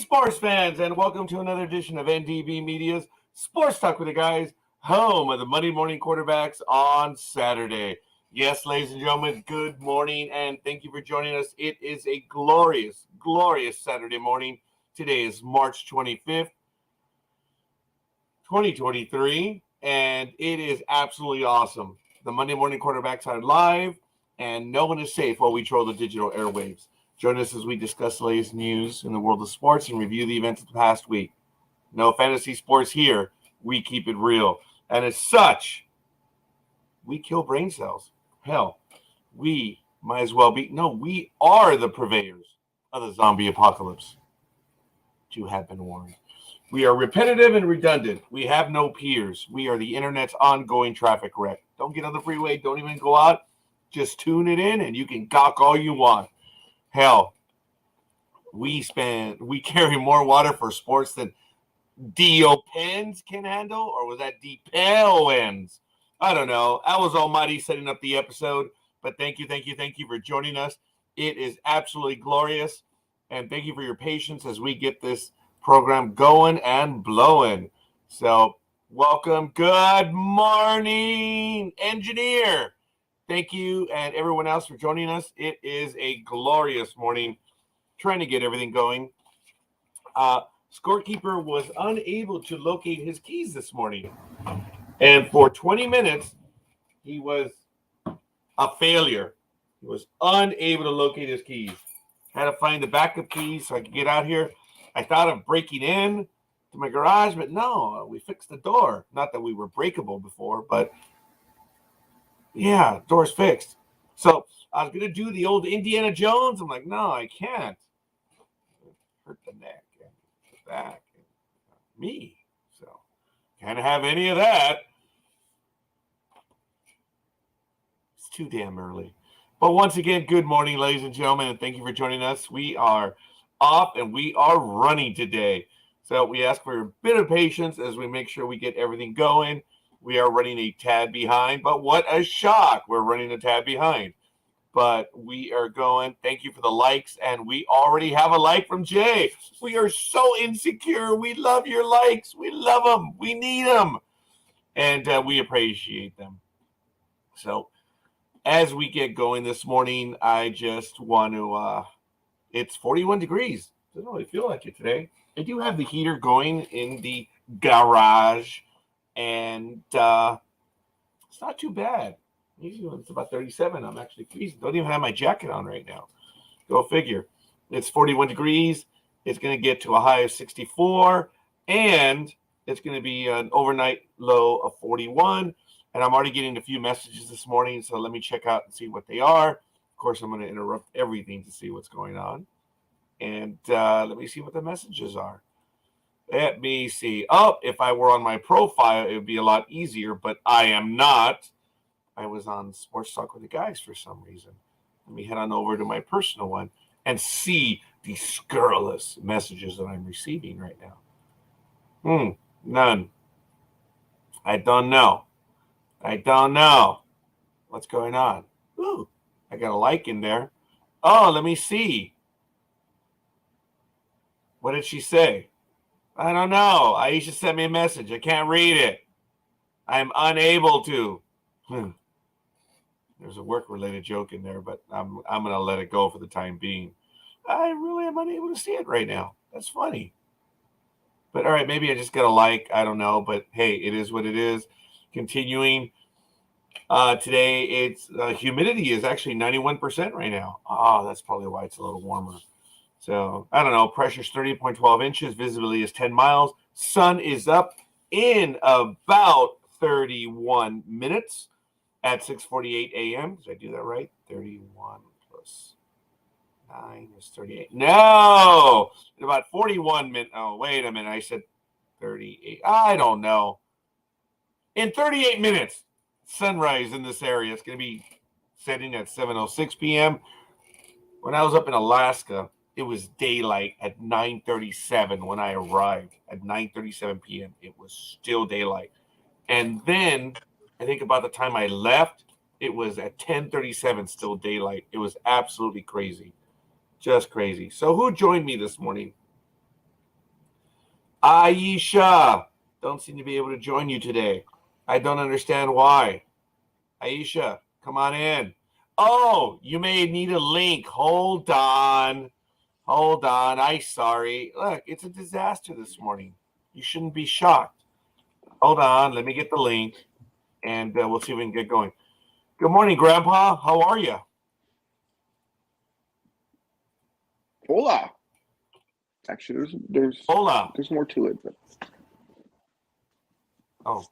sports fans, and welcome to another edition of NDB Media's Sports Talk with the Guys, home of the Monday morning quarterbacks on Saturday. Yes, ladies and gentlemen, good morning, and thank you for joining us. It is a glorious, glorious Saturday morning. Today is March 25th, 2023, and it is absolutely awesome. The Monday morning quarterbacks are live, and no one is safe while we troll the digital airwaves. Join us as we discuss the latest news in the world of sports and review the events of the past week. No fantasy sports here. We keep it real. And as such, we kill brain cells. Hell, we might as well be. No, we are the purveyors of the zombie apocalypse. You have been warned. We are repetitive and redundant. We have no peers. We are the internet's ongoing traffic wreck. Don't get on the freeway. Don't even go out. Just tune it in and you can gawk all you want. Hell, we carry more water for sports than DEPOENDS can handle, or was that DEPOENDS? I don't know. I was almighty setting up the episode, but thank you for joining us. It is absolutely glorious, and thank you for your patience as we get this program going and blowing. So, welcome. Good morning, engineer. Thank you and everyone else for joining us. It is a glorious morning, trying to get everything going. Scorekeeper was unable to locate his keys this morning. And for 20 minutes, he was a failure. He was unable to locate his keys. Had to find the backup keys so I could get out here. I thought of breaking in to my garage, but no, we fixed the door. Not that we were breakable before, but yeah, door's fixed. So I was going to do the old Indiana Jones. I'm like, no, I can't. Hurt the neck and the back and me. So can't have any of that. It's too damn early. But once again, good morning, ladies and gentlemen, and thank you for joining us. We are off and we are running today. So we ask for a bit of patience as we make sure we get everything going. We are running a tad behind, but what a shock. We're running a tad behind. But we are going. Thank you for the likes, and we already have a like from Jay. We are so insecure. We love your likes. We love them. We need them. And we appreciate them. So as we get going this morning, I just want to, it's 41 degrees. Doesn't really feel like it today. I do have the heater going in the garage. And it's not too bad. Usually when it's about 37, I'm actually freezing. Don't even have my jacket on right now. Go figure. It's 41 degrees. It's going to get to a high of 64. And it's going to be an overnight low of 41. And I'm already getting a few messages this morning. So let me check out and see what they are. Of course, I'm going to interrupt everything to see what's going on. And let me see what the messages are. Let me see. Oh, if I were on my profile, it would be a lot easier, but I am not. I was on Sports Talk with the Guys for some reason. Let me head on over to my personal one and see the scurrilous messages that I'm receiving right now. None. I don't know. What's going on? Ooh, I got a like in there. Oh, let me see. What did she say? I don't know. Aisha sent me a message. I can't read it. I'm unable to. There's a work-related joke in there, but I'm going to let it go for the time being. I really am unable to see it right now. That's funny. But all right, maybe I just got a like. I don't know. But hey, it is what it is. Continuing. Today, it's humidity is actually 91% right now. Oh, that's probably why it's a little warmer. So, I don't know. Pressure's 30.12 inches. Visibility is 10 miles. Sun is up in about 31 minutes at 6:48 a.m. Did I do that right? 31 plus 9 is 38. No! In about 41 minutes. Oh, wait a minute. I said 38. I don't know. In 38 minutes, sunrise in this area. It's going to be setting at 7:06 p.m. When I was up in Alaska, it was daylight at 9:37 when I arrived. At 9:37 p.m., it was still daylight. And then, I think about the time I left, it was at 10:37 still daylight. It was absolutely crazy. Just crazy. So who joined me this morning? Aisha, don't seem to be able to join you today. I don't understand why. Aisha, come on in. Oh, you may need a link. Hold on. I'm sorry. Look, it's a disaster this morning. You shouldn't be shocked. Hold on. Let me get the link, and we'll see if we can get going. Good morning, Grandpa. How are you? Hola. Actually, there's Hola. There's more to it, but oh,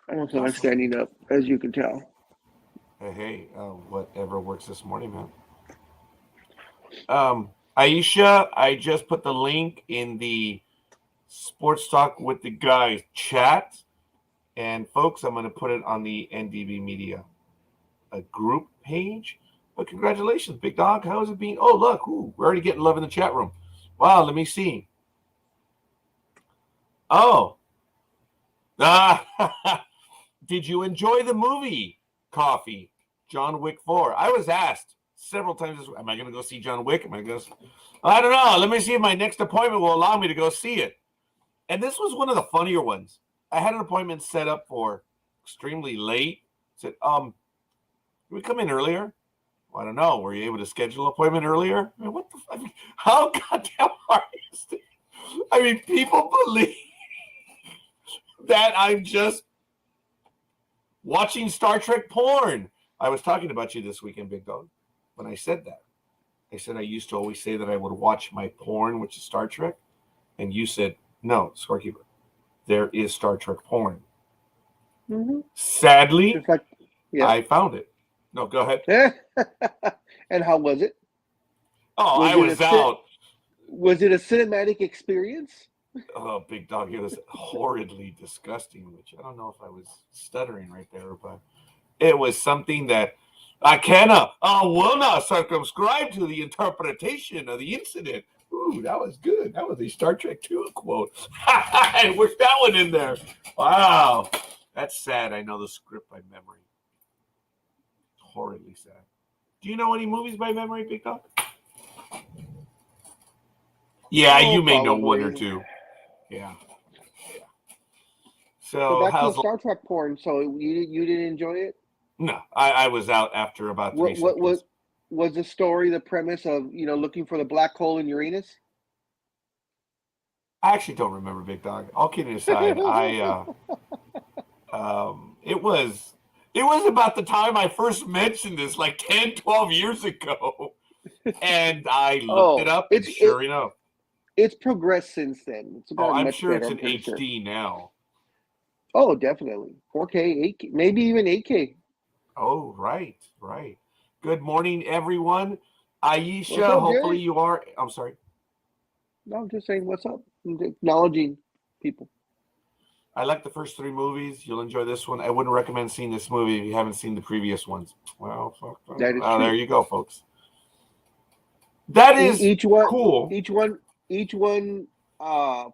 I don't feel like standing up, as you can tell. Hey, whatever works this morning, man. Aisha, I just put the link in the Sports Talk with the Guys chat, and folks, I'm going to put it on the NDB Media group page. But congratulations, Big Dog. How is it being? Oh, look, we're already getting love in the chat room. Wow, let me see. Oh. Did you enjoy the movie Coffee? John Wick 4. I was asked several times, am I going to go see John Wick? I don't know. Let me see if my next appointment will allow me to go see it. And this was one of the funnier ones. I had an appointment set up for extremely late. I said, can we come in earlier? Well, I don't know. Were you able to schedule an appointment earlier? I mean, what the fuck? How goddamn hard is it? I mean, people believe that I'm just watching Star Trek porn. I was talking about you this weekend, Big Dog, when I said that. I said I used to always say that I would watch my porn, which is Star Trek. And you said, no, Scorekeeper, there is Star Trek porn. Mm-hmm. Sadly, I found it. No, go ahead. And how was it? Oh, I was out. Was it a cinematic experience? Oh, Big Dog, it was horridly disgusting, which I don't know if I was stuttering right there, but it was something that I will not circumscribe to the interpretation of the incident. Ooh, that was good. That was a Star Trek 2 quote. I worked that one in there. Wow. That's sad. I know the script by memory. Horribly sad. Do you know any movies by memory, Big Dog? Yeah, you may know one or two. Yeah. So back to the Star Trek porn. So you didn't enjoy it? No, I was out after about 3 seconds. Was the story the premise of looking for the black hole in Uranus? I actually don't remember, Big Dog. All kidding aside, it was about the time I first mentioned this, like 10, 12 years ago, and I looked it up, and sure enough, it's progressed since then. I'm sure it's in HD now. Oh, definitely 4K, 8K, maybe even 8K. Oh, right. Good morning, everyone. Aisha, hopefully you are. I'm sorry. No, I'm just saying what's up. I'm acknowledging people. I like the first 3 movies. You'll enjoy this one. I wouldn't recommend seeing this movie if you haven't seen the previous ones. Well, that is true. There you go, folks. That is each one, cool. Each one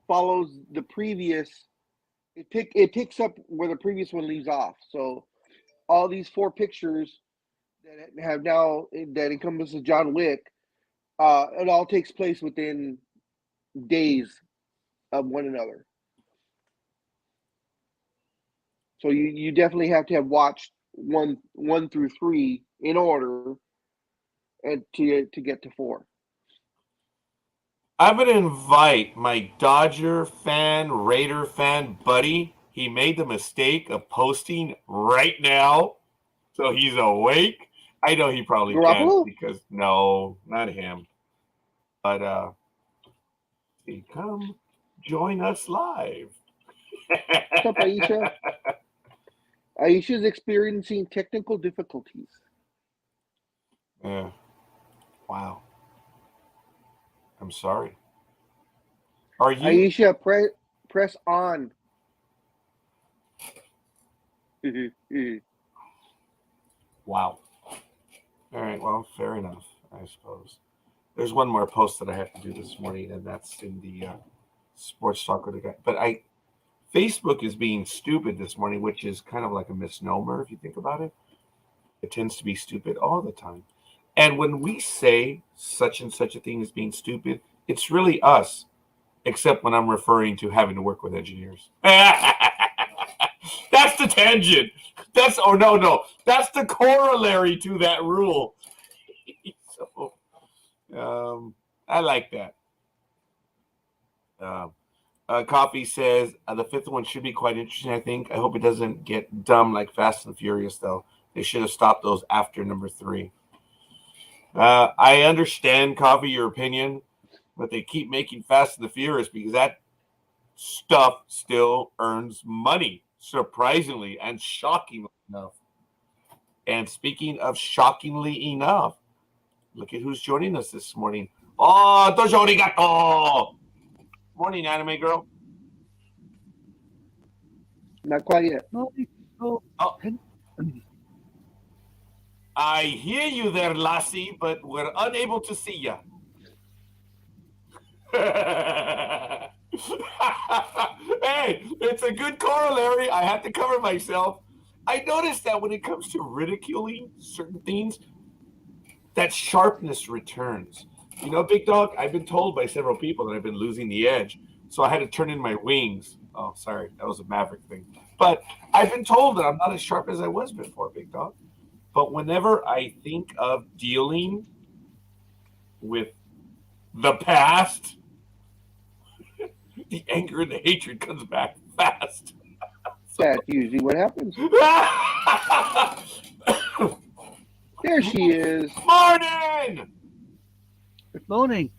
follows the previous. It picks up where the previous one leaves off. So all these 4 pictures that have now that encompasses John Wick, it all takes place within days of one another. So you definitely have to have watched 1 through 3 in order, and to get to 4. I'm going to invite my Dodger fan, Raider fan buddy. He made the mistake of posting right now, so he's awake. I know he probably can't because no, not him. But come join us live. What's up, Aisha? Aisha's experiencing technical difficulties. Yeah. Wow. I'm sorry. Are you? Aisha, press on. Wow. All right. Well, fair enough, I suppose. There's one more post that I have to do this morning, and that's in the Sports Talk with the Guy. But Facebook is being stupid this morning, which is kind of like a misnomer if you think about it. It tends to be stupid all the time. And when we say such and such a thing as being stupid, it's really us, except when I'm referring to having to work with engineers. That's the tangent. That's no. That's the corollary to that rule. So, I like that. Coffee says the fifth one should be quite interesting. I think. I hope it doesn't get dumb like Fast and Furious, though. They should have stopped those after number 3. I understand, Coffee, your opinion, but they keep making Fast and the Furious because that stuff still earns money, surprisingly and shockingly enough. And speaking of shockingly enough, look at who's joining us this morning. Oh, dojo arigato! Morning, anime girl. Not quite yet. Oh. I hear you there, Lassie, but we're unable to see you. Hey, it's a good corollary. I have to cover myself. I noticed that when it comes to ridiculing certain things, that sharpness returns. You know, Big Dog, I've been told by several people that I've been losing the edge, so I had to turn in my wings. Oh, sorry, that was a Maverick thing. But I've been told that I'm not as sharp as I was before, Big Dog. But whenever I think of dealing with the past, the anger and the hatred comes back fast. That's usually what happens. There she is. Morning! Good morning.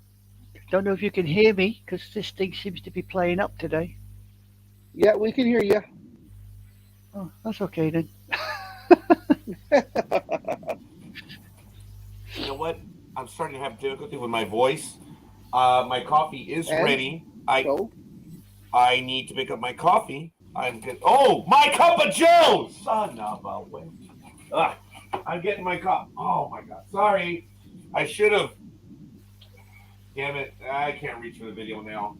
Don't know if you can hear me because this thing seems to be playing up today. Yeah, we can hear you. Oh, that's okay then. You know what? I'm starting to have difficulty with my voice. My coffee is ready. I need to pick up my coffee. I'm good. Oh, my cup of Joe! Son of a witch. I'm getting my cup. Oh my God. Sorry. I should have. Damn it. I can't reach for the video now.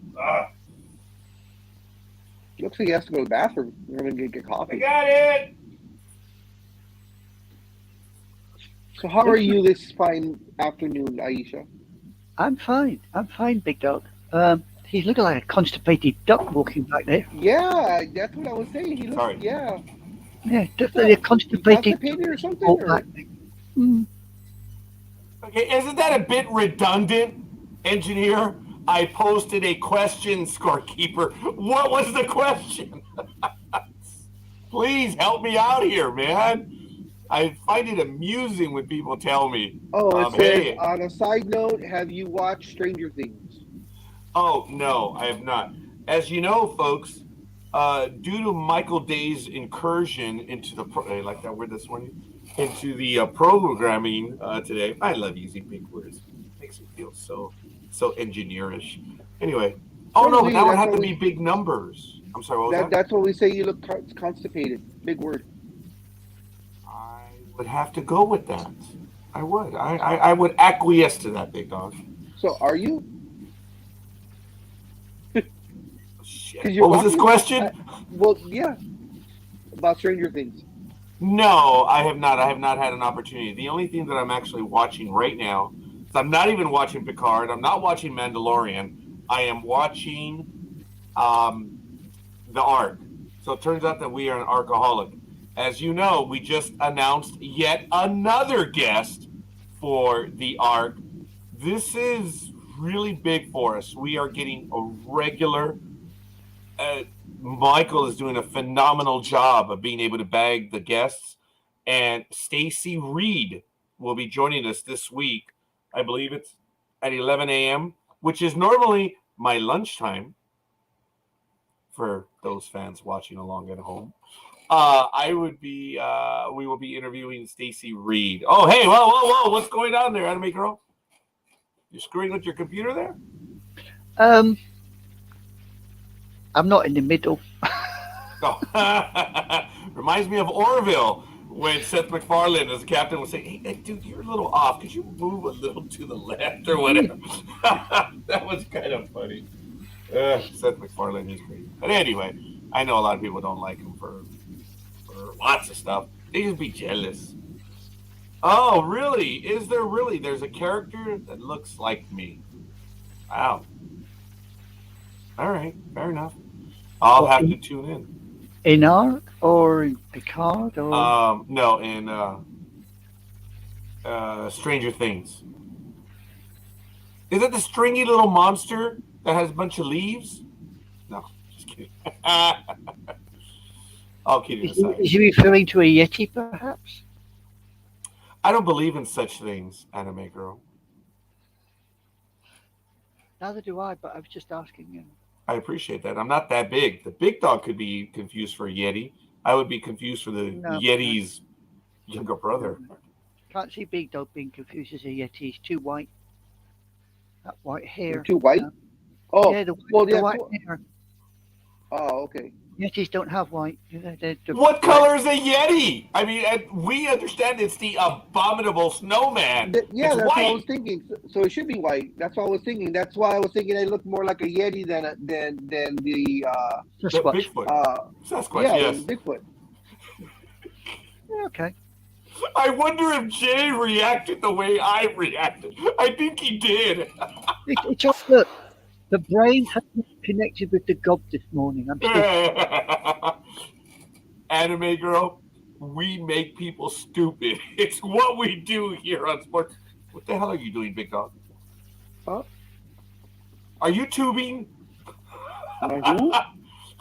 Looks like he has to go to the bathroom. We're going to get I coffee. got it. So how are you this fine afternoon, Aisha? I'm fine. I'm fine, Big Dog. He's looking like a constipated duck walking back there. Yeah, that's what I was saying. He looks, Sorry. yeah. Yeah, definitely a constipated Constipated or something? walk Or? back there. Mm. Okay, isn't that a bit redundant, engineer? I posted a question, scorekeeper. What was the question? Please help me out here, man. I find it amusing when people tell me. Oh, it says, hey. on a side note, have you watched Stranger Things? Oh, no, I have not. As you know, folks, due to Michael Day's incursion into the I like that word this morning, into the programming today. I love using big words. It makes me feel so engineerish. Anyway, no, that would have to be big numbers. I'm sorry, what was that? That's what we say. You look constipated. Big word. I would have to go with that. I would. I would acquiesce to that, Big Dog. So, are you? Shit. What was this question? Well, yeah. About Stranger Things. No, I have not. I have not had an opportunity. The only thing that I'm actually watching right now is I'm not even watching Picard. I'm not watching Mandalorian. I am watching the Ark. So it turns out that we are an Arkaholic. As you know, we just announced yet another guest for the Ark. This is really big for us. We are getting a regular. Michael is doing a phenomenal job of being able to bag the guests. And Stacy Reed will be joining us this week. I believe it's at 11 a.m., which is normally my lunchtime for those fans watching along at home. We will be interviewing Stacy Reed. Oh, hey, whoa, what's going on there, anime girl? You're screwing with your computer there? I'm not in the middle. Oh. Reminds me of Orville when Seth MacFarlane as the captain was saying, hey, dude, you're a little off. Could you move a little to the left or whatever? That was kind of funny. Seth MacFarlane is crazy. But anyway, I know a lot of people don't like him for lots of stuff. They just be jealous. Oh, really? Is there really? There's a character that looks like me. Wow. All right, fair enough. I'll What, have to tune in. in Arc or in Picard or No, in Stranger Things. Is it the stringy little monster that has a bunch of leaves? No, just kidding. All kidding aside. is he referring to a Yeti perhaps? I don't believe in such things, anime girl. Neither do I, but I was just asking him. I appreciate that. I'm not that big. The big dog could be confused for a Yeti. I would be confused for the No. Yeti's younger brother. Can't see Big Dog being confused as a Yeti. He's too white. That white hair. Too white? Oh, Yeah, the well, yeah. white hair. Oh, okay. Yetis don't have white. They're What color is a Yeti? I mean, we understand it's the abominable snowman. Yeah, it's that's white. what I was thinking. So it should be white. That's what I was thinking. That's why I was thinking they look more like a Yeti than the Sasquatch. Bigfoot. Sasquatch, yeah, yes. Bigfoot. Yeah, okay. I wonder if Jay reacted the way I reacted. I think he did. It's all look. The brain hasn't connected with the gob this morning. I'm still. Anime girl, we make people stupid. It's what we do here on sports. What the hell are you doing, big dog? Huh? Are you tubing? Who?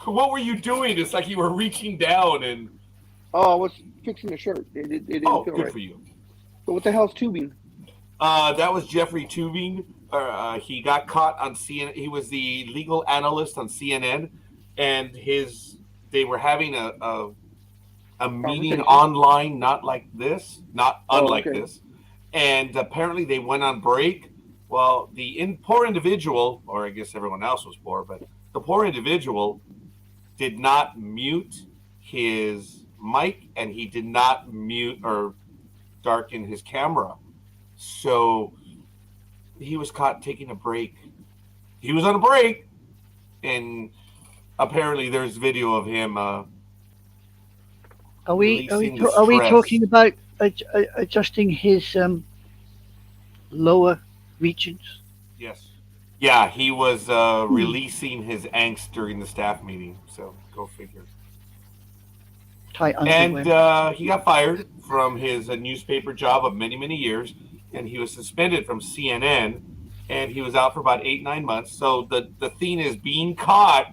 What were you doing? It's like you were reaching down and. Oh, I was fixing the shirt. It didn't feel good right. for you. But what the hell's tubing? That was Jeffrey Tubing. He got caught on CNN. He was the legal analyst on CNN, and they were having a meeting online, not like this, not unlike this. And apparently they went on break. Well, the poor individual, or I guess everyone else was poor, but the poor individual did not mute his mic, and he did not mute or darken his camera. So he was caught taking a break. He was on a break, and apparently there's video of him. Are we stress. talking about adjusting his lower regions? Yes. Yeah, he was releasing his angst during the staff meeting. So go figure. Tight underwear. And he got fired from his newspaper job of many, many years, and he was suspended from CNN, and he was out for about 8-9 months. So the thing is being caught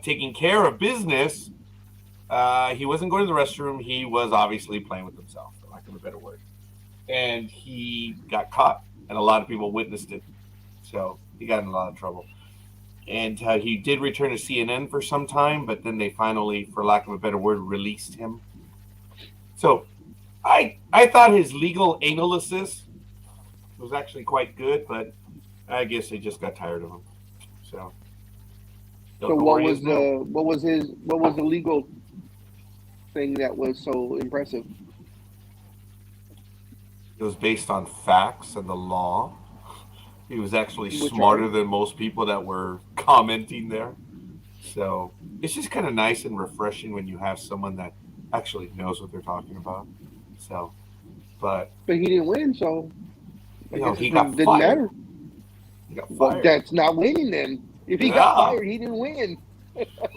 taking care of business. He wasn't going to the restroom. He was obviously playing with himself, for lack of a better word. And he got caught, and a lot of people witnessed it. So he got in a lot of trouble. And he did return to CNN for some time, but then they finally, for lack of a better word, released him. So I thought his legal analysis was actually quite good, but I guess they just got tired of him. So what was the legal thing that was so impressive? It was based on facts and the law. He was actually smarter than most people that were commenting there. So it's just kind of nice and refreshing when you have someone that actually knows what they're talking about. So, but he didn't win, so he got didn't fired. matter. He got fired. Well, that's not winning then. If he got fired, he didn't win.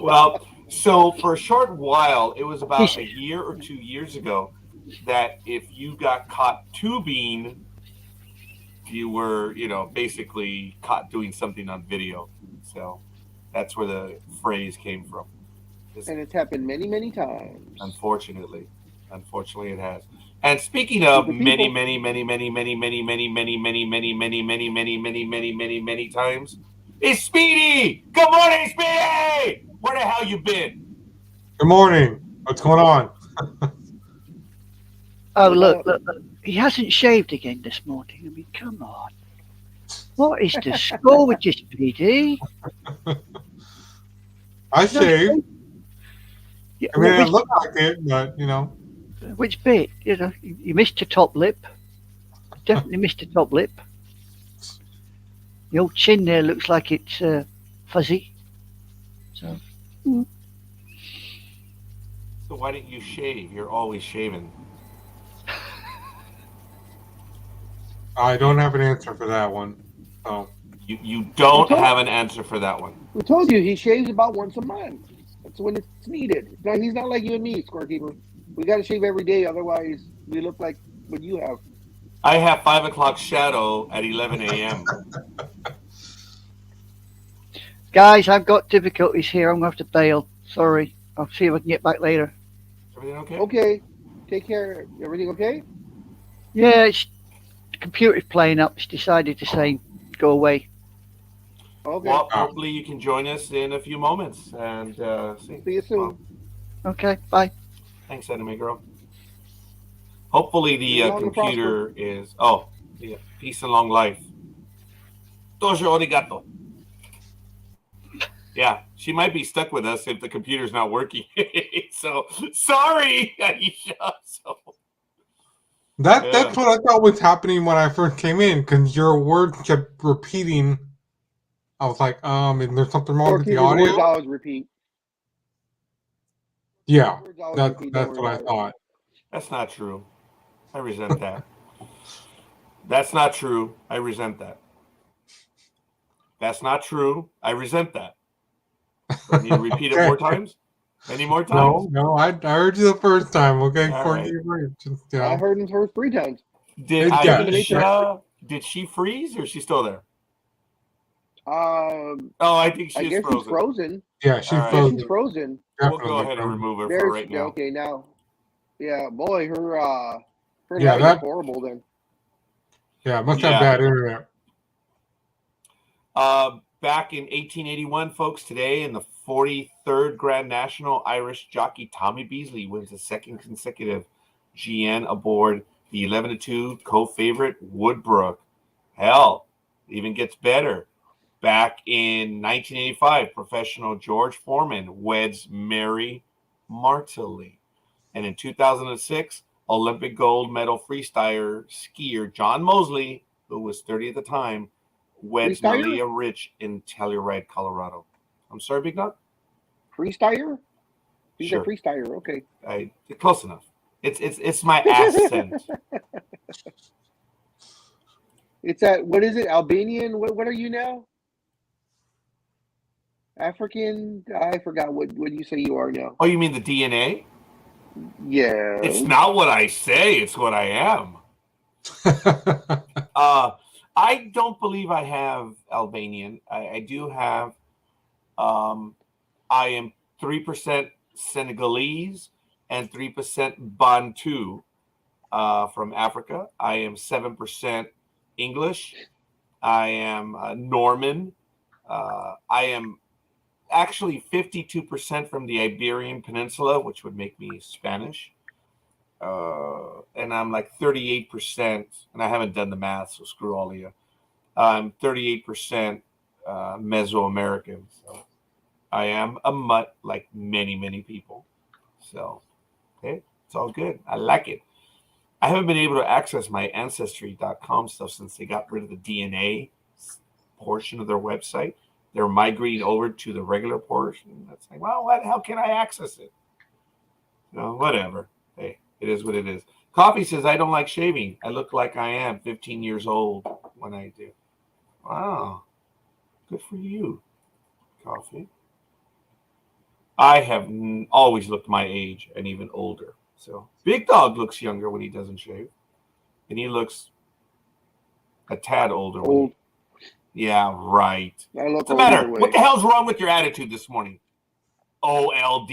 Well, so for a short while, it was about a year or 2 years ago that if you got caught tubing, you were, basically caught doing something on video. So that's where the phrase came from. And it's happened many, many times. Unfortunately it has. And speaking of many, many, many, many, many, many, many, many, many, many, many, many, many, many, many, many, many times, it's Speedy. Good morning, Speedy. Where the hell you been? Good morning. What's going on? Oh, look. He hasn't shaved again this morning. I mean, come on. What is the score with you, Speedy? I shaved. Yeah, I mean, I look like it, but, Which bit? You missed your top lip. Definitely missed your top lip. The old chin there looks like it's fuzzy. So why didn't you shave? You're always shaving. I don't have an answer for that one. So You don't told- have an answer for that one. We told you he shaves about once a month. That's when it's needed. Now, he's not like you and me, scorekeeper. We got to shave every day, otherwise we look like what you have. I have 5 o'clock shadow at 11 a.m. Guys, I've got difficulties here. I'm going to have to bail. Sorry. I'll see if I can get back later. Everything okay? Okay, take care. Everything okay? Yeah, the computer's playing up. It's decided to say go away. Okay. Well, hopefully you can join us in a few moments and see. See you soon. Well, Okay, bye. thanks, anime girl. Hopefully the Live long and computer is. Oh, yeah. Peace and long life. Dojo arigato. Yeah, she might be stuck with us if the computer's not working. So sorry, Aisha. So that's what I thought was happening when I first came in, because your words kept repeating. I was like, is there something wrong with the Scorekeeper's words audio? always repeat. Yeah, Words always that's repeat, don't what worry I about it. thought. that's not true. I resent that. That's not true. I resent that. That's not true. I resent that. Do I need to repeat it more times? Any more times? No, I heard you the first time. Okay, All for right. you, just, you I know. heard him for 3 times. Did Yeah. Aisha? Did she freeze or is she still there? Um, Oh, I think I she's guess frozen. she's frozen. Yeah, she's All right. Yeah, frozen. she's frozen. We'll go Definitely ahead and frozen. remove her for There's right now. okay now. Yeah, boy, her Yeah, network's that- horrible then. Yeah, must Yeah. have bad internet. Back in 1881, folks, today in the 43rd Grand National, Irish jockey Tommy Beasley wins the second consecutive GN aboard the 11-2 co-favorite Woodbrook. Hell, even gets better. Back in 1985, professional George Foreman weds Mary Martley. And in 2006, Olympic gold medal freestyler skier John Mosley, who was 30 at the time, weds Freestyler? Malia Rich in Telluride, Colorado. I'm sorry, Big Dog? Freestyler? He's Sure. a freestyler. Okay. Close enough. It's my accent. It's at what is it? Albanian? What are you now? African? I forgot what you say you are now. Oh, you mean the DNA? Yeah. It's not what I say, it's what I am. I don't believe I have Albanian. I do have I am 3% Senegalese and 3% Bantu from Africa. I am 7% English. I am Norman. I am actually 52% from the Iberian Peninsula, which would make me Spanish. And I'm like 38%, and I haven't done the math, so screw all of you. I'm 38% Mesoamerican. So I am a mutt like many, many people. So, okay, it's all good. I like it. I haven't been able to access my Ancestry.com stuff since they got rid of the DNA portion of their website. They're migrating over to the regular portion. That's like, well, how can I access it? No, whatever. Hey, it is what it is. Coffee says, I don't like shaving. I look like I am 15 years old when I do. Wow. Good for you, Coffee. I have always looked my age and even older. So Big Dog looks younger when he doesn't shave. And he looks a tad older. Old. Yeah, right. I look What's the old matter? either way. What the hell's wrong with your attitude this morning? OLD.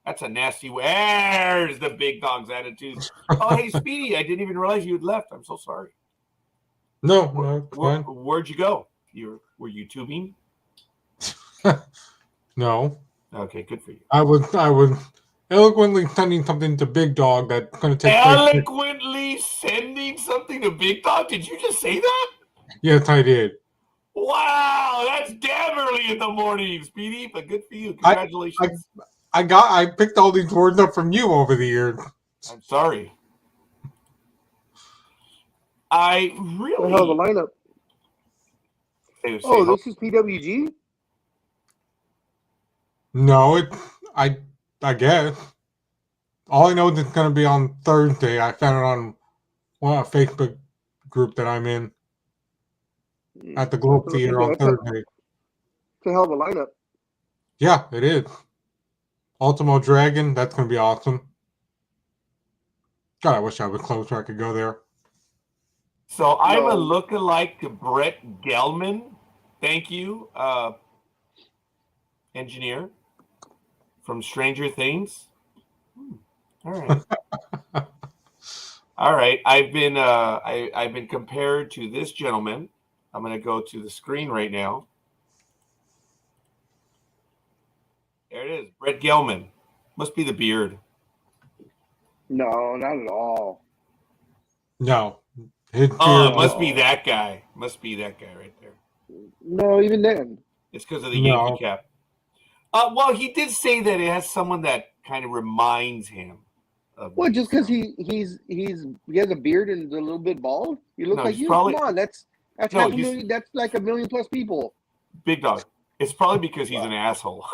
That's a nasty way. There's the Big Dog's attitude. Oh, hey, Speedy, I didn't even realize you had left. I'm so sorry. No, it's fine. Where'd you go? Were you tubing? No, Okay, good for you. I was eloquently sending something to Big Dog that's going to take place. Eloquently sending something to Big Dog? Did you just say that? Yes, I did. Wow, that's damn early in the morning, Speedy, but good for you. Congratulations. I picked all these words up from you over the years. I'm sorry. I What the hell the really. lineup? Say, Oh, this is PWG? No, I guess. All I know is it's going to be on Thursday. I found it on one of Facebook group that I'm in Mm. at the Globe So Theater on it's Thursday. a hell of a lineup. Yeah, it is. Ultimo Dragon, that's going to be awesome. God, I wish I was closer. I could go there. So I'm a No. lookalike to Brett Gelman. Thank you, engineer from Stranger Things. All right. All right. I've been compared to this gentleman. I'm going to go to the screen right now. There it is. Brett Gelman. Must be the beard. No, not at all. No. His Oh, beard it must be that guy. Must be that guy right there. No, even then. It's because of the No. Yankee cap. Well, he did say that it has someone that kind of reminds him of. Well, me, just because so. he has a beard and is a little bit bald, he looks No, like he's you. probably- Come on, that's No, half a million. That's like 1 million plus people. Big dog. It's probably because he's an asshole.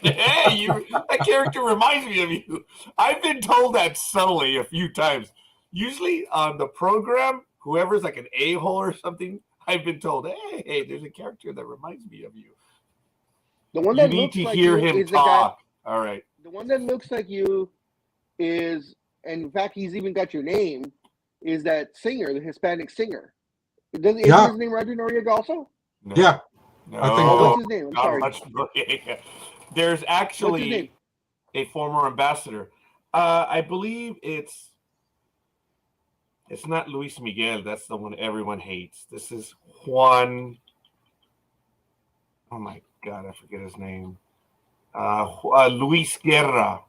Hey, that character reminds me of you. I've been told that subtly a few times. Usually on the program, whoever's like an a-hole or something, I've been told, hey, there's a character that reminds me of you. The one You that need looks to like hear you him is the guy. talk. All right. The one that looks like you is, and in fact, he's even got your name. Is that singer, the Hispanic singer? Isn't his name Roger Noriega also? No. Yeah. No. I think Oh, so. what's his name? I'm Not sorry. much. There's What's his actually name? a former ambassador. I believe it's not Luis Miguel. That's the one everyone hates. This is Juan. Oh my God, I forget his name. Luis Guerra.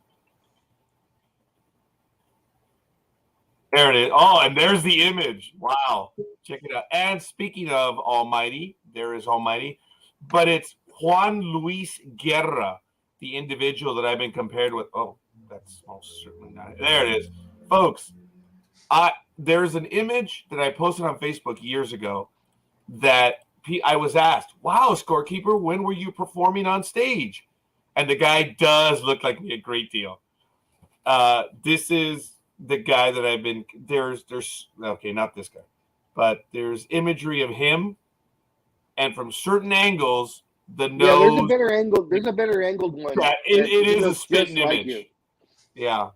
There it is. Oh, and there's the image. Wow. Check it out. And speaking of Almighty, there is Almighty, but it's Juan Luis Guerra, the individual that I've been compared with. Oh, that's most certainly not it. There it is. Folks, there's an image that I posted on Facebook years ago that I was asked, wow, scorekeeper, when were you performing on stage? And the guy does look like me a great deal. This is the guy that I've been, there's okay, not this guy, but there's imagery of him, and from certain angles, the nose. Yeah, there's a better angle. There's a better angled one. Yeah, it is a looks spitting just like image. you. Yeah.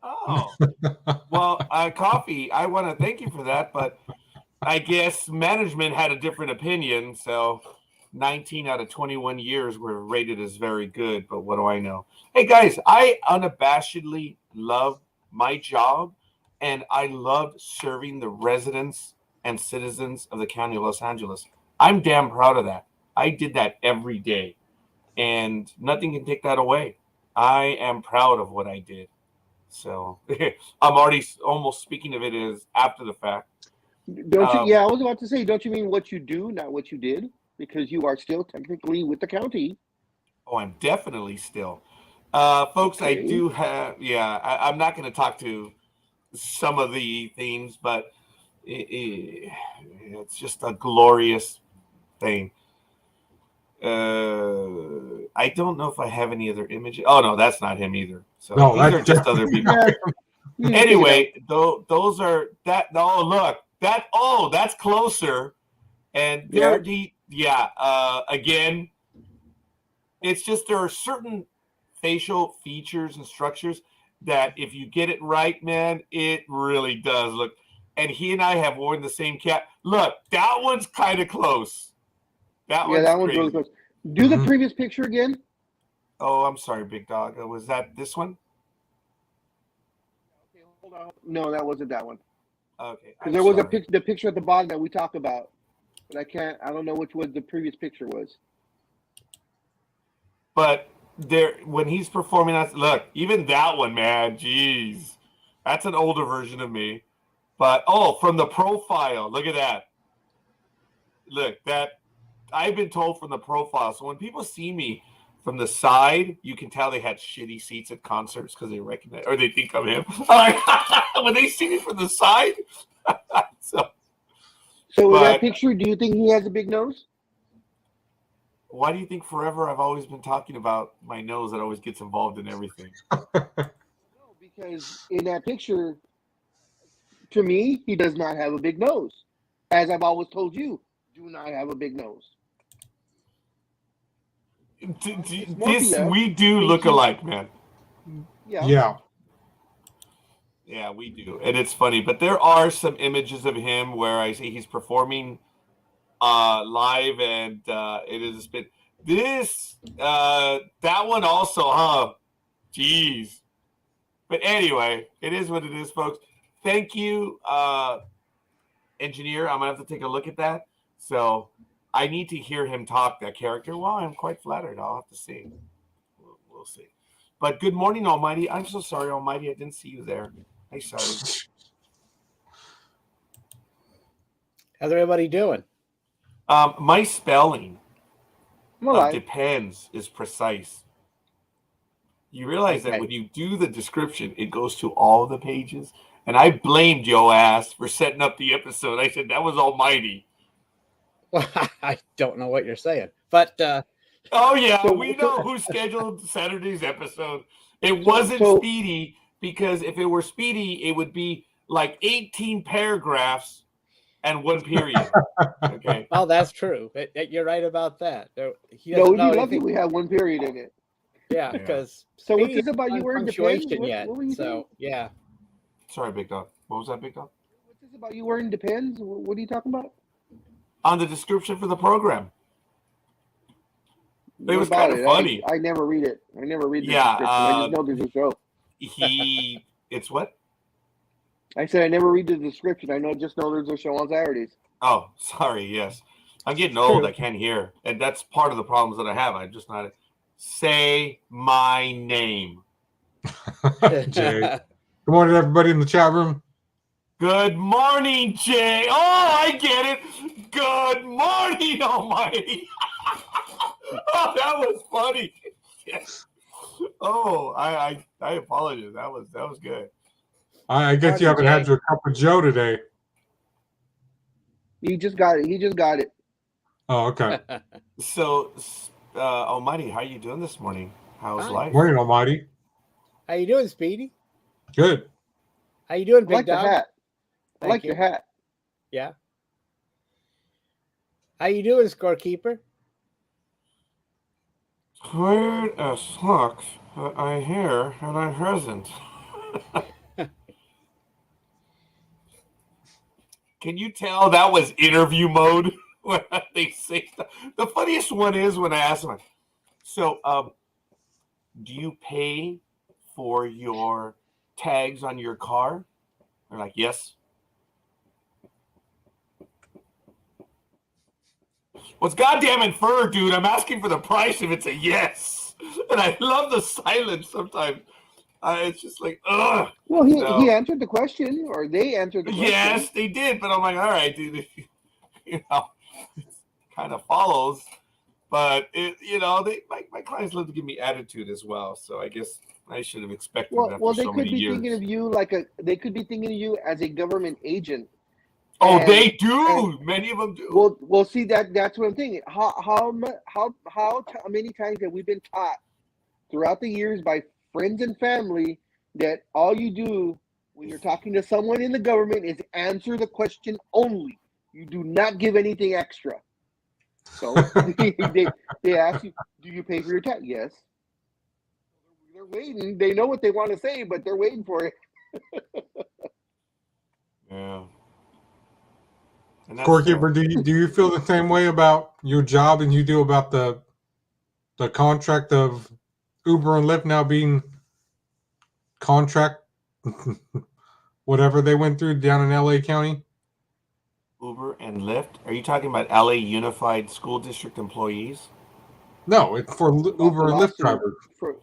Oh, well, Coffee, I want to thank you for that, but I guess management had a different opinion, so 19 out of 21 years were rated as very good, but what do I know? Hey, guys, I unabashedly love my job, and I loved serving the residents and citizens of the county of Los Angeles. I'm damn proud of that. I did that every day, and nothing can take that away. I am proud of what I did. So I'm already almost speaking of it as after the fact. Don't you? Yeah, I was about to say, don't you mean what you do, not what you did? Because you are still technically with the county. Oh, I'm definitely still. Folks, Okay. I do have, I'm not going to talk to some of the themes, but it's just a glorious thing. I don't know if I have any other images. Oh, no, that's not him either. So No, these that's are just other people. Yeah. Anyway, those are that. Oh, look, that's closer. And there, again, it's just there are certain facial features and structures that if you get it right, man, it really does look. And he and I have worn the same cap. Look, that one's kind of close. That one's crazy. Really close. Do the previous picture again. Oh, I'm sorry, big dog. Was that this one? Okay, hold on. No, that wasn't that one. Okay. Because there was the picture at the bottom that we talked about, but I don't know which one the previous picture was. But there, when he's performing, look, even that one, man, jeez, that's an older version of me. But from the profile, look at that. Look, that I've been told from the profile. So when people see me from the side, you can tell they had shitty seats at concerts because they recognize or they think I'm him. When they see me from the side, so in that picture, do you think he has a big nose? Why do you think forever I've always been talking about my nose that always gets involved in everything? No, because in that picture, to me, he does not have a big nose. As I've always told you, do not have a big nose. This we do look alike, man. Yeah. Yeah, we do, and it's funny. But there are some images of him where I see he's performing live, and it is been this that one also, huh? Jeez. But anyway, it is what it is, folks. Thank you, engineer. I'm gonna have to take a look at that. So I need to hear him talk that character. Well, I'm quite flattered. I'll have to see. We'll see. But good morning, Almighty. I'm so sorry, Almighty. I didn't see you there. I'm sorry. How's everybody doing? My spelling Well, of depends is precise. You realize that Okay. when you do the description, it goes to all the pages. And I blamed your ass for setting up the episode. I said that was Almighty. Well, I don't know what you're saying, but Oh yeah, So- we know who scheduled Saturday's episode. It wasn't so- Speedy, because if it were Speedy, it would be like 18 paragraphs and one period. Okay. well, that's true. You're right about that. He no, doesn't we'd know be lucky anything. we have one period in it. Yeah, Yeah. because So what's this about you wearing Depends? punctuation yet. What were you saying? So yeah, Sorry, Big Dog. What was that, Big Dog? What's this about you wearing Depends? What are you talking about? On the description for the program. It What was about kind of it? funny. I never read it. I never read the Yeah, description. I just know there's a show. It's what? I said I never read the description. Just know there's a show on Saturdays. Oh, sorry. Yes. I'm getting old. True. I can't hear. And that's part of the problems that I have. I'm just not. Say my name. Jay. Good morning, everybody in the chat room. Good morning, Jay. Oh, I get it. Good morning, Almighty. Oh, that was funny. Yes. Oh, I apologize. That was good. I guess you haven't had your cup of Joe today. He just got it. Oh, okay. So, Almighty, how you doing this morning? How's Hi. life? Morning, Almighty. how you doing, Speedy? Good. How you doing, I Big like the Dog? hat. I Thank like you. your hat. Yeah. How you doing, Scorekeeper? Tired as fuck, but I hear and I present. Can you tell that was interview mode when they say stuff? The funniest one is when I ask them, so do you pay for your tags on your car? They're like, yes. Well, it's goddamn infer, dude. I'm asking for the price if it's a yes. And I love the silence sometimes. It's just like, ugh. Well, he No. answered the question, or they answered the question. Yes, they did. But I'm like, all right, dude. You know, it kind of follows. But, my clients love to give me attitude as well. So I guess I should have expected that Well, for they so could many be years. thinking of you they could be thinking of you as a government agent. Oh, And- they do. Many of them do. Well, see that's what I'm thinking. How many times have we been taught throughout the years by friends and family that all you do when you're talking to someone in the government is answer the question only. You do not give anything extra. So they ask you, do you pay for your tax? Yes. They're waiting. They know what they want to say, but they're waiting for it. Yeah. And that's Scorekeeper, do you feel the same way about your job and you do about the contract of Uber and Lyft now being contract whatever they went through down in LA County? Uber and Lyft? Are you talking about LA Unified School District employees? No, it's for Uber and Lyft Lawsuit drivers. for-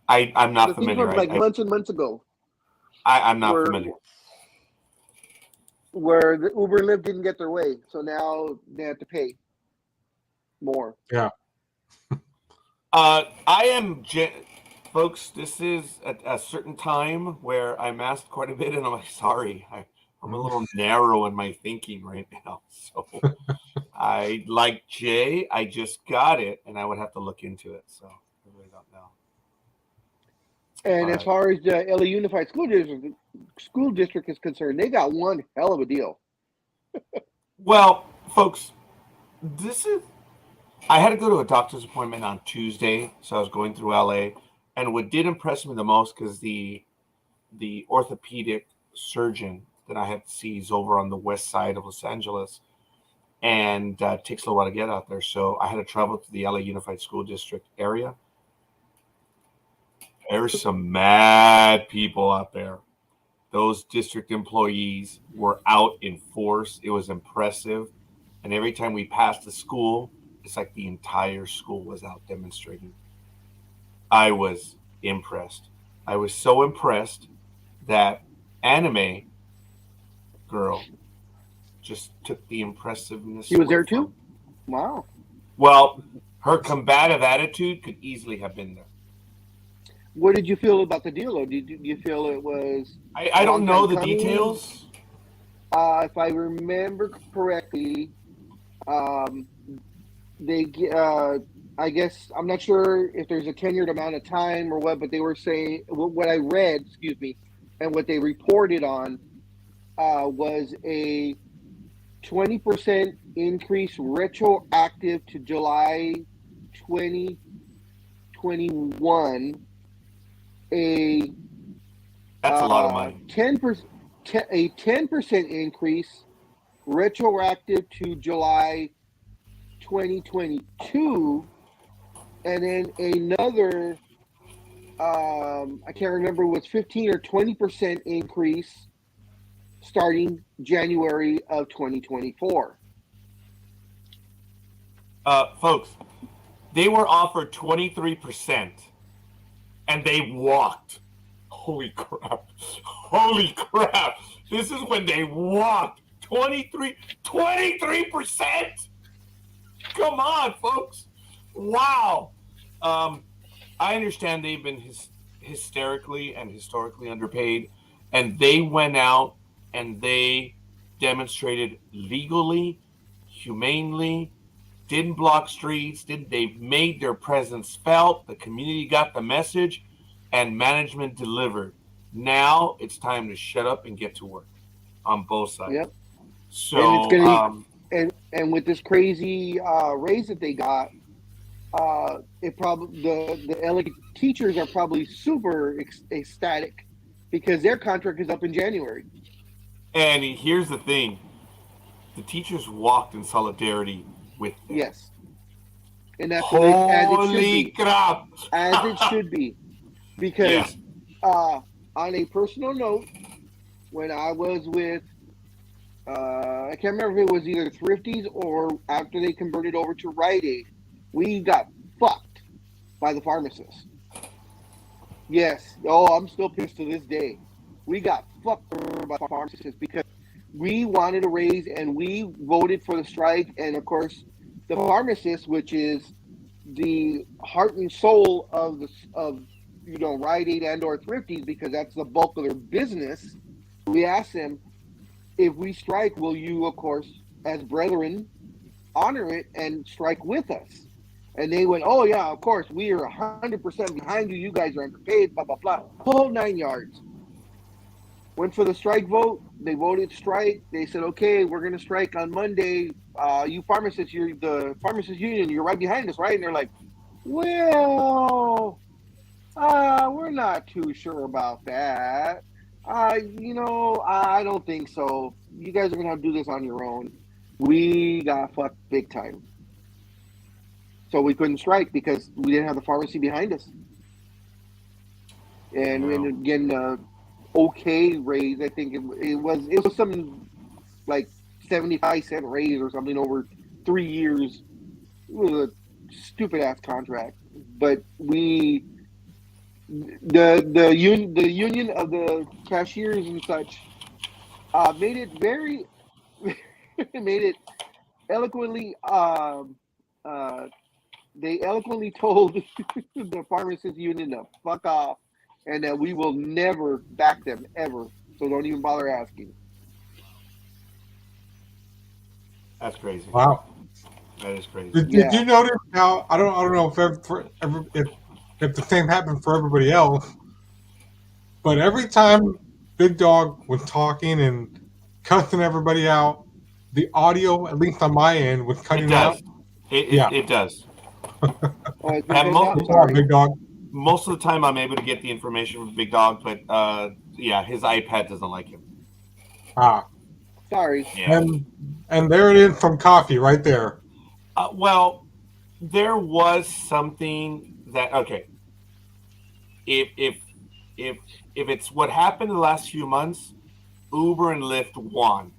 I'm not the thing familiar. was like months and months ago, I'm not where- familiar. where the Uber and Lyft didn't get their way, so now they have to pay more. I am, folks. This is a certain time where I'm asked quite a bit, and I'm like, sorry, I'm a little narrow in my thinking right now. So, I like Jay. I just got it, and I would have to look into it. So, I really don't know. And All as right. far as the LA Unified School District is concerned, they got one hell of a deal. Well, folks, I had to go to a doctor's appointment on Tuesday, so I was going through LA, and what did impress me the most, because the orthopedic surgeon that I had to see is over on the west side of Los Angeles, and it takes a little while to get out there, so I had to travel to the LA Unified School District area. There's some mad people out there. Those district employees were out in force. It was impressive. And every time we passed the school, it's like the entire school was out demonstrating. I was impressed. I was so impressed that Anime Girl just took the impressiveness. She was there away from- too? Wow. Well, her combative attitude could easily have been there. What did you feel about the deal, though? Did you feel it was? I don't know the Coming? details. If I remember correctly, they I guess I'm not sure if there's a tenured amount of time or what, but they were saying what I read, and what they reported on was a 20% increase retroactive to July 2021. That's a lot of money. 10%, a 10% increase retroactive to July 2022, and then another I can't remember, it was 15 or 20% increase starting January of 2024. Folks, they were offered 23%, and they walked. Holy crap! Holy crap! This is when they walked. 23%. Come on, folks! Wow. I understand they've been hysterically and historically underpaid, and they went out and they demonstrated legally, humanely, didn't block streets, they made their presence felt, the community got the message, and management delivered. Now it's time to shut up and get to work on both sides. Yep. So, and it's gonna and with this crazy raise that they got, it probably the LA teachers are probably super ecstatic because their contract is up in January. and here's the thing: the teachers walked in solidarity with them. Yes, and that's what as it should Holy be. crap! As it should be, because on a personal note, when I was with I can't remember if it was either Thrifties or after they converted over to Rite Aid, we got fucked by the pharmacists. Yes. Oh, I'm still pissed to this day. We got fucked by the pharmacists because we wanted a raise and we voted for the strike. And of course, the pharmacist, which is the heart and soul of Rite Aid and or Thrifties, because that's the bulk of their business. We asked them, if we strike, will you, of course, as brethren, honor it and strike with us? And they went, oh, yeah, of course, we are 100% behind you. You guys are underpaid, blah, blah, blah. Whole 9 yards. Went for the strike vote. They voted strike. They said, okay, we're going to strike on Monday. You pharmacists, you're the pharmacist union. You're right behind us, right? And they're like, well, we're not too sure about that. I don't think so. You guys are going to have to do this on your own. We got fucked big time. So we couldn't strike because we didn't have the pharmacy behind us. And Wow. we ended up getting an okay raise. I think it was some like 75-cent raise or something over 3 years. It was a stupid ass contract. But the union of the cashiers and such made it very made it eloquently they eloquently told the pharmacist union to fuck off and that we will never back them ever, so don't even bother asking. That's crazy. Wow. That is crazy. Did you notice how I don't know if the same happened for everybody else, But every time Big Dog was talking and cussing everybody out, the audio, at least on my end, was It cutting out. does. It Yeah. does. Oh, it's been And cutting out? Good job, Big Dog. most of the time, I'm able to get the information from Big Dog, but yeah, his iPad doesn't like him. Ah, Sorry. Yeah. and there it is from Coffee right there. Well, there was something that if it's what happened in the last few months, Uber and Lyft won.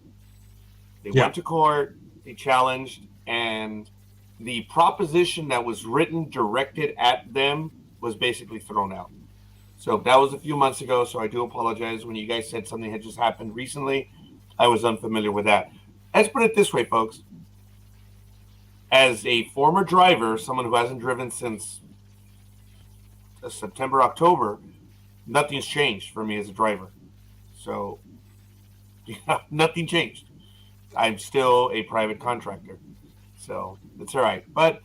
They Yeah. went to court, they challenged, and the proposition that was written directed at them was basically thrown out. So that was a few months ago. So I do apologize when you guys said something had just happened recently. I was unfamiliar with that. Let's put it this way, folks. As a former driver, someone who hasn't driven since September, October, nothing's changed for me as a driver. So nothing changed. I'm still a private contractor. So it's all right. But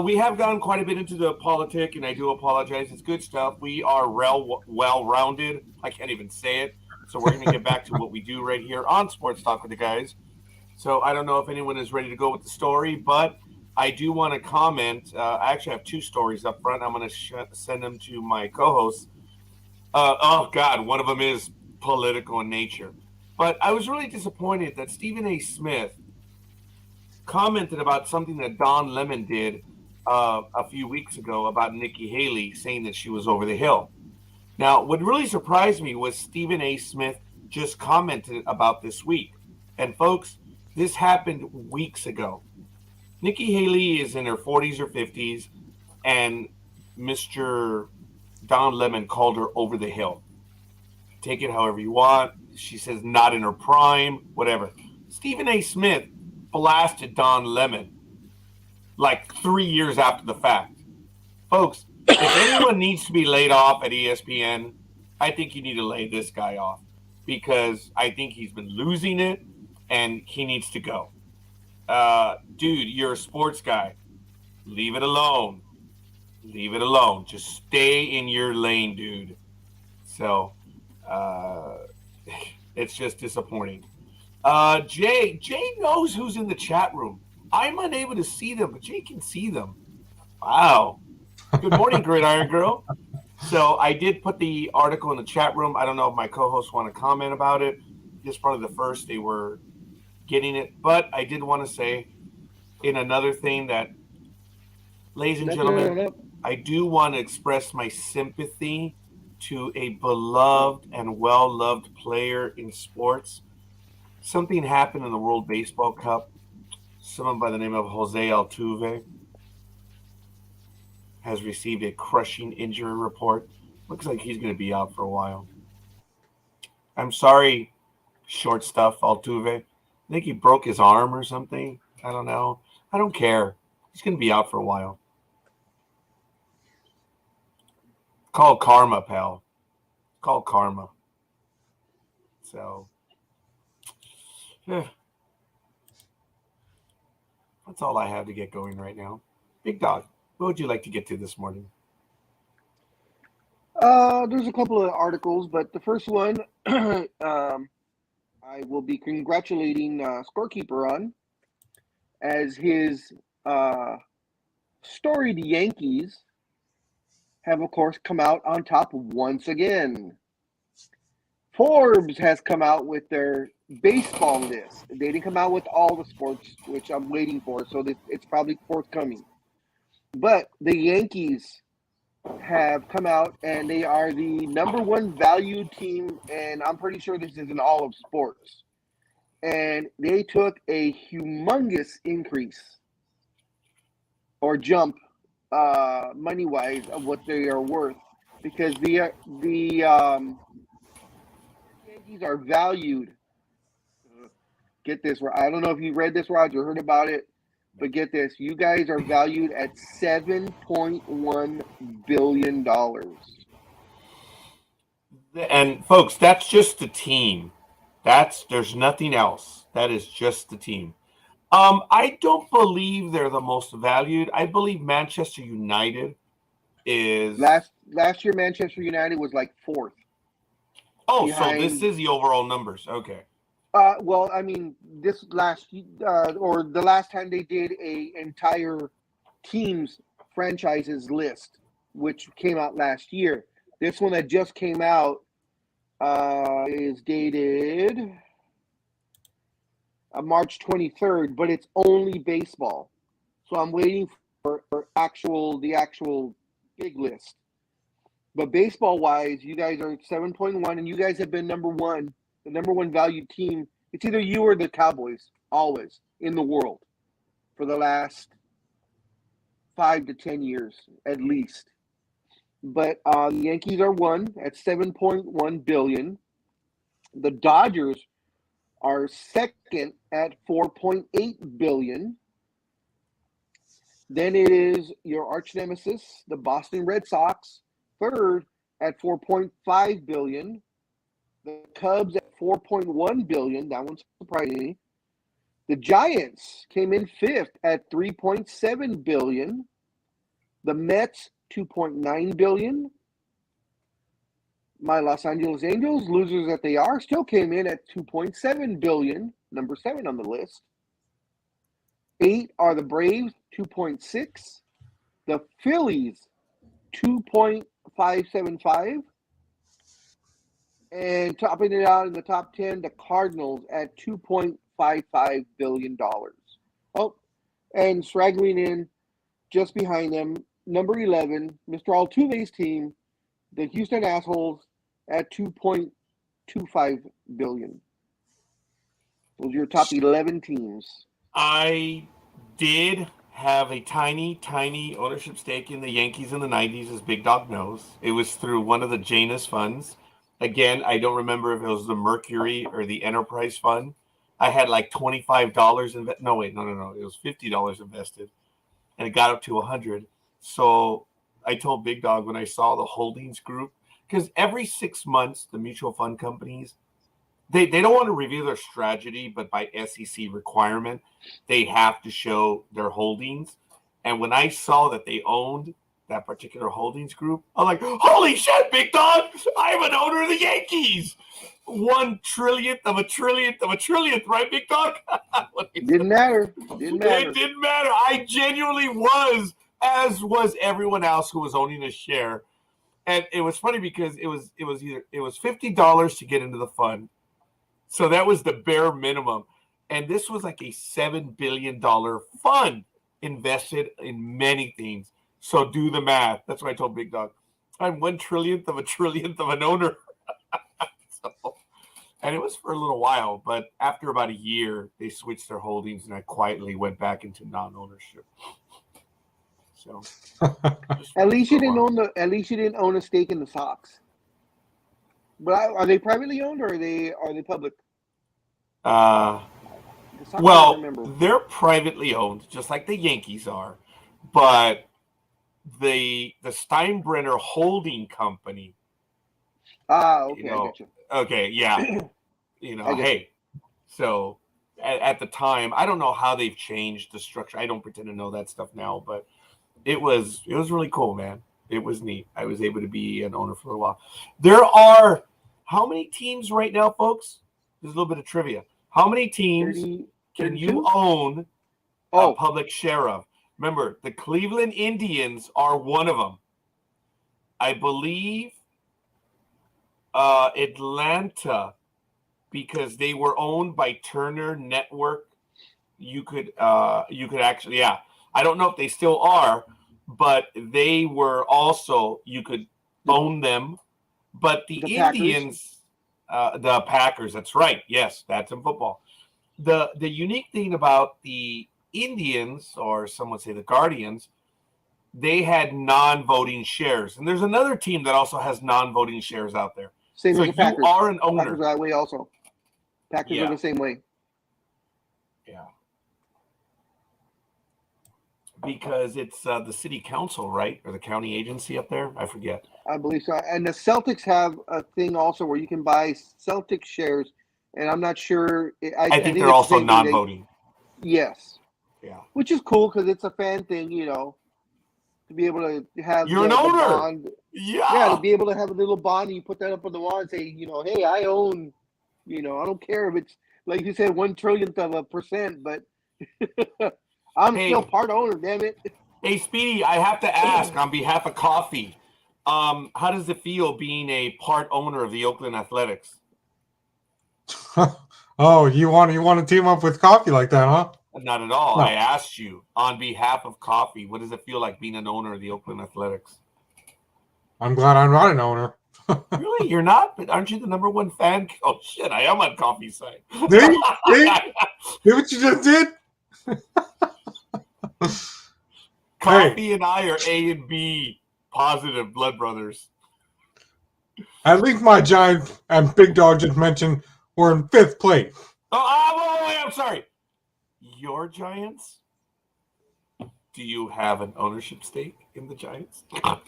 we have gone quite a bit into the politic, and I do apologize. It's good stuff. We are well-rounded. I can't even say it. So we're going to get back to what we do right here on Sports Talk with the guys. So I don't know if anyone is ready to go with the story, but I do want to comment. I actually have two stories up front. I'm going to send them to my co-hosts. Oh, God, one of them is political in nature. But I was really disappointed that Stephen A. Smith commented about something that Don Lemon did a few weeks ago about Nikki Haley, saying that she was over the hill. Now, what really surprised me was Stephen A. Smith just commented about this week. And folks, this happened weeks ago. Nikki Haley is in her 40s or 50s, and Mr. Don Lemon called her over the hill. Take it however you want. She says not in her prime, whatever. Stephen A. Smith blasted Don Lemon like 3 years after the fact. Folks, if anyone needs to be laid off at ESPN, I think you need to lay this guy off, because I think he's been losing it and he needs to go. Dude, you're a sports guy. Leave it alone. Leave it alone. Just stay in your lane, dude. So it's just disappointing. Jay knows who's in the chat room. I'm unable to see them, but Jay can see them. Wow. Good morning, Gridiron Girl. So I did put the article in the chat room. I don't know if my co-hosts want to comment about it. This is probably the first they were getting it. But I did want to say, in another thing, that, ladies and gentlemen, I do want to express my sympathy to a beloved and well-loved player in sports. Something happened in the World Baseball Cup. Someone by the name of Jose Altuve has received a crushing injury report. Looks like he's going to be out for a while. I'm sorry, short stuff, Altuve. I think he broke his arm or something. I don't know. I don't care. He's going to be out for a while. Call karma, pal. Call karma. So, yeah. That's all I have to get going right now. Big Dog, what would you like to get to this morning? There's a couple of articles, but the first one I will be congratulating Scorekeeper on, as his storied Yankees have, of course, come out on top once again. Forbes has come out with their baseball list. They didn't come out with all the sports, which I'm waiting for, so it's probably forthcoming. But the Yankees have come out, and they are the number one valued team, and I'm pretty sure this is in all of sports. And they took a humongous increase or jump money-wise of what they are worth, because the Yankees are valued. Get this, I don't know if you read this, Roger, heard about it, but get this: you guys are valued at $7.1 billion. And folks, that's just the team. There's nothing else. That is just the team. I don't believe they're the most valued. I believe Manchester United is Last year. Manchester United was like fourth. Oh, so this behind- is the overall numbers. Okay. Well, I mean, this last or the last time they did a entire teams franchises list, which came out last year. This one that just came out is dated March 23rd, but it's only baseball. So I'm waiting for the actual big list. But baseball wise, you guys are 7.1, and you guys have been number one, the number one valued team. It's either you or the Cowboys, always in the world, for the last 5 to 10 years at least. But the Yankees are one at 7.1 billion. The Dodgers are second at 4.8 billion. Then it is your arch nemesis, the Boston Red Sox, third at 4.5 billion. The Cubs at 4.1 billion. That one's surprising. The Giants came in fifth at 3.7 billion. The Mets 2.9 billion. My Los Angeles Angels, losers that they are, still came in at 2.7 billion, number 7 on the list. 8 are the Braves, 2.6. The Phillies, 2.575. And topping it out in the top 10, the Cardinals at $2.55 billion. Oh, and straggling in just behind them, number 11, Mr. Altuve's team, the Houston Assholes, at $2.25 billion. Those are your top 11 teams. I did have a tiny ownership stake in the Yankees in the 90s, as Big Dog knows. It was through one of the Janus funds. Again, I don't remember if it was the Mercury or the Enterprise Fund. I had like $25 invested. No, it was $50 invested, and it got up to $100. So I told Big Dog when I saw the holdings group, because every 6 months, the mutual fund companies, they don't want to review their strategy, but by SEC requirement, they have to show their holdings. And when I saw that they owned that particular holdings group, I'm like, holy shit, Big Dog, I'm an owner of the Yankees. 1/1,000,000,000 of a trillionth of a trillionth, right, Big Dog? Didn't matter. It didn't matter. I genuinely was, as was everyone else who was owning a share. And it was funny because it was $50 to get into the fund. So that was the bare minimum. And this was like a $7 billion fund invested in many things. So do the math. That's what I told Big Dog. I'm 1/1,000,000,000 of a trillionth of an owner. And it was for a little while, but after about a year, they switched their holdings, and I quietly went back into non-ownership. So At least you didn't own a stake in the Sox. But are they privately owned or are they public? The Sox, I don't well, remember. they're privately owned, just like the Yankees are, but the Steinbrenner Holding Company. Okay, I get you. Okay, yeah. Hey. So at the time, I don't know how they've changed the structure. I don't pretend to know that stuff now, but it was really cool, man. It was neat. I was able to be an owner for a while. There are how many teams right now, folks? There's a little bit of trivia. How many teams 30, can 32? you own a public share of? Remember, the Cleveland Indians are one of them. I believe Atlanta, because they were owned by Turner Network. You could actually, yeah. I don't know if they still are, but they were also, you could own them. But the Indians, the Packers, that's right. Yes, that's in football. The unique thing about the Indians, or some would say the Guardians, they had non-voting shares. And there's another team that also has non-voting shares out there. Same So as the Packers. you are an owner. Packers are that way also. Packers are the same way. Yeah. Because it's the city council, right? Or the county agency up there? I forget. I believe so. And the Celtics have a thing also where you can buy Celtics shares. And I'm not sure. I think they're also non-voting. Yes. Yeah. Which is cool because it's a fan thing, to be able to have You're an the owner. bond. Yeah. Yeah, to be able to have a little bond, and you put that up on the wall and say, hey, I own. I don't care if it's like you said 1/1,000,000,000%, but I'm Hey. still part owner. Damn it. Hey, Speedy, I have to ask on behalf of Coffee, how does it feel being a part owner of the Oakland Athletics? Oh, you want to team up with Coffee like that, huh? Not at all. No. I asked you on behalf of Coffee, what does it feel like being an owner of the Oakland Athletics? I'm glad I'm not an owner. Really? You're not? But aren't you the number one fan? Oh, shit, I am on Coffee's side. See what you just did? Coffee and I are A and B positive blood brothers. At least my Giant and Big Dog just mentioned we're in 5th place. Oh, wait, I'm sorry. Your Giants? Do you have an ownership stake in the Giants? That's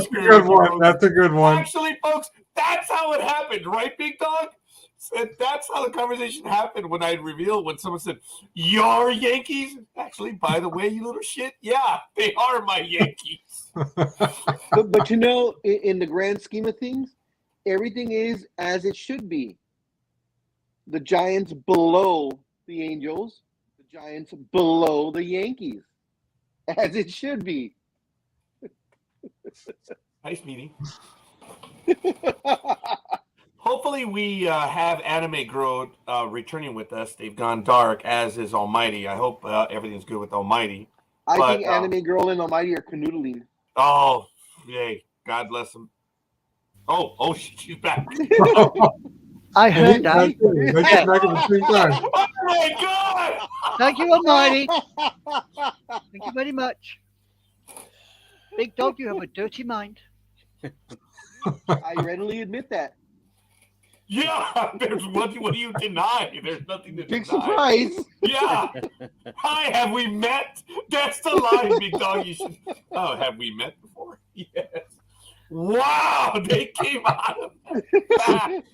a good one. That's a good one. Actually, folks, that's how it happened, right, Big Dog? And that's how the conversation happened when I revealed when someone said, "Your Yankees?" Actually, by the way, you little shit, yeah, they are my Yankees. but in the grand scheme of things, everything is as it should be. The Giants below the Angels, the Giants below the Yankees, as it should be. Nice meeting. Hopefully we have Anime Girl returning with us. They've gone dark, as is Almighty. I hope everything's good with Almighty. I think Anime Girl and Almighty are canoodling. Oh, yay. God bless them. Oh, she's back. I heard that. They came back at the same time. Oh, my God. Thank you, Almighty. Thank you very much. Big Dog, you have a dirty mind. I readily admit that. Yeah, what do you deny? There's nothing to Big deny. surprise. Yeah. Hi, have we met? That's the line, Big Dog. You should. Oh, have we met before? Yes. Wow, they came out of back.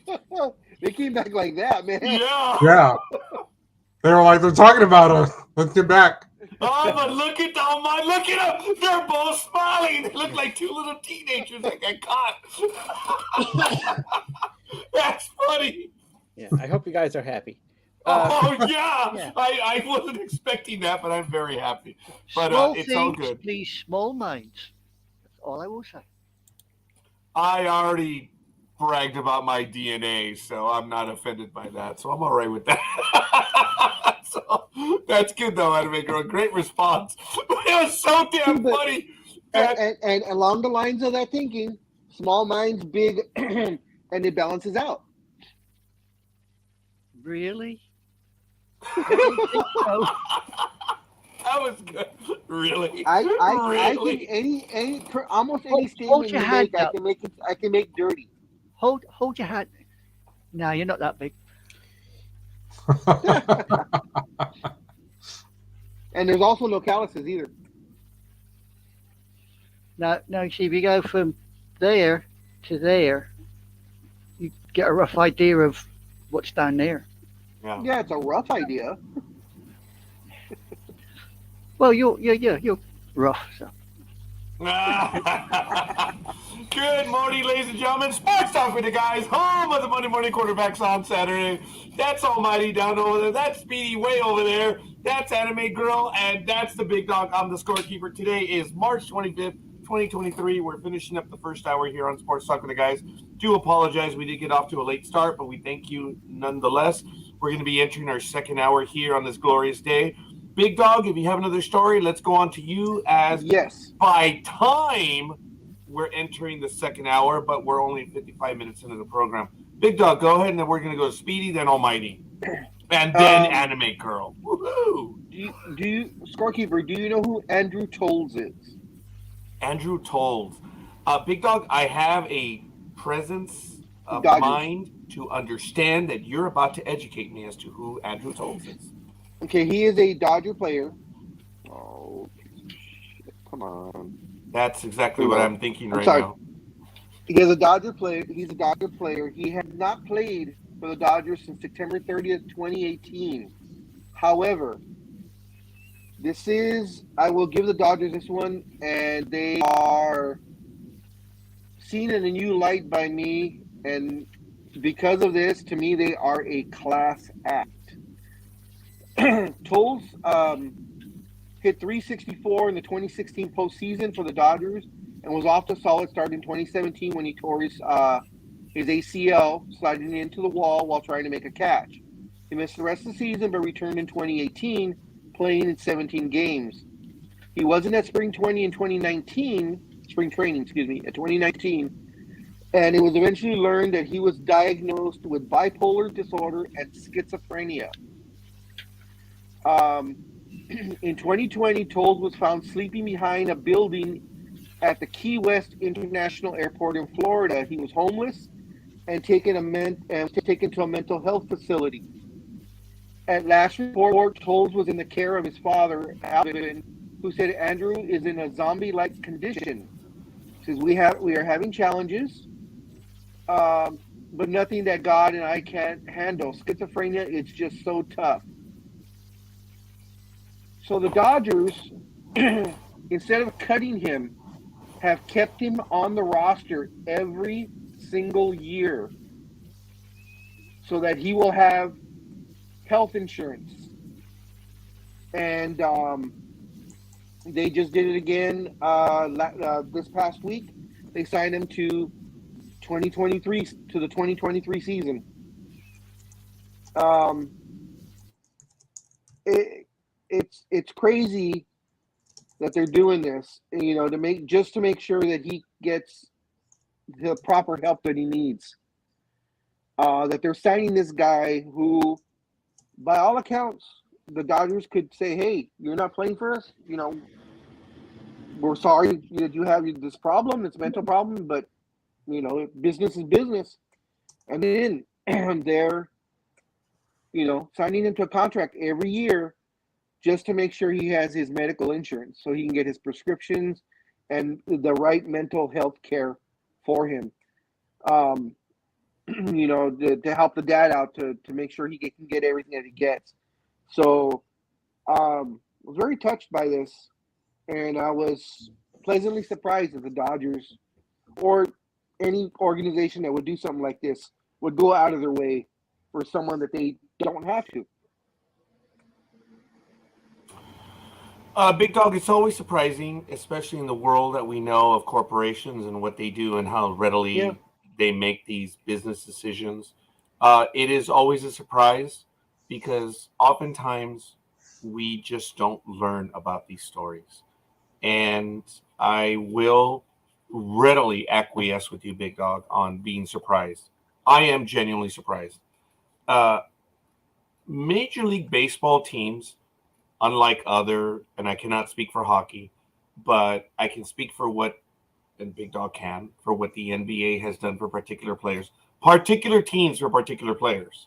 They came back like that, man. Yeah. Yeah. They were like, they're talking about us. Let's get back. Oh, but look at look at them. They're both smiling. They look like two little teenagers that got caught. That's funny. Yeah, I hope you guys are happy. Oh, yeah. Yeah. I wasn't expecting that, but I'm very happy. But Small it's things, all good. please, small minds. That's all I will say. I already bragged about my DNA, so I'm not offended by that. So I'm all right with that. So that's good, though, Anime Girl. Great response. It was so damn funny. And along the lines of that thinking, small minds, big, and it balances out. Really? I think so. That was good. Really? I Really? think almost any Hold statement your you hand make, up. I can make dirty. Hold your hand. No, you're not that big. And there's also no calluses either. Now, see, if you go from there to there, you get a rough idea of what's down there. Yeah. Yeah, it's a rough idea. Well, you're rough. So. Good morning, ladies and gentlemen. Sports Talk with the guys. Home of the Monday morning quarterbacks on Saturday. That's Almighty down over there. That's Speedy way over there. That's Anime Girl. And that's the Big Dog. I'm the scorekeeper. Today is March 25th, 2023. We're finishing up the first hour here on Sports Talk with the guys. Do apologize. We did get off to a late start, but we thank you nonetheless. We're going to be entering our second hour here on this glorious day. Big Dog, if you have another story, let's go on to you, as Yes. by time we're entering the second hour, but we're only 55 minutes into the program. Big Dog, go ahead, and then we're going to go to Speedy, then Almighty, and then Anime Girl. Woohoo! Do you scorekeeper? Do you know who Andrew Tolles is? Andrew Tolles. Big Dog, I have a presence of Dodgers. mind to understand that you're about to educate me as to who Andrew Tolles is. Okay, he is a Dodger player. Oh, shit. Come on. That's exactly what I'm thinking right sorry. now. He is a Dodger player. He's a Dodger player. He has not played for the Dodgers since September 30th, 2018. However, I will give the Dodgers this one, and they are seen in a new light by me, and because of this, to me, they are a class act. Toles hit 364 in the 2016 postseason for the Dodgers and was off to a solid start in 2017 when he tore his ACL sliding into the wall while trying to make a catch. He missed the rest of the season but returned in 2018, playing in 17 games. He wasn't at spring training, in 2019, and it was eventually learned that he was diagnosed with bipolar disorder and schizophrenia. In 2020, Toles was found sleeping behind a building at the Key West International Airport in Florida. He was homeless and taken to a mental health facility. At last report, Toles was in the care of his father, Alvin, who said Andrew is in a zombie-like condition. He says we are having challenges, but nothing that God and I can't handle. Schizophrenia, it's just so tough. So the Dodgers, instead of cutting him, have kept him on the roster every single year so that he will have health insurance. And they just did it again this past week. They signed him to the 2023 season. It's crazy that they're doing this, to make sure that he gets the proper help that he needs. That they're signing this guy who, by all accounts, the Dodgers could say, "Hey, you're not playing for us. We're sorry that you have this problem. It's a mental problem, but business is business." And then they're signing him to a contract every year just to make sure he has his medical insurance so he can get his prescriptions and the right mental health care for him. To help the dad out to make sure he can get everything that he gets. So I was very touched by this, and I was pleasantly surprised that the Dodgers or any organization that would do something like this would go out of their way for someone that they don't have to. Big Dog, it's always surprising, especially in the world that we know of corporations and what they do and how readily they make these business decisions. It is always a surprise because oftentimes we just don't learn about these stories. And I will readily acquiesce with you, Big Dog, on being surprised. I am genuinely surprised. Major League Baseball teams, unlike other, and I cannot speak for hockey, but I can speak for what, and Big Dog can, for what the NBA has done for particular players, particular teams for particular players.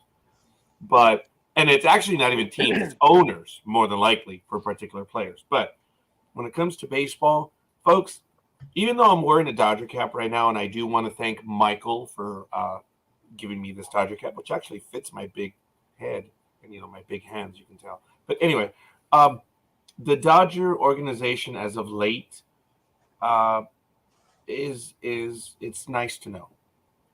And it's actually not even teams, it's owners, more than likely, for particular players. But when it comes to baseball, folks, even though I'm wearing a Dodger cap right now, and I do want to thank Michael for giving me this Dodger cap, which actually fits my big head and, my big hands, you can tell. But anyway, the Dodger organization as of late it's nice to know.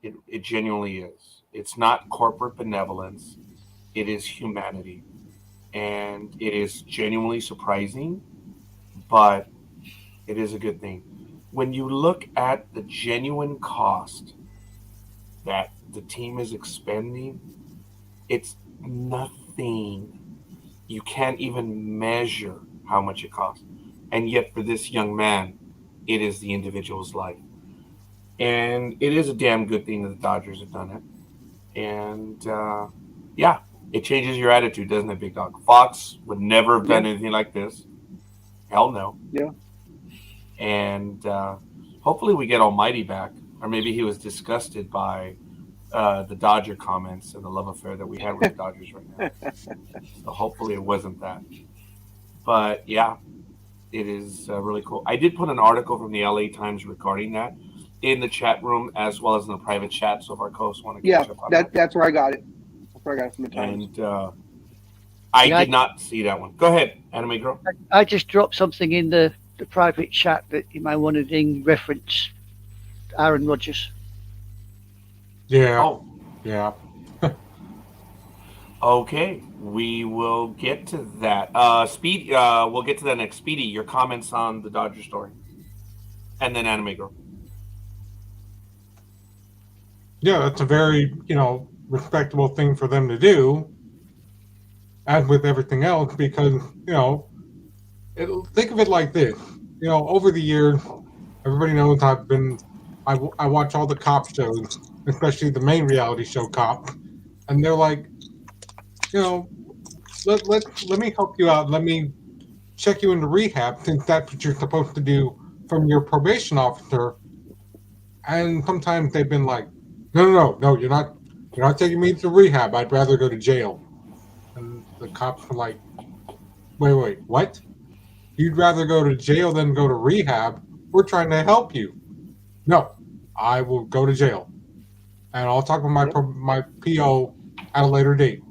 It genuinely is. It's not corporate benevolence. It is humanity. And it is genuinely surprising, but it is a good thing. When you look at the genuine cost that the team is expending, it's nothing. You can't even measure how much it costs. And yet for this young man, it is the individual's life. And it is a damn good thing that the Dodgers have done it. And it changes your attitude, doesn't it, Big Dog? Fox would never have done anything like this. Hell no. Yeah. And hopefully we get Almighty back. Or maybe he was disgusted by the Dodger comments and the love affair that we had with the Dodgers right now. So hopefully it wasn't that. But yeah, it is really cool. I did put an article from the LA Times regarding that in the chat room as well as in the private chat. So if our hosts want to catch up on that's where I got it. That's where I got it from the Times. And I Yeah, did not see that one. Go ahead, Anime Girl. I just dropped something in the private chat that you might want to reference Aaron Rodgers. Yeah. Oh, Yeah. okay. We will get to that. Speed. We'll get to that next. Speedy, your comments on the Dodger story, and then Anime Girl. Yeah, that's a very, respectable thing for them to do, as with everything else, because, think of it like this. Over the years, everybody knows I watch all the cop shows, especially the main reality show Cop, and they're like, let me help you out. Let me check you into rehab, since that's what you're supposed to do from your probation officer. And sometimes they've been like, no, you're not taking me to rehab. I'd rather go to jail. And the cops are like, wait, what? You'd rather go to jail than go to rehab? We're trying to help you. No, I will go to jail, and I'll talk with my PO at a later date.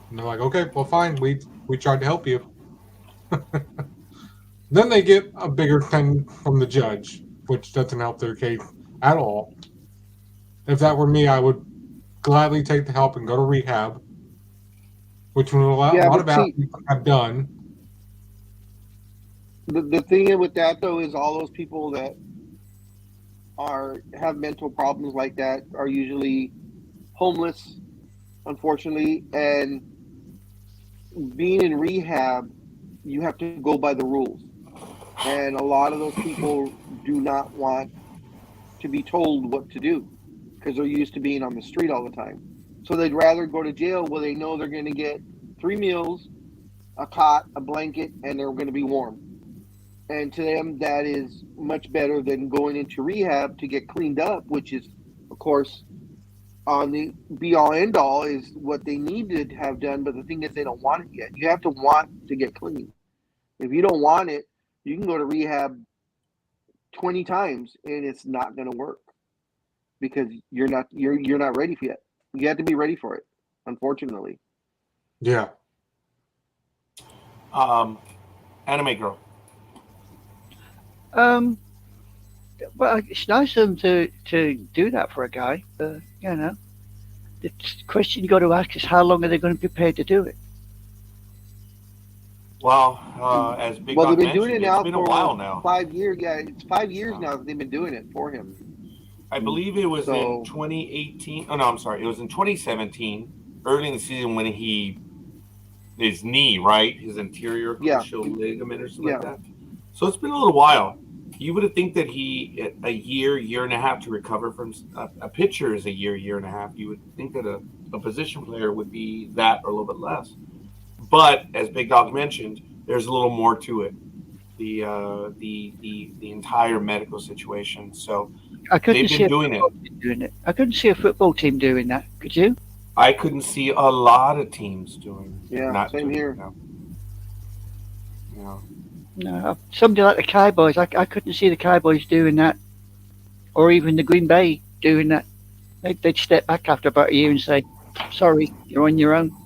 And they're like, okay, well, fine. We tried to help you. Then they get a bigger thing from the judge, which doesn't help their case at all. If that were me, I would gladly take the help and go to rehab, which a lot of athletes have done. The thing with that though is all those people that have mental problems like that are usually homeless, unfortunately, and being in rehab, you have to go by the rules. And a lot of those people do not want to be told what to do because they're used to being on the street all the time. So they'd rather go to jail where they know they're going to get 3 meals, a cot, a blanket, and they're going to be warm. And to them, that is much better than going into rehab to get cleaned up, which is, of course, on the be-all, end-all is what they need to have done. But the thing is, they don't want it yet. You have to want to get clean. If you don't want it, you can go to rehab 20 times, and it's not going to work because you're not ready for it. You have to be ready for it, unfortunately. Yeah. Anime Girl. Well, it's nice of them to do that for a guy. The question you got to ask is how long are they going to be prepared to do it? Well, as Big Dog they've been mentioned, doing it now it's been for a while now. 5 years. Yeah, it's 5 years now that they've been doing it for him. I believe it was in 2018. Oh no, I'm sorry. It was in 2017, early in the season when his knee, right, his anterior cruciate ligament or something like that. So it's been a little while. You would have think that a year and a half to recover from a pitcher is a year and a half. You would think that a position player would be that or a little bit less. But as Big Dog mentioned, there's a little more to it. The entire medical situation. So they've been doing it. I couldn't see a football team doing that. Could you? I couldn't see a lot of teams doing it. Yeah, same here. No, somebody like the Cowboys, I couldn't see the Cowboys doing that, or even the Green Bay doing that. They'd step back after about a year and say, "Sorry, you're on your own."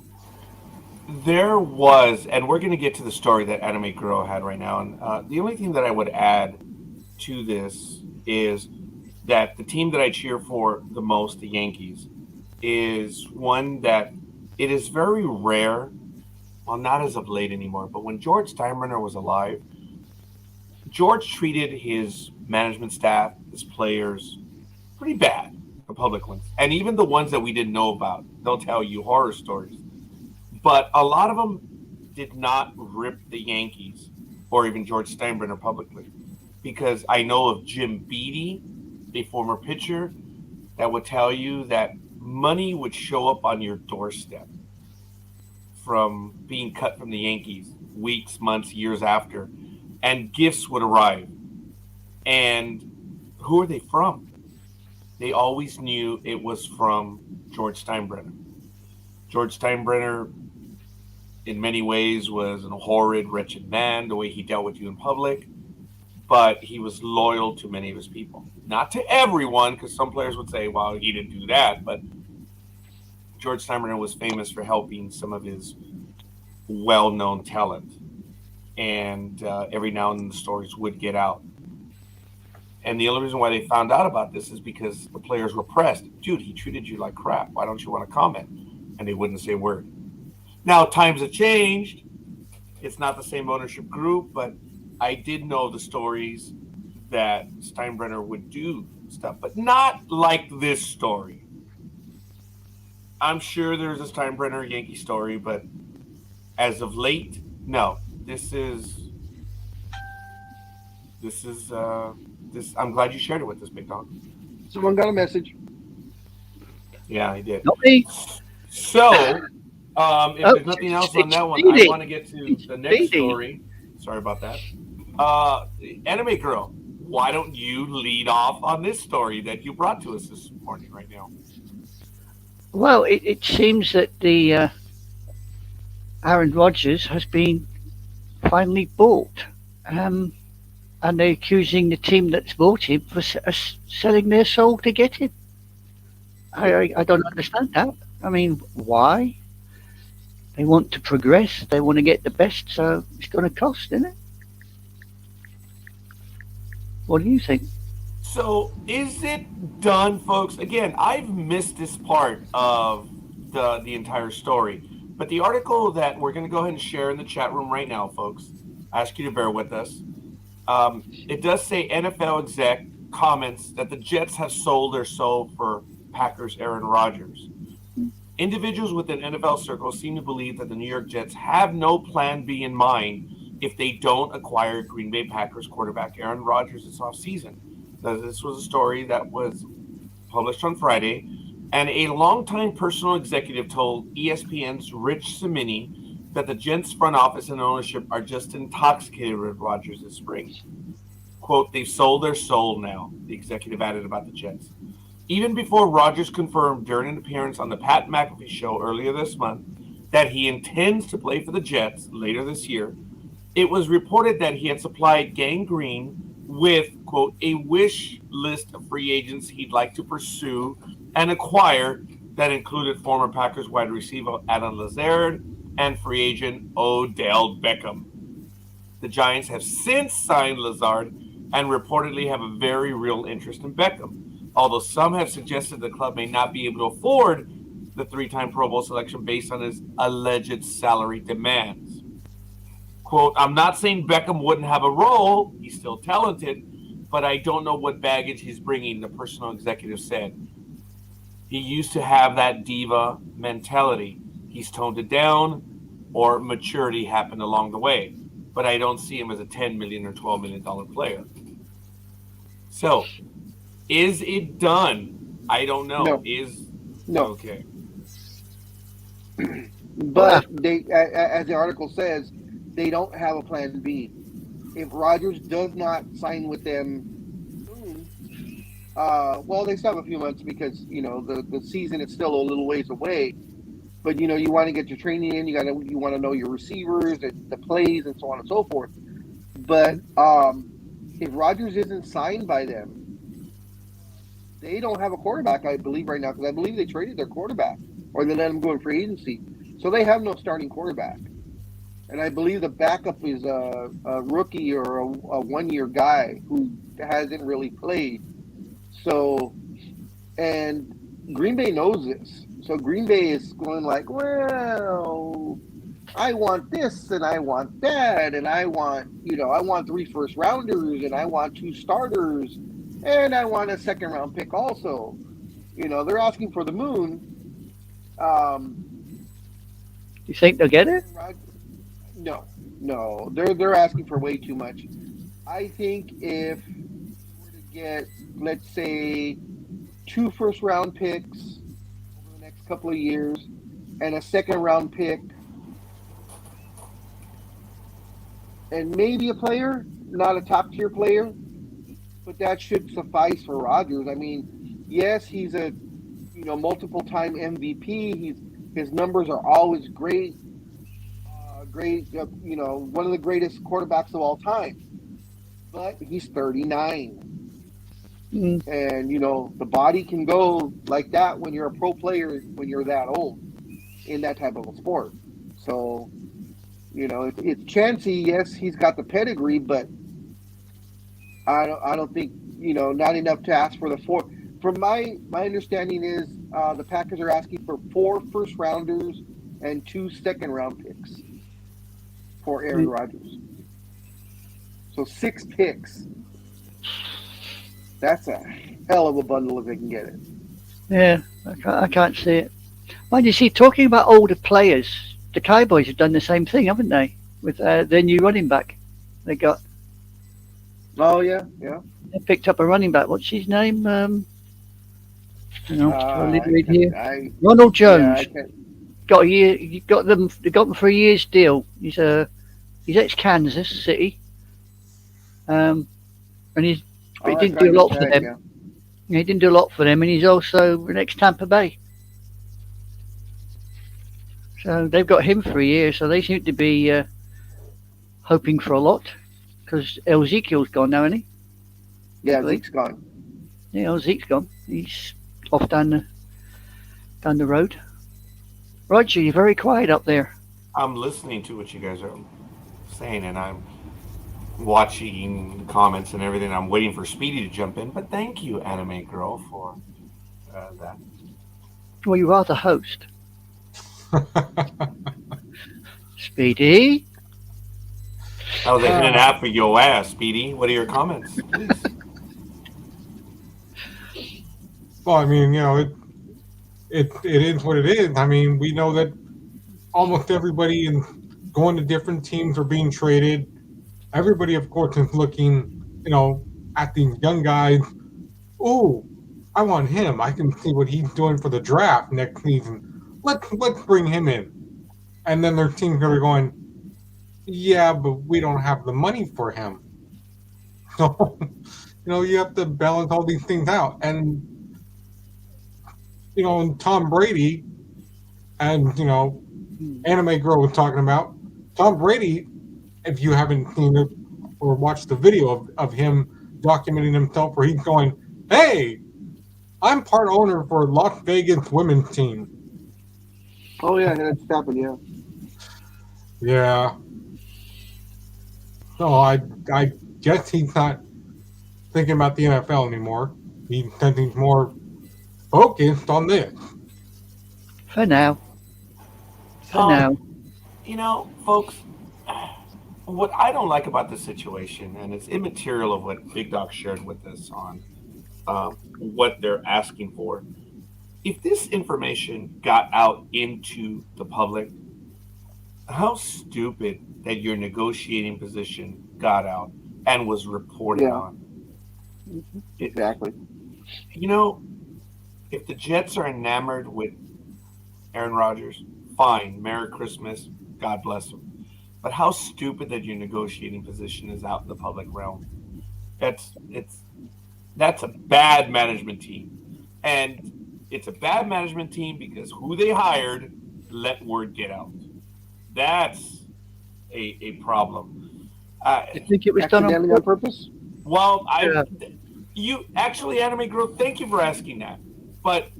There was, and we're going to get to the story that Anime Girl had right now. And the only thing that I would add to this is that the team that I cheer for the most, the Yankees, is one that it is very rare. Well, not as of late anymore, but when George Steinbrenner was alive, George treated his management staff, his players, pretty bad, the public ones. And even the ones that we didn't know about, they'll tell you horror stories. But a lot of them did not rip the Yankees or even George Steinbrenner publicly. Because I know of Jim Beattie, a former pitcher, that would tell you that money would show up on your doorstep from being cut from the Yankees weeks, months, years after, and gifts would arrive. And who are they from? They always knew it was from George Steinbrenner. George Steinbrenner, in many ways, was a horrid, wretched man, the way he dealt with you in public, but he was loyal to many of his people. Not to everyone, because some players would say, well, he didn't do that, but George Steinbrenner was famous for helping some of his well-known talent, and every now and then the stories would get out. And the only reason why they found out about this is because the players were pressed. Dude, he treated you like crap. Why don't you want to comment? And they wouldn't say a word. Now, times have changed. It's not the same ownership group, but I did know the stories that Steinbrenner would do stuff, but not like this story. I'm sure there's a Steinbrenner Yankee story, but as of late, no. This. I'm glad you shared it with us, Big Dog. Someone got a message. Yeah, I did. Not me. So, if there's nothing else on that one, I want to get to the next story. Sorry about that. Anime Girl, why don't you lead off on this story that you brought to us this morning right now? Well, it seems that the Aaron Rodgers has been finally bought. And they're accusing the team that's bought him for selling their soul to get him. I don't understand that. I mean, why? They want to progress. They want to get the best, so it's going to cost, isn't it? What do you think? So, is it done, folks? Again, I've missed this part of the entire story, but the article that we're going to go ahead and share in the chat room right now, folks, I ask you to bear with us. It does say NFL exec comments that the Jets have sold their soul for Packers Aaron Rodgers. Individuals within NFL circles seem to believe that the New York Jets have no plan B in mind if they don't acquire Green Bay Packers quarterback Aaron Rodgers this offseason. This was a story that was published on Friday, and a longtime personal executive told ESPN's Rich Cimini that the Jets front office and ownership are just intoxicated with Rodgers this spring. Quote, they've sold their soul now, the executive added about the Jets. Even before Rodgers confirmed during an appearance on the Pat McAfee show earlier this month that he intends to play for the Jets later this year, it was reported that he had supplied Gang Green with, quote, a wish list of free agents he'd like to pursue and acquire that included former Packers wide receiver Adam Lazard and free agent Odell Beckham. The Giants have since signed Lazard and reportedly have a very real interest in Beckham, although some have suggested the club may not be able to afford the three-time Pro Bowl selection based on his alleged salary demands. Quote, I'm not saying Beckham wouldn't have a role. He's still talented, but I don't know what baggage he's bringing, the personal executive said. He used to have that diva mentality. He's toned it down, or maturity happened along the way. But I don't see him as a $10 million or $12 million player. So, is it done? I don't know. No. Okay. But they, as the article says, they don't have a plan B. If Rodgers does not sign with them soon, well, they still have a few months because the season is still a little ways away. But you want to get your training in. You want to know your receivers and the plays and so on and so forth. But if Rodgers isn't signed by them, they don't have a quarterback, I believe, right now, because I believe they traded their quarterback or they let him go in free agency. So they have no starting quarterback. And I believe the backup is a rookie or a one-year guy who hasn't really played. So, and Green Bay knows this. So Green Bay is going like, well, I want this and I want that and I want 3 first-rounders and I want 2 starters and I want a second-round pick also. They're asking for the moon. You think they'll get it? No. They're asking for way too much. I think if we were to get, let's say, 2 first-round picks over the next couple of years and a second-round pick and maybe a player, not a top-tier player, but that should suffice for Rodgers. I mean, yes, he's a multiple-time MVP. His numbers are always great. One of the greatest quarterbacks of all time. But he's 39. Mm. And, the body can go like that when you're a pro player, when you're that old in that type of a sport. So You know, it's Chansey. Yes, he's got the pedigree, but I don't think, not enough to ask for the four. From my understanding is the Packers are asking for 4 first rounders and 2 second round picks for Aaron Rodgers. So 6 picks. That's a hell of a bundle if they can get it. Yeah, I can't see it. Mind you, see, talking about older players, the Cowboys have done the same thing, haven't they? With their new running back. They Oh yeah. picked up a running back. What's his name? Hang on, I'll leave it here. I Ronald Jones. Yeah, I can't. Got a year. You got them. They got him for a year's deal. He's ex Kansas City. And he didn't do a lot for them. Yeah. He didn't do a lot for them, and he's also an ex Tampa Bay. So they've got him for a year. So they seem to be hoping for a lot, because Ezekiel's gone now, isn't he? Yeah, Zeke's gone. Yeah, Zeke's gone. He's off down the road. Roger, you're very quiet up there. I'm listening to what you guys are saying, and I'm watching the comments and everything. I'm waiting for Speedy to jump in, but thank you, Anime Girl, for that. Well, you are the host. Speedy? I was hitting an app for your ass, Speedy. What are your comments, please? Well, I mean, it is what it is. I mean, we know that almost everybody going to different teams or being traded. Everybody, of course, is looking, at these young guys. Oh, I want him. I can see what he's doing for the draft next season. Let's bring him in. And then their teams are going, yeah, but we don't have the money for him. So, you have to balance all these things out. And, and Tom Brady, and, Anime Girl was talking about, Tom Brady, if you haven't seen it or watched the video of him documenting himself where he's going, hey, I'm part owner for Las Vegas women's team. Oh yeah, that's happened. Yeah. Yeah. No, I guess he's not thinking about the NFL anymore. He's more focused on this. For now. For now. Folks, what I don't like about this situation, and it's immaterial of what Big Dog shared with us on what they're asking for. If this information got out into the public, how stupid that your negotiating position got out and was reported on. Exactly. If the Jets are enamored with Aaron Rodgers, fine. Merry Christmas. God bless them. But how stupid that your negotiating position is out in the public realm. That's a bad management team. And it's a bad management team because who they hired let word get out. That's a problem. You think it was done on purpose? Well, you actually, Anime Girl, thank you for asking that. But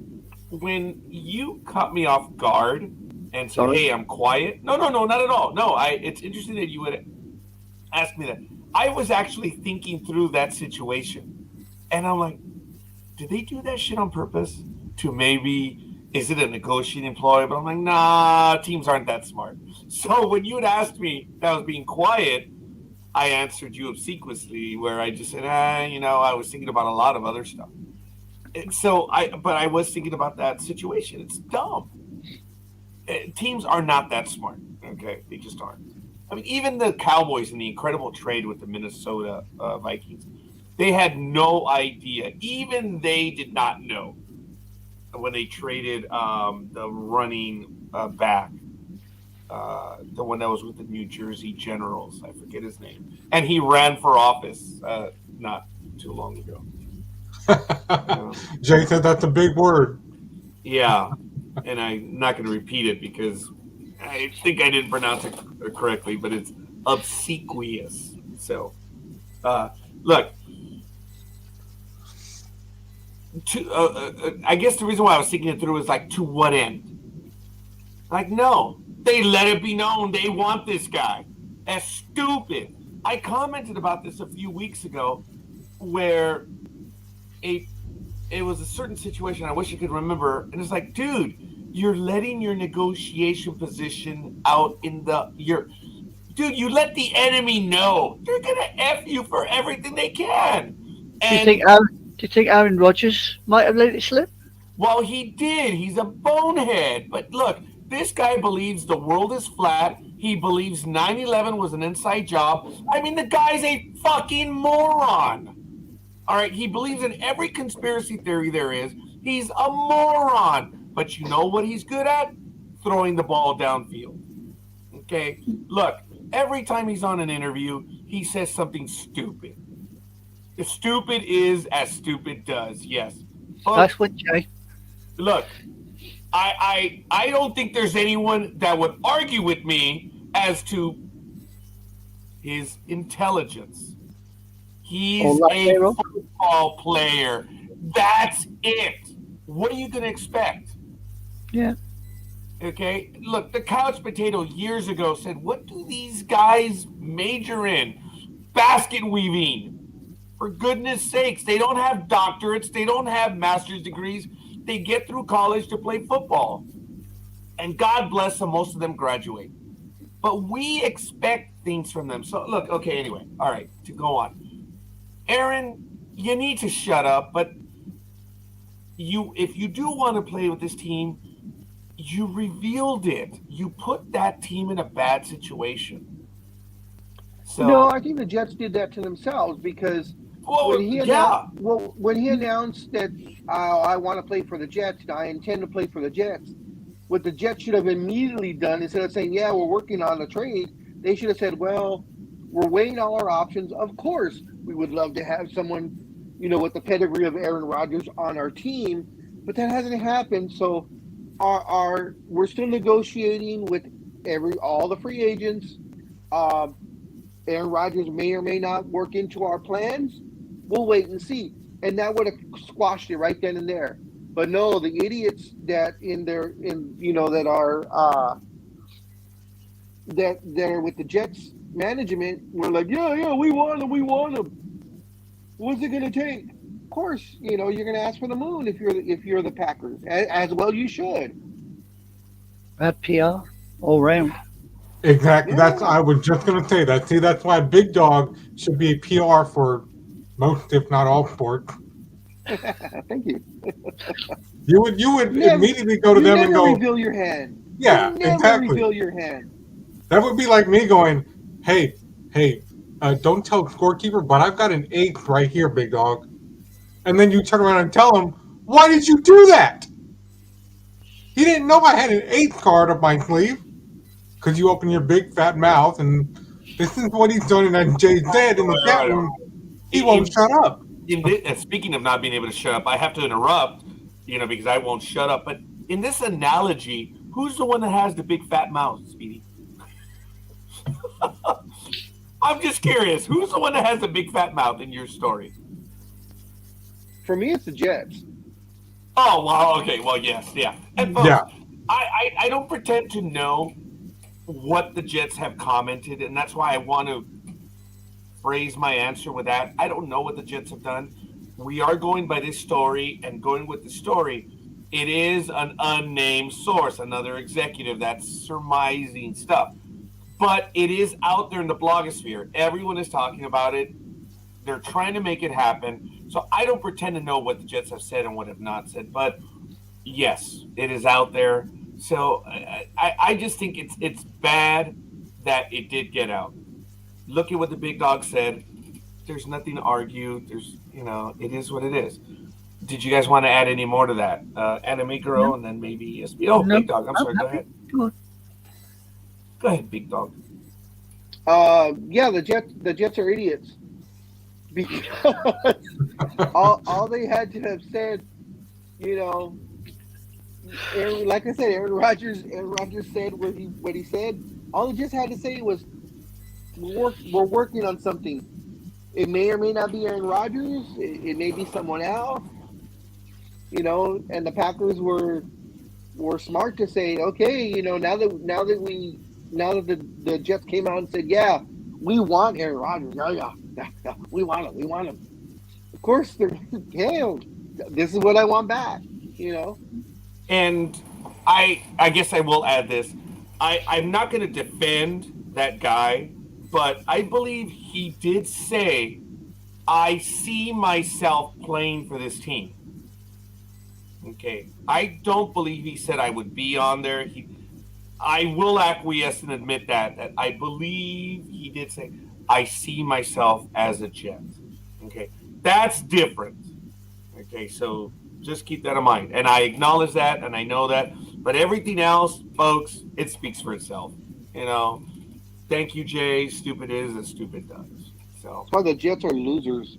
when you cut me off guard and said, hey, I'm quiet. No, not at all. No, it's interesting that you would ask me that. I was actually thinking through that situation. And I'm like, did they do that shit on purpose? To maybe, is it a negotiating ploy? But I'm like, nah, teams aren't that smart. So when you had asked me if I was being quiet, I answered you obsequiously where I just said, I was thinking about a lot of other stuff. And so I was thinking about that situation. It's dumb. Teams are not that smart. Okay. They just aren't. I mean, even the Cowboys in the incredible trade with the Minnesota Vikings, they had no idea. Even they did not know when they traded the running back, the one that was with the New Jersey Generals. I forget his name. And he ran for office not too long ago. Jay said that's a big word. Yeah. And I'm not going to repeat it because I think I didn't pronounce it correctly, but it's obsequious. So, look, I guess the reason why I was thinking it through is like, to what end? Like, no, They let it be known they want this guy. That's stupid. I commented about this a few weeks ago where it was a certain situation I wish I could remember, and it's like, dude, you're letting your negotiation position out in the dude, you let the enemy know they're gonna F you for everything they can. Do you think Aaron Rodgers might have let it slip? Well, he did. He's a bonehead. But look, this guy believes the world is flat. He believes 9/11 was an inside job. I mean, the guy's a fucking moron. All right, he believes in every conspiracy theory there is. He's a moron. But you know what he's good at? Throwing the ball downfield. Okay? Look, every time he's on an interview, he says something stupid. The stupid is as stupid does, yes. But Nice one, Jay. look, I don't think there's anyone that would argue with me as to his intelligence. He's a football player. That's it. What are you going to expect? Yeah. Okay? Look, the couch potato years ago said, what do these guys major in? Basket weaving. For goodness sakes, they don't have doctorates. They don't have master's degrees. They get through college to play football. And God bless them, most of them graduate. But we expect things from them. So, look, okay, anyway. All right, to go on. Aaron, you need to shut up. But if you do want to play with this team, you revealed it. You put that team in a bad situation. So, No, I think the Jets did that to themselves because when he announced that I want to play for the Jets, I intend to play for the Jets, what the Jets should have immediately done, instead of saying, yeah, we're working on a trade, they should have said, well, we're weighing all our options. Of course, we would love to have someone, with the pedigree of Aaron Rodgers on our team, but that hasn't happened. So we're still negotiating with all the free agents. Aaron Rodgers may or may not work into our plans. We'll wait and see. And that would have squashed it right then and there. But no, the idiots that are with the Jets management were like, yeah, we want him. What's it gonna take? Of course, you're gonna ask for the moon if you're the Packers. As well you should. Bad PR all round. Exactly. Yeah. I was just going to say that. See, that's why Big Dog should be PR for most, if not all, sports. Thank you. You would immediately go to them and go, reveal your hand. Yeah, You never exactly. reveal your hand. That would be like me going, hey, don't tell the scorekeeper, but I've got an 8 right here, Big Dog. And then you turn around and tell him, why did you do that? He didn't know I had an 8 card up my sleeve. Because you open your big fat mouth, and this is what he's done in that JZ in the chat room. He won't shut up. Speaking of not being able to shut up, I have to interrupt, because I won't shut up. But in this analogy, who's the one that has the big fat mouth, Speedy? I'm just curious. Who's the one that has the big fat mouth in your story? For me, it's the Jets. Oh, well, okay. Well, yes, yeah. And folks, Yeah. I don't pretend to know what the Jets have commented, and that's why I want to phrase my answer with that. I don't know what the Jets have done. We are going by this story, and going with the story, it is an unnamed source, another executive that's surmising stuff. But it is out there in the blogosphere. Everyone is talking about it. They're trying to make it happen. So I don't pretend to know what the Jets have said and what have not said. But yes, it is out there. So I just think it's bad that it did get out. Look at what the Big Dog said. There's nothing to argue. It is what it is. Did you guys want to add any more to that? Anime Girl, and then maybe SB. Oh, No, Big Dog. I'm sorry. Go ahead. Go Ahead, Big Dog. Yeah, the Jets are idiots. Because all they had to have said, like I said, Aaron Rodgers said what he said. All they just had to say was, we're working on something. It may or may not be Aaron Rodgers. It may be someone else. And the Packers were, were smart to say, okay, now that the Jets came out and said, yeah, we want Aaron Rodgers. Yeah, we want him. Of course, they're hell. This is what I want back. And I guess I will add this. I'm not going to defend that guy, but I believe he did say, I see myself playing for this team. Okay. I don't believe he said I would be on there. I will acquiesce and admit that I believe he did say, I see myself as a Jet. Okay. That's different. Okay. So just keep that in mind. And I acknowledge that and I know that. But everything else, folks, it speaks for itself. Thank you, Jay. Stupid is as stupid does. So that's why the Jets are losers.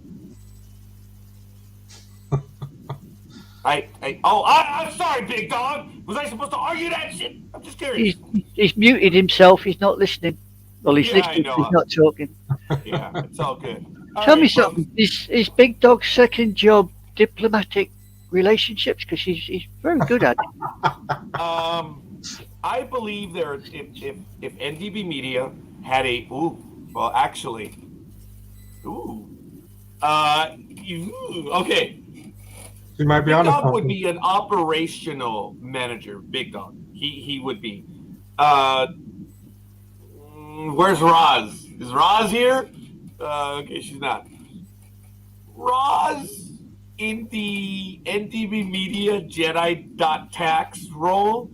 I'm sorry, big dog. Was I supposed to argue that shit? I'm just curious. He's muted himself. He's not listening. Well, he's listening. He's not talking. Yeah, it's all good. Tell me something. Is Big Dog's second job diplomatic relationships? Because he's very good at it. I believe if NDB Media had okay. He might be Big on. Dog would be an operational manager. Big Dog. He would be. Where's Roz? Is Roz here? Okay, she's not. Roz in the NDB Media Jedi.tax role,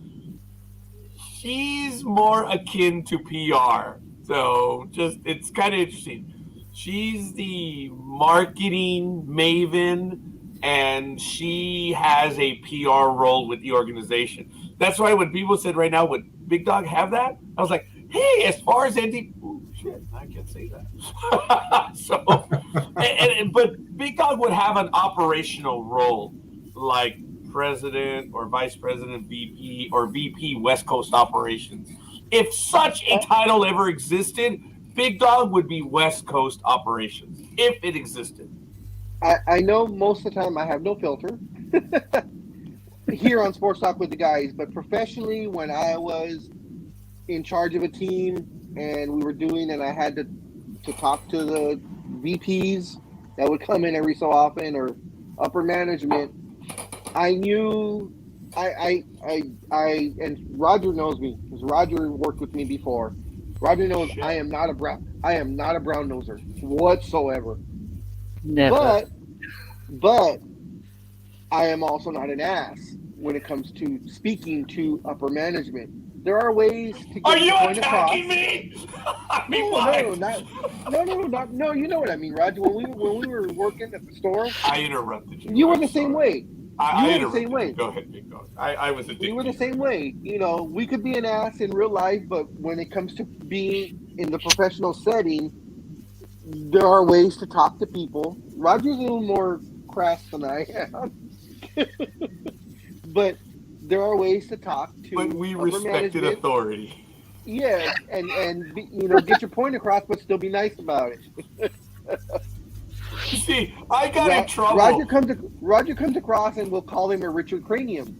she's more akin to PR. So it's kind of interesting. She's the marketing maven, and she has a PR role with the organization. That's why when people said right now, would Big Dog have that? I was like, hey, as far as NDB, shit, I can't say that. But Big Dog would have an operational role like president or vice president, VP, or VP West Coast operations. If such a title ever existed, Big Dog would be West Coast operations, if it existed. I know most of the time I have no filter here on Sports Talk with the guys, but professionally, when I was in charge of a team and we were doing, and I had to talk to the VPs that would come in every so often, or upper management, I knew and Roger knows me because Roger worked with me before. Roger knows I am not a brown noser whatsoever. Never. But I am also not an ass when it comes to speaking to upper management. There are ways to get Are you the point attacking across. me? I mean, why? No, you know what I mean, Roger. When we were working at the store, I interrupted you. you were the same way. I You were the same way. Go ahead, Big Dog. I was addicted. You were the same way. We could be an ass in real life, but when it comes to being in the professional setting, there are ways to talk to people. Roger's a little more crass than I am. But there are ways to talk to. But we upper respected management. authority. Yeah, and get your point across, but still be nice about it. See, I got in trouble. Roger comes across, and we'll call him a Richard Cranium.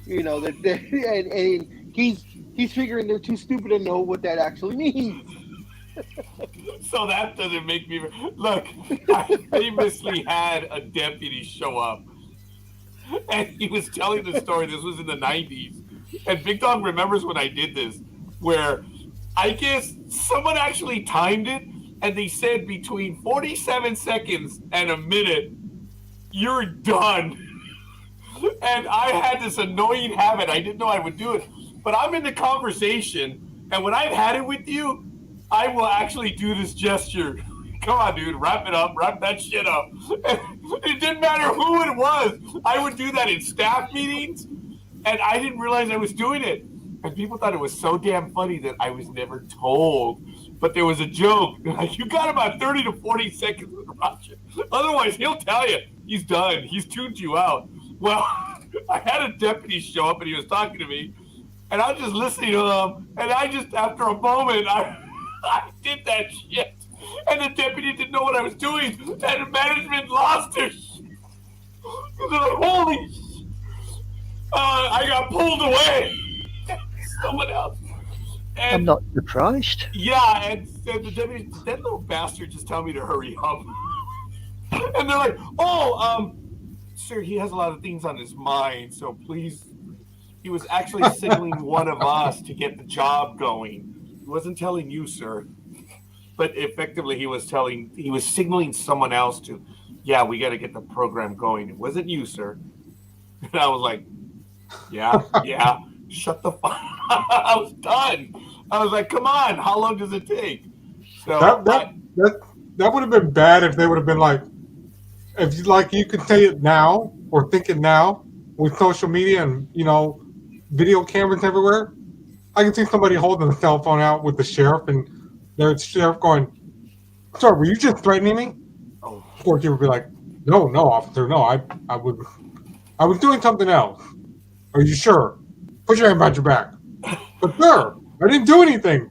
And he's figuring they're too stupid to know what that actually means. So that doesn't make me look. I famously had a deputy show up, and he was telling the story. This was in the 90s, and Big Dog remembers when I did this, where I guess someone actually timed it, and they said between 47 seconds and a minute, you're done. And I had this annoying habit. I didn't know I would do it, but I'm in the conversation, and when I've had it with you, I will actually do this gesture. Come on, dude, wrap it up, wrap that shit up. It didn't matter who it was. I would do that in staff meetings, and I didn't realize I was doing it. And people thought it was so damn funny that I was never told. But there was a joke. Like, you got about 30 to 40 seconds with Roger. Otherwise, he'll tell you he's done. He's tuned you out. Well, I had a deputy show up, and he was talking to me, and I was just listening to him, and I just, after a moment, I did that shit. And the deputy didn't know what I was doing, and the management lost their shit. They're like, holy shit. I got pulled away. Someone else. I'm And not surprised. yeah, and the deputy, that little bastard just tell me to hurry up. And they're like, oh, sir, he has a lot of things on his mind, so please. He was actually signaling one of us to get the job going. He wasn't telling you, sir. But effectively, he was signaling someone else to, yeah, we got to get the program going. It wasn't you, sir. And I was like, yeah, shut the fuck. I was done. I was like, come on, how long does it take? So that would have been bad if they would have been like, if you like, you could say it now or think it now with social media and video cameras everywhere. I can see somebody holding the cell phone out with the sheriff, and the sheriff going, "Sir, were you just threatening me?" Oh. Of course, he would be like, "No, officer, no, I was doing something else. Are you sure? Put your hand behind your back." But sir, I didn't do anything.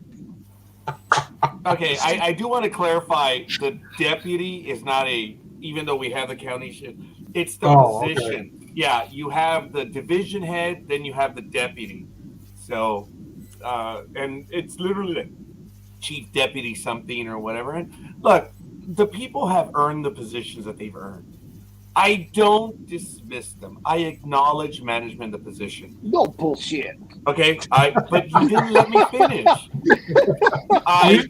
Okay, I do want to clarify, the deputy is not even though we have the county shit, it's the position. Okay. Yeah, you have the division head, then you have the deputy. So, and it's literally like chief deputy something or whatever. And look, the people have earned the positions that they've earned. I don't dismiss them. I acknowledge management of the position. No bullshit. Okay, but you didn't let me finish. You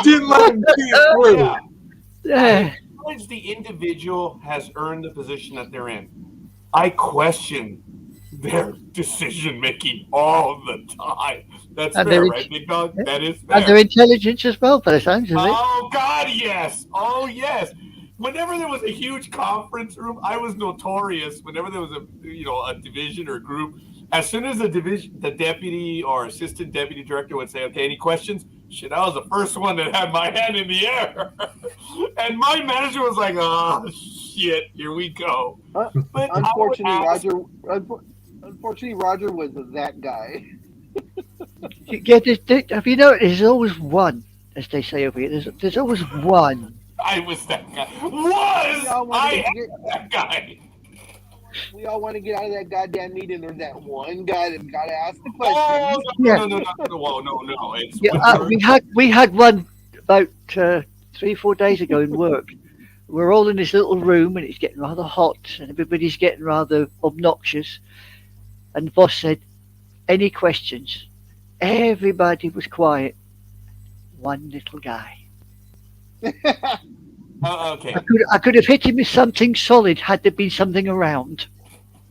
didn't let him see it through. Yeah. I acknowledge the individual has earned the position that they're in. I question their decision making all the time. That's fair, right, Big Dog? That is fair. And their intelligence as well, by the sounds of it. Oh God, yes. Oh yes. Whenever there was a huge conference room, I was notorious. Whenever there was a division or group, as soon as the deputy or assistant deputy director would say, "Okay, any questions?" Shit, I was the first one that had my hand in the air, and my manager was like, "Oh shit, here we go." But unfortunately, Roger was that guy. Yeah, have you noticed? There's always one, as they say over here. There's always one. I was that guy. I am that guy. We all want to get out of that goddamn meeting. There's that one guy that got to ask the question. No. We had one about 3-4 days ago in work. We're all in this little room, and it's getting rather hot, and everybody's getting rather obnoxious. And the boss said, "Any questions?" Everybody was quiet. One little guy. Okay. I could have hit him with something solid had there been something around.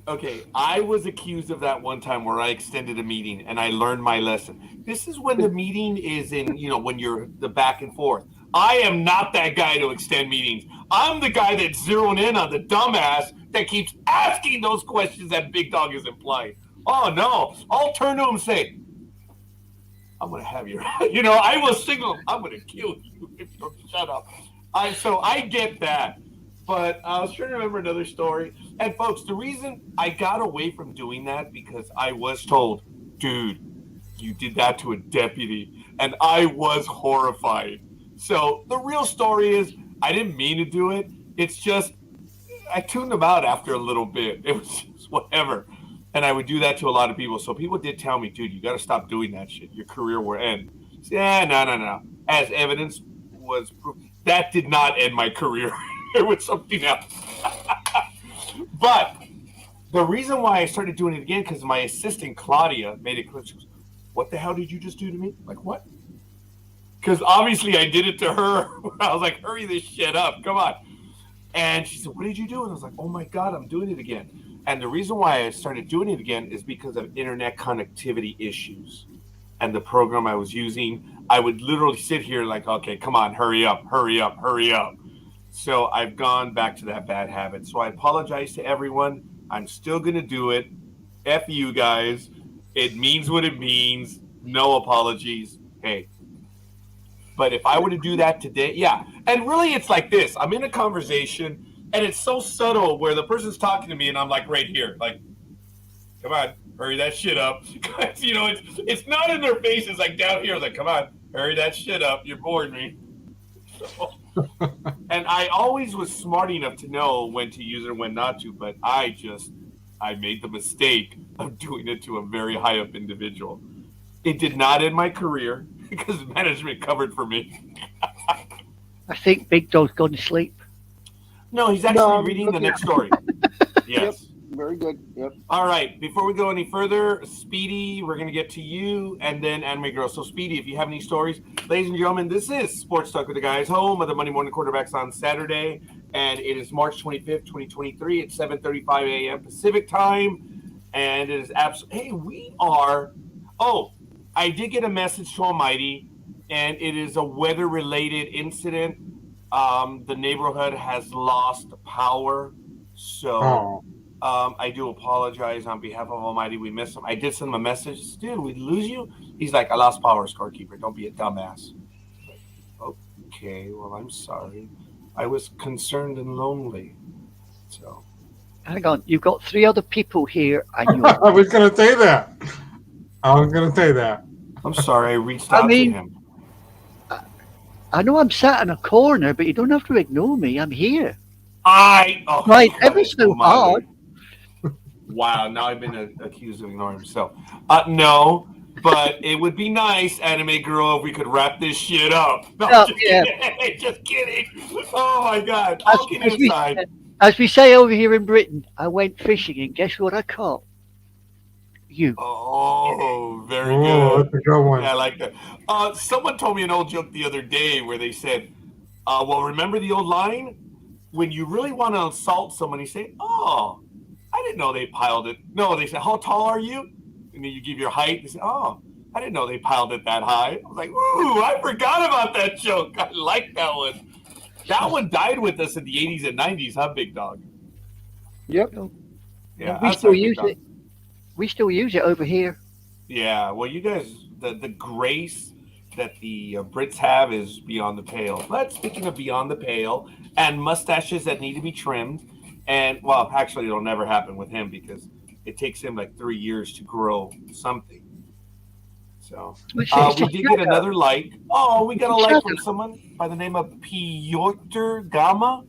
Okay, I was accused of that one time where I extended a meeting and I learned my lesson. This is when the meeting is in, when you're the back and forth. I am not that guy to extend meetings. I'm the guy that's zeroing in on the dumbass that keeps asking those questions that Big Dog is implying. Oh no, I'll turn to him and say, "I'm going to have you." I will signal, "I'm going to kill you if you don't shut up." So I get that. But I was trying to remember another story. And folks, the reason I got away from doing that because I was told, "Dude, you did that to a deputy." And I was horrified. So the real story is I didn't mean to do it. It's just I tuned them out after a little bit. It was just whatever. And I would do that to a lot of people. So people did tell me, "Dude, you got to stop doing that shit. Your career will end." Yeah, no. As evidence was proof. That did not end my career. It was something else. But the reason why I started doing it again, because my assistant Claudia made it clear. She goes, "What the hell did you just do to me?" Like, what? Because obviously I did it to her. I was like, "Hurry this shit up. Come on." And she said, "What did you do?" And I was like, "Oh my God, I'm doing it again." And the reason why I started doing it again is because of internet connectivity issues. And the program I was using, I would literally sit here like, "Okay, come on, hurry up. So I've gone back to that bad habit. So I apologize to everyone. I'm still going to do it. F you guys. It means what it means. No apologies. Hey. But if I were to do that today, yeah. And really it's like this. I'm in a conversation and it's so subtle where the person's talking to me and I'm like right here. Like, come on, hurry that shit up. It's not in their faces like down here. Like, come on, hurry that shit up. You're boring me. So, and I always was smart enough to know when to use it and when not to, but I just I made the mistake of doing it to a very high up individual. It did not end my career because management covered for me. I think Big Dog's gone to sleep. No, he's No, actually I'm reading the looking. next story. Yes. Very good. Yep. All right. Before we go any further, Speedy, we're going to get to you and then Anime Girl. So, Speedy, if you have any stories, ladies and gentlemen, this is Sports Talk with the Guys, home of the Monday Morning Quarterbacks on Saturday. And it is March 25th, 2023 at 7:35 a.m. Pacific time. And it is absolutely, hey, we are, oh, I did get a message to Almighty, and it is a weather-related incident. The neighborhood has lost power. So I do apologize on behalf of Almighty. We miss him. I did send him a message. Dude, we lose you? He's like, I lost power, scorekeeper. Don't be a dumbass. Okay, well, I'm sorry. I was concerned and lonely. So Hang on, you've got 3 other people here, and you. I was going to say that. I'm sorry I reached out to him. I know I'm sat in a corner, but you don't have to ignore me. I'm here. Oh, Right, ever so hard. Wow, now I've been accused of ignoring myself. No, but it would be nice, Anime Girl, if we could wrap this shit up. No, Oh, just yeah. kidding. Just kidding. Oh my God. All kidding aside. As we say over here in Britain, I went fishing, and guess what I caught? You. Oh, very Oh, good. that's a good one. Yeah, I like that. Someone told me an old joke the other day where they said, well, remember the old line? When you really want to assault someone, you say, oh, I didn't know they piled it. No, they say, how tall are you? And then you give your height. They say, oh, I didn't know they piled it that high. I was like, ooh, I forgot about that joke. I like that one. That one died with us in the 80s and 90s, huh, Big Dog? Yep. Yeah, we I'm still sorry, Big use Dog. it. We still use it over here. Yeah, well, you guys, the grace that the Brits have is beyond the pale. But speaking of beyond the pale and mustaches that need to be trimmed, and well, actually, it'll never happen with him because it takes him like 3 years to grow something. So It's we a did get shadow. another like. Oh, we got a It's a like from shadow. someone by the name of Piotr Gama.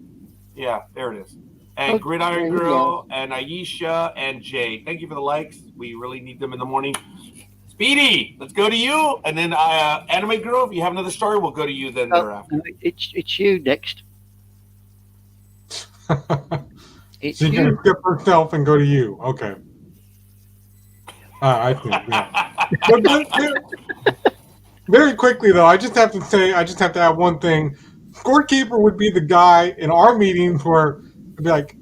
Yeah, there it is. And Oh, Gridiron there you Girl and Aisha and Jay. Thank you for the likes. We really need them in the morning. Speedy, let's go to you. And then Anime Girl, if you have another story, we'll go to you then Oh, thereafter. no, it's you next. It's She's going you. to skip herself and go to you. Okay. I think, yeah. But very quickly, though, I just have to add one thing. Scorekeeper would be the guy in our meetings where it'd be like,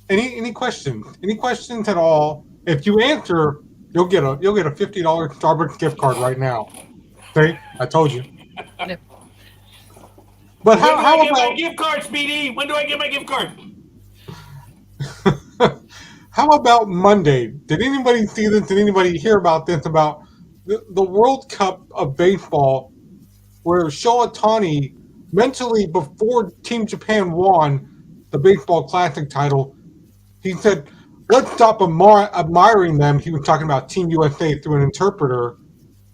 any questions at all? If you answer, you'll get a $50 Starbucks gift card right now. See, I told you. Yeah. When But do I how get about my gift card, Speedy? When do I get my gift card? how about Monday? Did anybody see this? Did anybody hear about this? About the World Cup of baseball, where Shohei Ohtani mentally before Team Japan won the Baseball Classic title, he said, "Let's stop admiring them." He was talking about Team USA through an interpreter.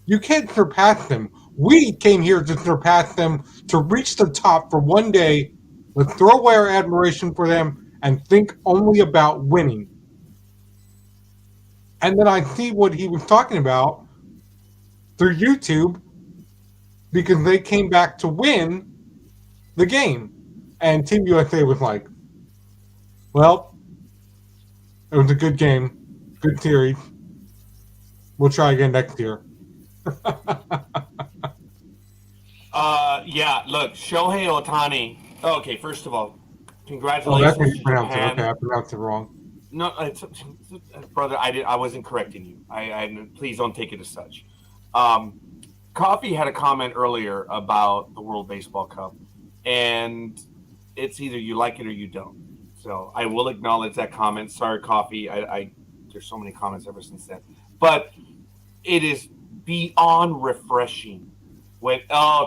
You can't surpass them. We came here to surpass them, to reach the top for one day. Let's throw away our admiration for them and think only about winning. And then I see what he was talking about through YouTube because they came back to win the game. And Team USA was like, well, it was a good game, good series. We'll try again next year. Yeah, look, Shohei Ohtani. Okay, first of all, Oh, congratulations that's how you to pronounce it. Japan. Okay, I pronounced it wrong. No, brother, I wasn't correcting you. I please don't take it as such. Coffee had a comment earlier about the World Baseball Cup, and it's either you like it or you don't. So I will acknowledge that comment. Sorry, Coffee. There's so many comments ever since then, but it is beyond refreshing.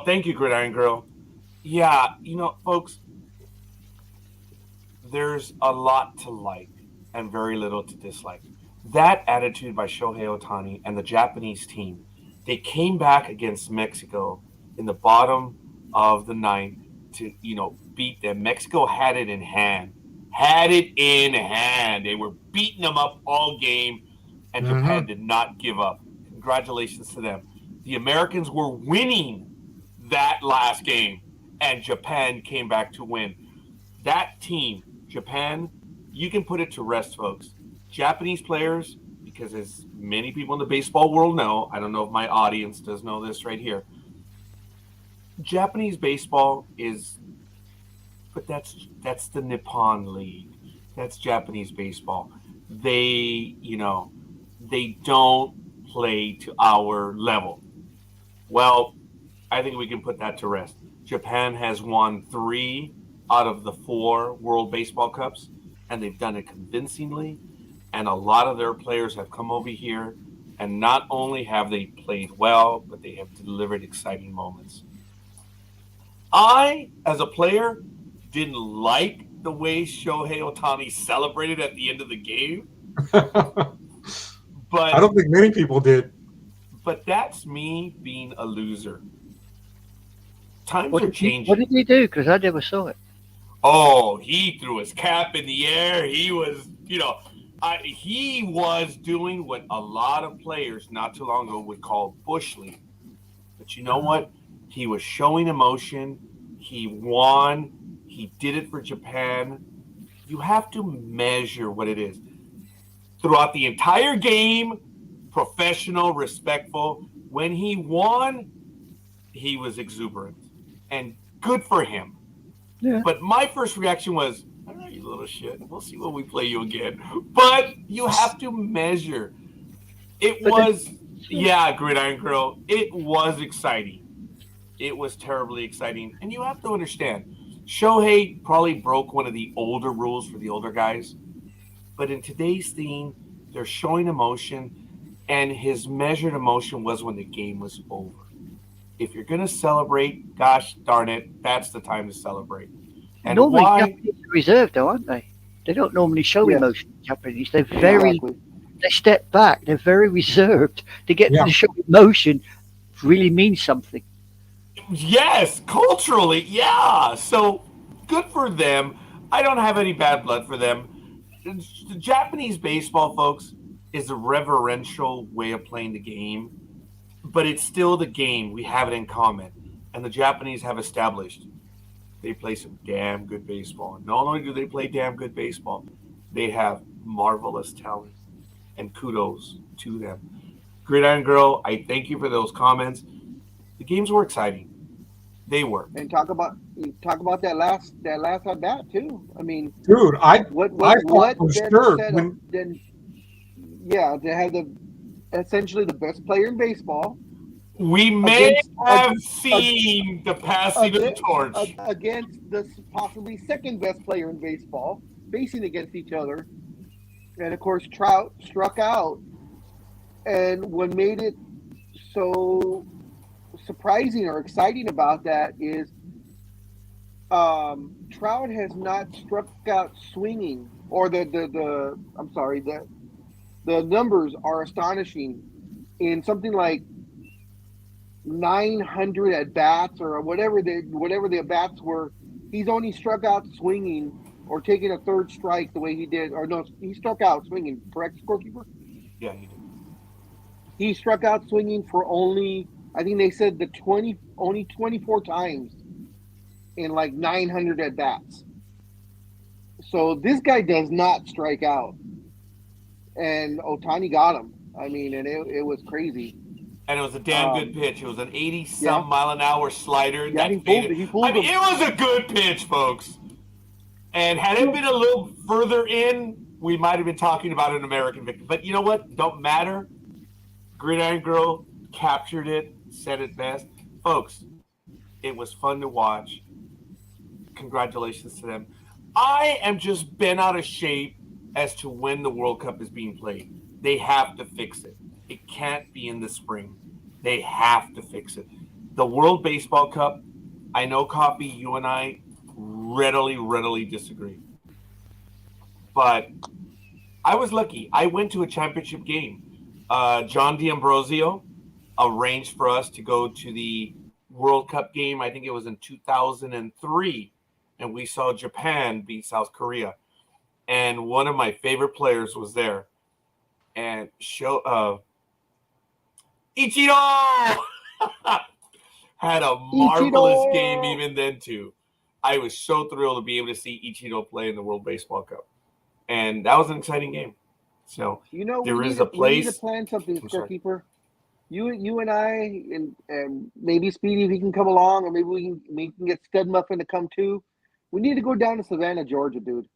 Thank you, Gridiron Girl. Yeah, folks, there's a lot to like and very little to dislike. That attitude by Shohei Ohtani and the Japanese team, they came back against Mexico in the bottom of the ninth to, beat them. Mexico had it in hand, had it in hand. They were beating them up all game, and Japan did not give up. Congratulations to them. The Americans were winning that last game, and Japan came back to win. That team, Japan, you can put it to rest, folks. Japanese players, because as many people in the baseball world know, I don't know if my audience does know this right here, Japanese baseball is, but that's the Nippon League. That's Japanese baseball. They don't play to our level. Well, I think we can put that to rest. Japan has won 3 out of the 4 World Baseball Cups, and they've done it convincingly. And a lot of their players have come over here, and not only have they played well, but they have delivered exciting moments. I, as a player, didn't like the way Shohei Ohtani celebrated at the end of the game. But I don't think many people did. But that's me being a loser. Times What are did he, changing. what did he do? Because I never saw it. Oh, he threw his cap in the air. He was, he was doing what a lot of players not too long ago would call bush league. But you know what? He was showing emotion. He won. He did it for Japan. You have to measure what it is. Throughout the entire game, professional, respectful. When he won, he was exuberant. And good for him. Yeah. But my first reaction was, all right, you little shit. We'll see when we play you again. But you have to measure. Gridiron Girl, it was exciting. It was terribly exciting. And you have to understand, Shohei probably broke one of the older rules for the older guys. But in today's theme, they're showing emotion, and his measured emotion was when the game was over. If you're going to celebrate, gosh darn it, that's the time to celebrate. And Normally, why? Japanese are reserved, though, aren't they? They don't normally show Yes. emotion in Japanese. They're very, Exactly. they step back. They're very reserved. To get Yeah. to show emotion really means something. Yes, culturally, yeah. So good for them. I don't have any bad blood for them. The Japanese baseball, folks, is a reverential way of playing the game, but it's still the game. We have it in common. And the Japanese have established they play some damn good baseball. Not only do they play damn good baseball, they have marvelous talent. And kudos to them. Gridiron Girl, I thank you for those comments. The games were exciting. They were. And talk about that last at bat too. I mean, Dude, I what thought for then sure set up when then they have essentially the best player in baseball We may Against- have seen the passing of the torch. against the possibly second best player in baseball, facing against each other. And of course, Trout struck out. And what made it so surprising or exciting about that is Trout has not struck out swinging, or the numbers are astonishing. In something like 900 at bats or whatever the at bats were, he's only struck out swinging or taking a third strike the way he did, or no, he struck out swinging. Correct, scorekeeper? Yeah, he did. He struck out swinging for only, I think they said only 24 times in like 900 at bats. So this guy does not strike out, and Ohtani got him. I mean, and it was crazy. And it was a damn good pitch. It was an 80-some Yeah. mile-an-hour slider. Yeah, that he fooled faded. he fooled I mean, him. it was a good pitch, folks. And had it been a little further in, we might have been talking about an American victory. But you know what? Don't matter. Gridiron Girl captured it, said it best. Folks, it was fun to watch. Congratulations to them. I am just bent out of shape as to when the World Cup is being played. They have to fix it. It can't be in the spring. They have to fix it. The World Baseball Cup, I know, Coffee, you and I readily disagree. But I was lucky. I went to a championship game. John D'Ambrosio arranged for us to go to the World Cup game. I think it was in 2003. And we saw Japan beat South Korea. and one of my favorite players was there, and Ichiro had a marvelous Ichiro! game even then too. I was so thrilled to be able to see Ichiro play in the World Baseball Cup, and that was an exciting game. So there is a we need to place. plan something, I'm sorry. Scorekeeper. You and I and maybe Speedy, if he can come along, or maybe we can get Stud Muffin to come too. We need to go down to Savannah, Georgia, dude.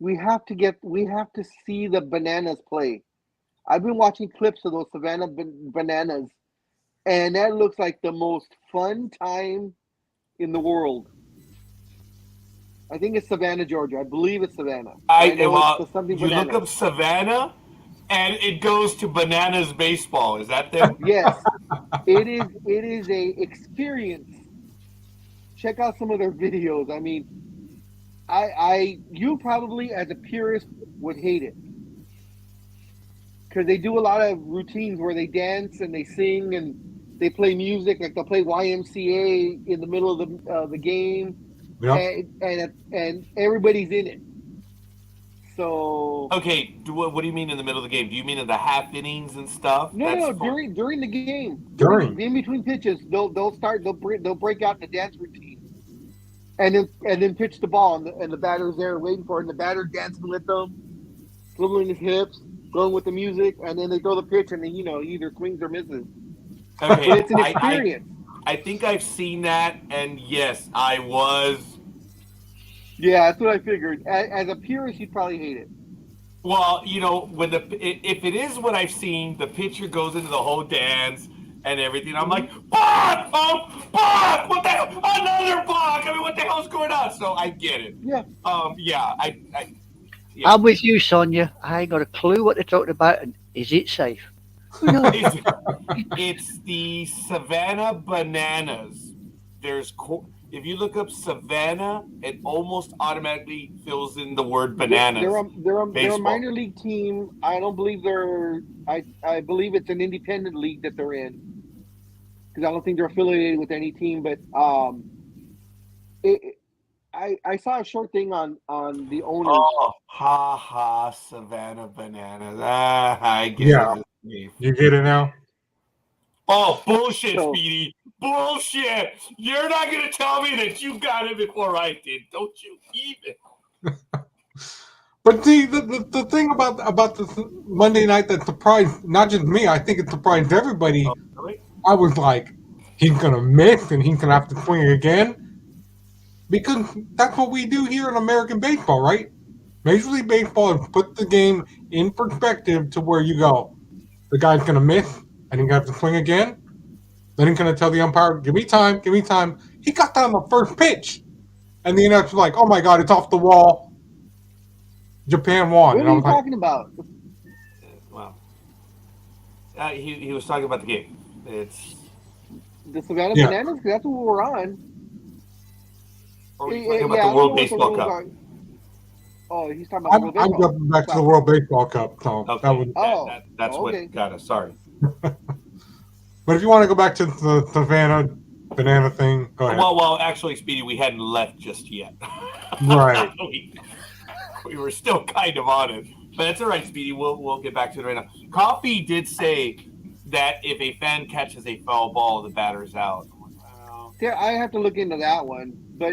We have to see the Bananas play. I've been watching clips of those Savannah Bananas, and that looks like the most fun time in the world. I think it's Savannah, Georgia. I believe it's Savannah. Something you Bananas. look up Savannah, and it goes to Bananas Baseball. Is that them? Yes, it is. It is a experience. Check out some of their videos. I mean, you probably as a purist would hate it because they do a lot of routines where they dance and they sing and they play music. Like they'll play YMCA in the middle of the game, and everybody's in it. So okay, what do you mean in the middle of the game? Do you mean in the half innings and stuff? No, during the game, in between pitches, they'll break out the dance routine, and then pitch the ball, and the batter's there waiting for it, and the batter dancing with them, swiveling his hips, going with the music, and then they throw the pitch, and then either swings or misses. Okay, but it's an experience. I think I've seen that, and yes, I was. Yeah, that's what I figured. As a purist, you'd probably hate it. Well, when if it is what I've seen, the pitcher goes into the whole dance and everything. I'm like, balk! Oh, balk! What the hell? Another balk! I mean, what the hell's going on? So I get it. Yeah. Yeah. I'm with you, Sonia. I ain't got a clue what they're talking about, and is it safe? It's the Savannah Bananas. If you look up Savannah, it almost automatically fills in the word bananas. They're a minor league team. I don't believe I believe it's an independent league that they're in, because I don't think they're affiliated with any team. But I saw a short thing on the owners. Oh, Savannah Bananas. I get it. You get it now? Oh, bullshit, Speedy. Bullshit. You're not going to tell me that you got it before I did. Don't you even. But the thing about the Monday night that surprised not just me, I think it surprised everybody. Oh, really? I was like, he's going to miss and he's going to have to swing again. Because that's what we do here in American baseball, right? Major League Baseball has put the game in perspective to where you go, the guy's going to miss and he's going to have to swing again. Then he's going to tell the umpire, give me time, give me time. He got that on the first pitch. And the announcer's like, oh my God, it's off the wall. Japan won. What are you talking about? Wow. He was talking about the game. It's the Savannah Bananas, because that's what we're on. Or he's talking about the World Baseball Cup. Oh, he's talking about the World Baseball Cup. I'm going back to the World Baseball Cup. So okay. That's what got us. Sorry. But if you want to go back to the Savannah Banana thing, go ahead. Well, actually, Speedy, we hadn't left just yet. Right. we were still kind of on it. But that's all right, Speedy. We'll get back to it right now. Coffee did say that if a fan catches a foul ball, the batter's out. Yeah, I have to look into that one. But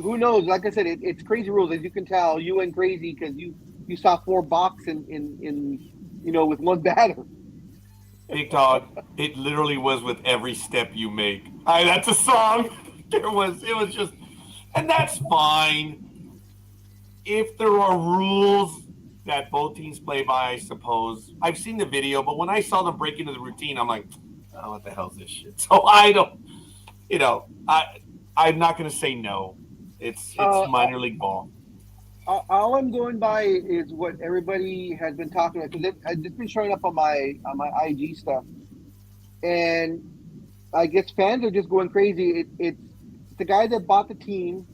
who knows? Like I said, it's crazy rules. As you can tell, you went crazy because you saw 4 balks in with one batter. Big Dog, it literally was with every step you make. That's a song. It was just, and that's fine. If there are rules that both teams play by, I suppose. I've seen the video, but when I saw them break into the routine, I'm like, oh, what the hell is this shit? So I don't, I'm not going to say no. It's minor league ball. All I'm going by is what everybody has been talking about, because it's been showing up on my IG stuff, and I guess fans are just going crazy. It's the guy that bought the team,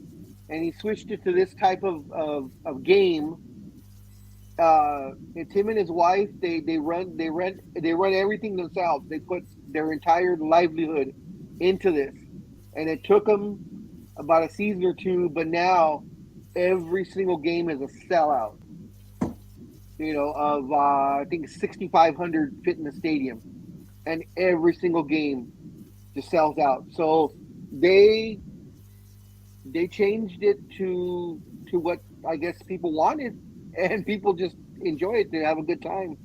and he switched it to this type of game. It's him and his wife. They run everything themselves. They put their entire livelihood into this, and it took them about a season or two, but now every single game is a sellout. You know, of I think 6,500 fit in the stadium, and every single game just sells out. So they changed it to what I guess people wanted, and people just enjoy it. They have a good time.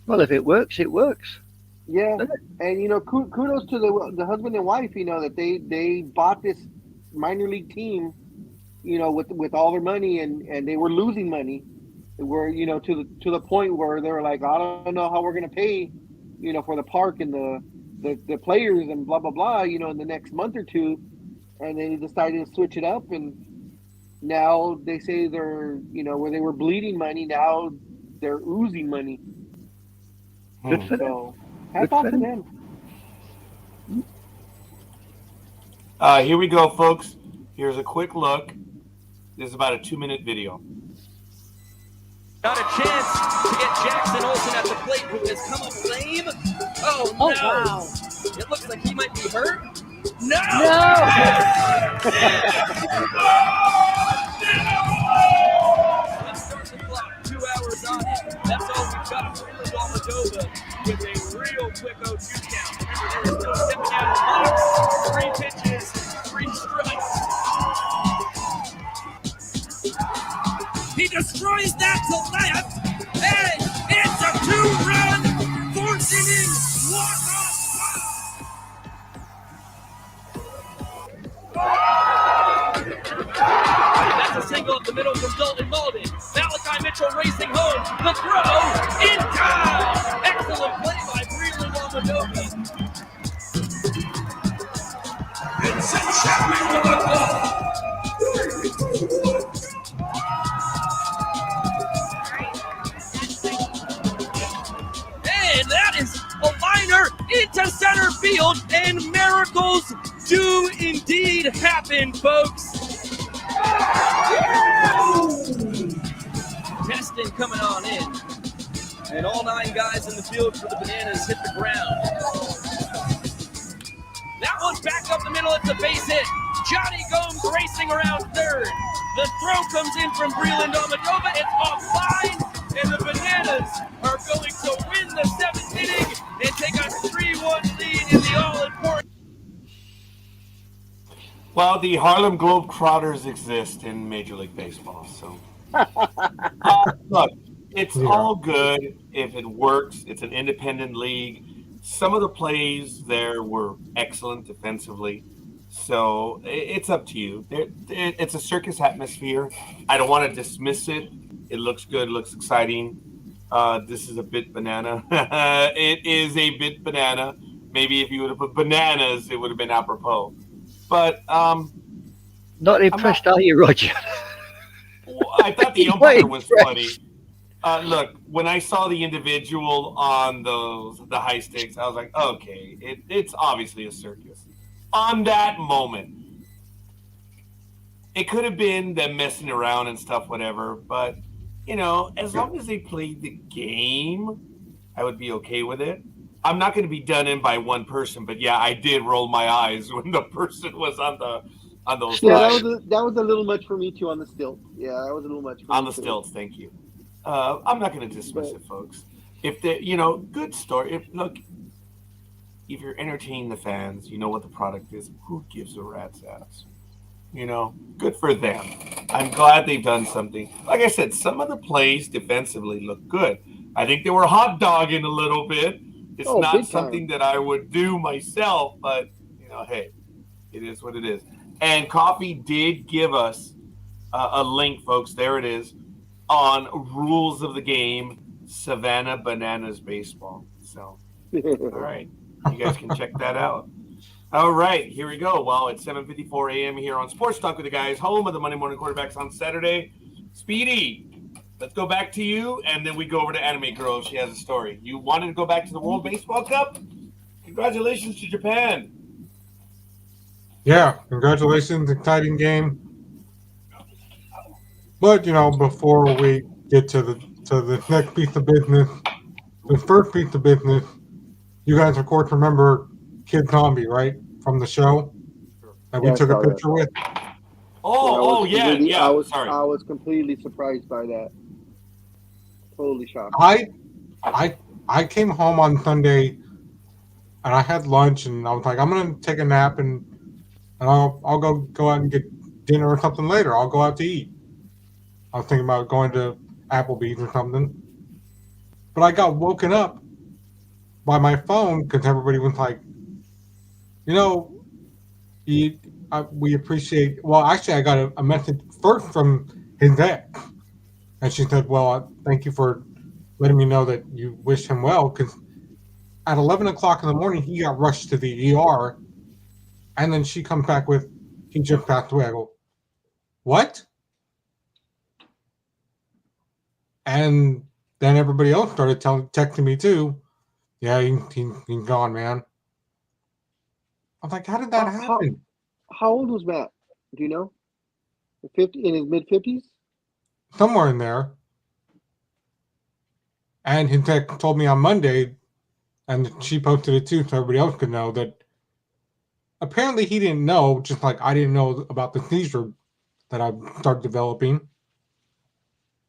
Well, if it works, it works. Yeah, and you know, kudos to the husband and wife. You know that they bought this minor league team, you know, with all their money, and they were losing money. Where, you know, to the point where they were like, I don't know how we're gonna pay, you know, for the park and the players and blah blah blah, you know, in the next month or two, and they decided to switch it up, and now they say they're, you know, where they were bleeding money, now they're oozing money. Good for them. So hats off to them. Here we go, folks. Here's a quick look. This is about a 2-minute video. Got a chance to get Jackson Olsen at the plate, who has come up lame. Oh, no. Wow. It looks like he might be hurt. No! Let's start the clock. 2 hours on it. That's all we've got for Moldova with a real quick 0-2 count. Remember, they're still stepping out of the box. 3 pitches, 3 strikes. He destroys that to left, and it's a 2-run, 4th inning walk-off. That's a single up the middle from Dalton Malden. Malachi Mitchell racing home. The throw in time. Excellent play by Breland Almadova. Vincent Chapman with the ball. And that is a liner into center field, and miracles do indeed happen, folks. Teston coming on in, and all 9 guys in the field for the Bananas hit the ground. That one's back up the middle. It's a base hit. Johnny Gomes racing around third. The throw comes in from Breland Almadova. It's offline, and the Bananas are going to win the 7th inning and take a 3-1 lead in the all-important. Well, the Harlem Globetrotters exist in Major League Baseball, so look, it's all good if it works. It's an independent league. Some of the plays there were excellent defensively, so it's up to you. It's a circus atmosphere. I don't want to dismiss it. It looks good, looks exciting. This is a bit banana. It is a bit banana. Maybe if you would have put bananas, it would have been apropos. But Not impressed, are you, Roger? I thought the umpire was funny. Look, when I saw the individual on the high stakes, I was like, okay, it's obviously a circus. On that moment, it could have been them messing around and stuff, whatever. But, you know, as long as they played the game, I would be okay with it. I'm not going to be done in by one person, but yeah, I did roll my eyes when the person was on those. Yeah, lines. that was a little much for me too on the stilts. Yeah, that was a little much for On me the too. stilts. Thank you. I'm not going to dismiss it, folks. If they, you know, good story. If you're entertaining the fans, you know what the product is. Who gives a rat's ass? You know, good for them. I'm glad they've done something. Like I said, some of the plays defensively look good. I think they were hot dogging a little bit. It's not big time. something that I would do myself, but, you know, hey, it is what it is. And Coffee did give us a link, folks. There it is, on Rules of the Game, Savannah Bananas Baseball. So, all right, you guys can check that out. All right, here we go. Well, it's 7:54 a.m. here on Sports Talk with the Guys, home of the Monday Morning Quarterbacks on Saturday. Speedy, let's go back to you, and then we go over to Anime Girl. She has a story. You wanted to go back to the World Baseball Cup? Congratulations to Japan. Yeah, congratulations, exciting game. But you know, before we get to the next piece of business, the first piece of business, you guys of course remember Kid Zombie, right? From the show that we Yeah, I took a saw that. picture with. Yeah. Sorry. I was completely surprised by that. Totally shocked. I came home on Sunday and I had lunch and I was like, I'm gonna take a nap and I'll go out and get dinner or something later. I'll go out to eat. I was thinking about going to Applebee's or something, but I got woken up by my phone because everybody was like, you know, we appreciate. Well, actually, I got a message first from his ex, and she said, "Well, thank you for letting me know that you wish him well." Because at 11 o'clock in the morning, he got rushed to the ER, and then she comes back with, "He just passed away." I go, "What?" And then everybody else started texting me too. Yeah, he's gone, man. I'm like, how did that happen? How old was Matt? Do you know? 50 in his mid-50s? Somewhere in there. And his ex told me on Monday, and she posted it too so everybody else could know, that apparently he didn't know, just like I didn't know about the seizure that I started developing,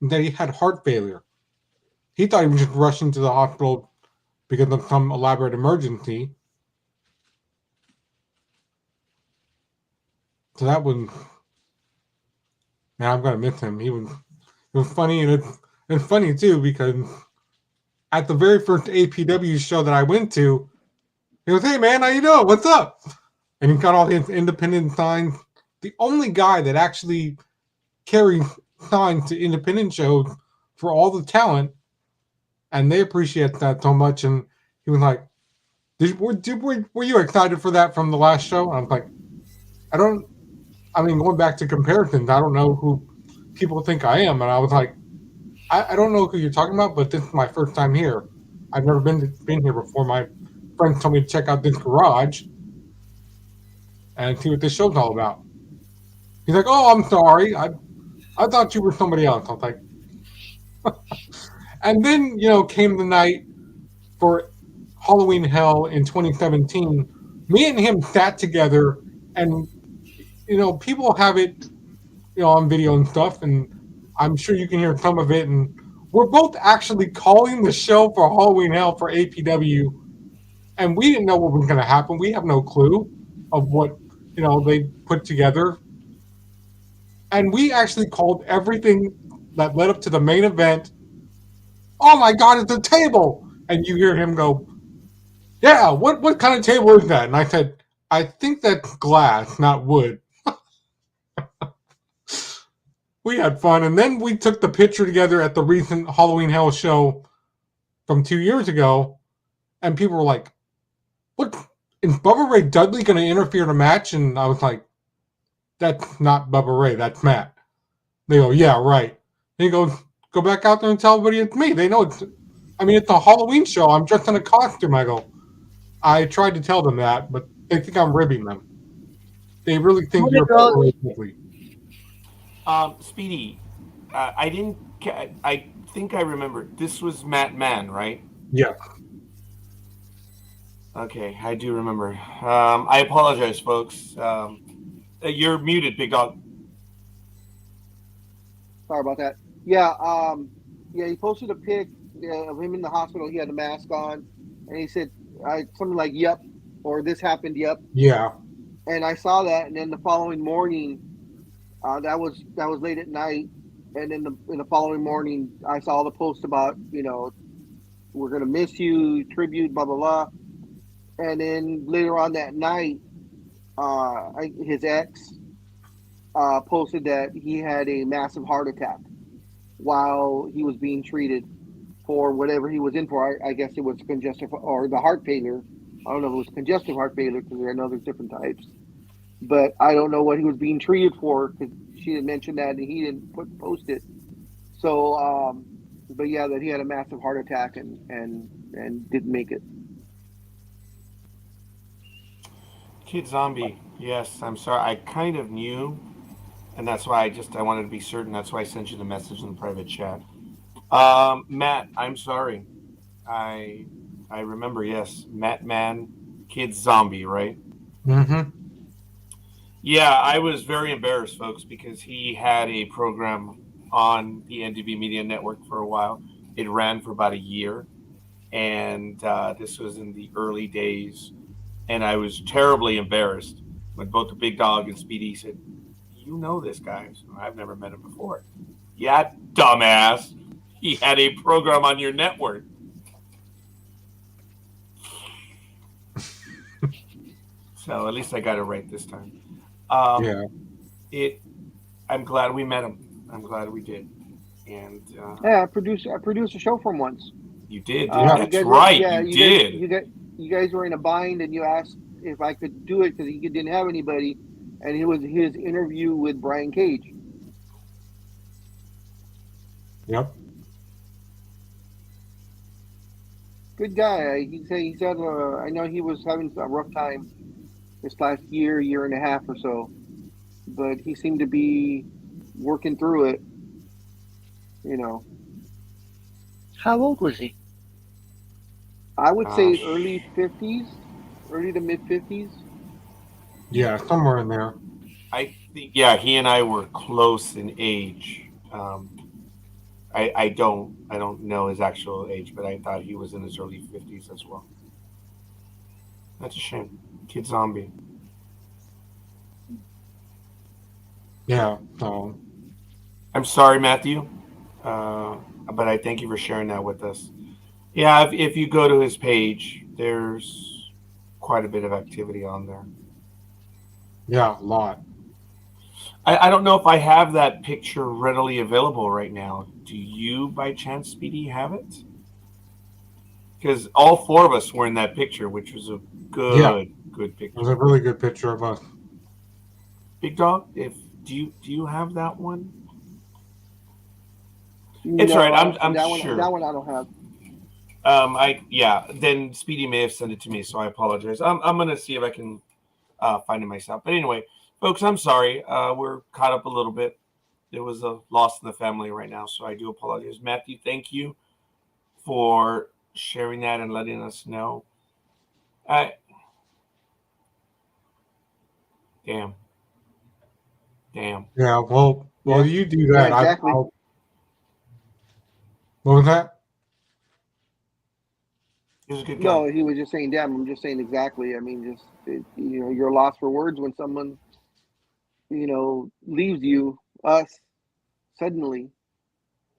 that he had heart failure. He thought he was just rushing to the hospital because of some elaborate emergency. So that was, man, I'm gonna miss him. It was funny, and it's funny too because at the very first APW show that I went to, he goes, "Hey man, how you doing? What's up?" And he got all his independent signs. The only guy that actually carries signs to independent shows for all the talent, and they appreciate that so much. And he was like, were you excited for that from the last show?" And I was like, going back to comparisons, I don't know who people think I am. And I was like, I don't know who you're talking about, but this is my first time here. I've never been here before. My friends told me to check out this garage and see what this show's all about. He's like, "Oh, I'm sorry. I thought you were somebody else." I was like, and then, came the night for Halloween Hell in 2017. Me and him sat together, and, people have it, on video and stuff, and I'm sure you can hear some of it. And we're both actually calling the show for Halloween Hell for APW, and we didn't know what was going to happen. We have no clue of what, they put together. And we actually called everything that led up to the main event. "Oh my God, it's a table!" And you hear him go, "Yeah, what kind of table is that?" And I said, "I think that's glass, not wood." We had fun. And then we took the picture together at the recent Halloween Hell show from 2 years ago. And people were like, "What? Is Bubba Ray Dudley going to interfere in a match?" And I was like, "That's not Bubba Ray, that's Matt." They go, "Yeah, right." And he goes, "Go back out there and tell everybody it's me. They know it's a Halloween show. I'm dressed in a costume." I go, I tried to tell them that, but they think I'm ribbing them. They really think you're Bubba Ray Dudley. Speedy, I think I remember. This was Matt Mann, right? Yeah. Okay, I do remember. I apologize, folks. You're muted, Big Dog. Sorry about that. Yeah, he posted a pic of him in the hospital. He had a mask on, and he said something like "Yep," or "This happened." Yep. Yeah. And I saw that, and then the following morning, that was late at night, and in the following morning, I saw the post about we're gonna miss you, tribute, blah blah blah, and then later on that night, his ex posted that he had a massive heart attack while he was being treated for whatever he was in for. I guess it was congestive or the heart failure. I don't know if it was congestive heart failure because I know there's different types. But I don't know what he was being treated for because she didn't mention that and he didn't post it. So, but yeah, that he had a massive heart attack and didn't make it. Kid Zombie. Yes, I'm sorry. I kind of knew, and that's why I wanted to be certain. That's why I sent you the message in the private chat. Matt, I'm sorry. I remember. Yes, Matt Mann, Kid Zombie, right? Mm-hmm. Yeah, I was very embarrassed, folks, because he had a program on the NDB Media Network for a while. It ran for about a year, and this was in the early days. And I was terribly embarrassed when both the big dog and Speedy said, "You know this guy? So I've never met him before." Yeah, dumbass. He had a program on your network. So at least I got it right this time. Yeah. I'm glad we met him. I'm glad we did. And Yeah, I produced a show for him once. you did. Yeah. That's right. Yeah, you did. you guys were in a bind, and you asked if I could do it because he didn't have anybody, and it was his interview with Brian Cage. Yep. Good guy. He said I know he was having a rough time this last year and a half or so, but he seemed to be working through it. You know, How old was he? I would say early 50s, early to mid 50s. Yeah, somewhere in there. I think, yeah, he and I were close in age. I don't know his actual age, but I thought he was in his early 50s as well. That's a shame. Kid Zombie. Yeah. So I'm sorry, Matthew, but I thank you for sharing that with us. Yeah, if you go to his page, there's quite a bit of activity on there. yeah, a lot. I don't know if I have that picture readily available right now. Do you, by chance, Speedy, have it? Because all four of us were in that picture, which was a good It picture. was a really good picture of us. Big Dog, do you have that one? It's all right. I'm sure. That one I don't have. Then Speedy may have sent it to me, so I apologize. I'm gonna see if I can find it myself. But anyway, folks, I'm sorry. We're caught up a little bit. There was a loss in the family right now, so I do apologize. Matthew, thank you for sharing that and letting us know. Damn. Yeah. Well, Yeah. you do that. Yeah, exactly. What was that? He was a good guy. No, he was just saying, damn, I'm just saying exactly. I mean, you're lost for words when someone, leaves you, us, suddenly,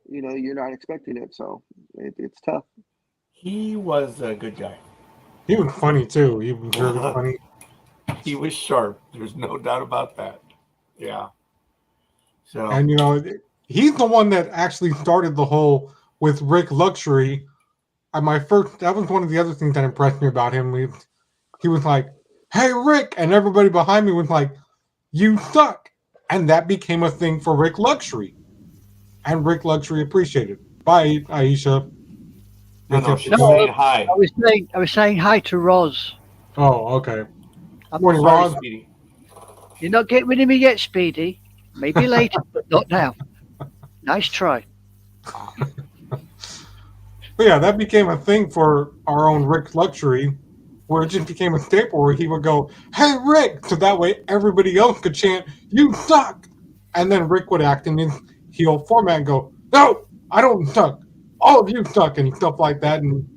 you're not expecting it. So it's tough. He was a good guy. He was funny too. He was really funny. He was sharp. There's no doubt about that. Yeah. So And he's the one that actually started the whole with Rick Luxury. That was one of the other things that impressed me about him. He was like, "Hey, Rick," and everybody behind me was like, "You suck," and that became a thing for Rick Luxury, and Rick Luxury appreciated it. Bye, Aisha. no, she's No, saying hi. I was saying hi to Roz. Oh, okay. I'm Morning, sorry, Ron. Speedy. You're not getting rid of me yet, Speedy. Maybe later, but not now. Nice try. But yeah, that became a thing for our own Rick Luxury, where it just became a staple where he would go, "Hey, Rick," so that way everybody else could chant, "You suck," and then Rick would act in his heel format and go, "No, I don't suck. All of you suck," and stuff like that. And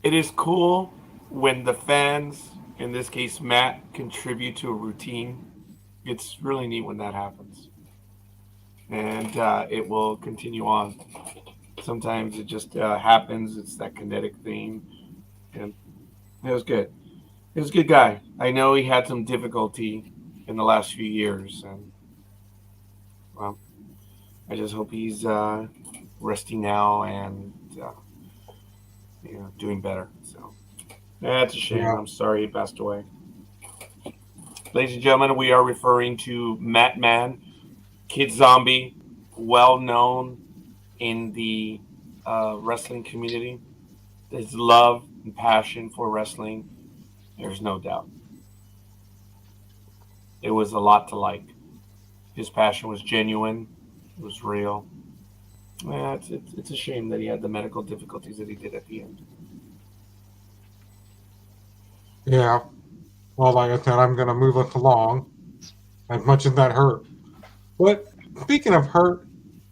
It is cool when the fans, in this case Matt, contribute to a routine. It's really neat when that happens. And it will continue on. Sometimes it just happens. It's that kinetic thing. And it was good. He was a good guy. I know he had some difficulty in the last few years. And, well, I just hope he's resting now and doing better. So that's a shame. Yeah. I'm sorry he passed away. Ladies and gentlemen, we are referring to Matt Mann, Kid Zombie, well known in the wrestling community. His love and passion for wrestling, there's no doubt. It was a lot to like. His passion was genuine. It was real. Yeah, it's a shame that he had the medical difficulties that he did at the end. Yeah. Well, like I said, I'm going to move us along as much as that hurt. But speaking of hurt,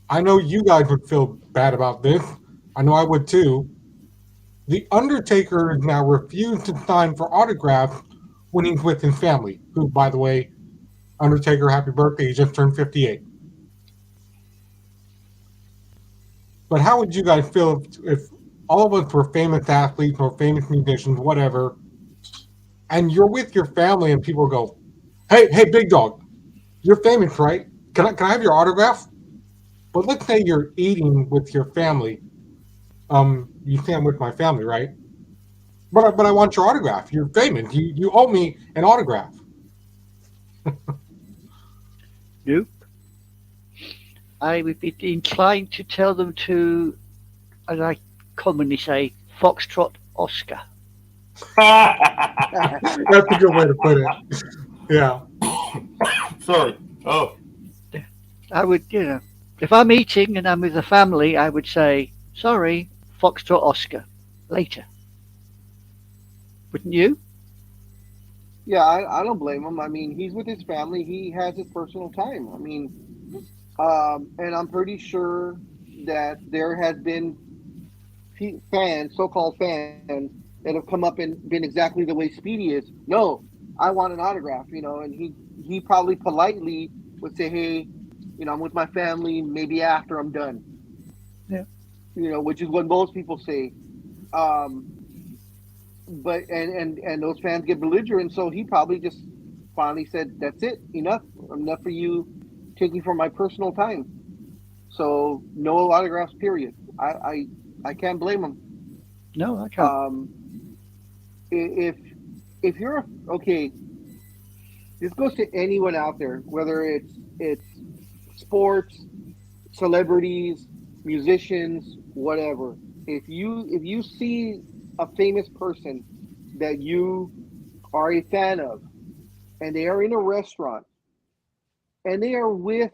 I know you guys would feel bad about this. I know I would too. The Undertaker has now refused to sign for autographs when he's with his family, who, by the way, Undertaker, happy birthday, he just turned 58. But how would you guys feel if all of us were famous athletes or famous musicians, whatever, and you're with your family and people go, hey, big dog, you're famous, right? Can I have your autograph? But let's say you're eating with your family. You say I'm with my family, right? But I want your autograph. You're famous. You owe me an autograph. Nope. I would be inclined to tell them to, as I commonly say, Foxtrot Oscar. That's a good way to put it. Yeah. Sorry. Oh, I would, if I'm eating and I'm with the family, I would say, sorry, Foxtrot Oscar, later. Wouldn't you? Yeah, I don't blame him. I mean, he's with his family. He has his personal time. I mean, and I'm pretty sure that there has been fans, so-called fans, that have come up and been exactly the way Speedy is. No, I want an autograph, and he probably politely would say, hey, I'm with my family. Maybe after I'm done. Yeah. Which is what most people say. But and those fans get belligerent, so he probably just finally said, "That's it, enough for you taking from my personal time." So no autographs, period. I can't blame him. No, I can't. If you're okay, this goes to anyone out there, whether it's sports, celebrities, musicians, whatever. If you see a famous person that you are a fan of, and they are in a restaurant, and they are with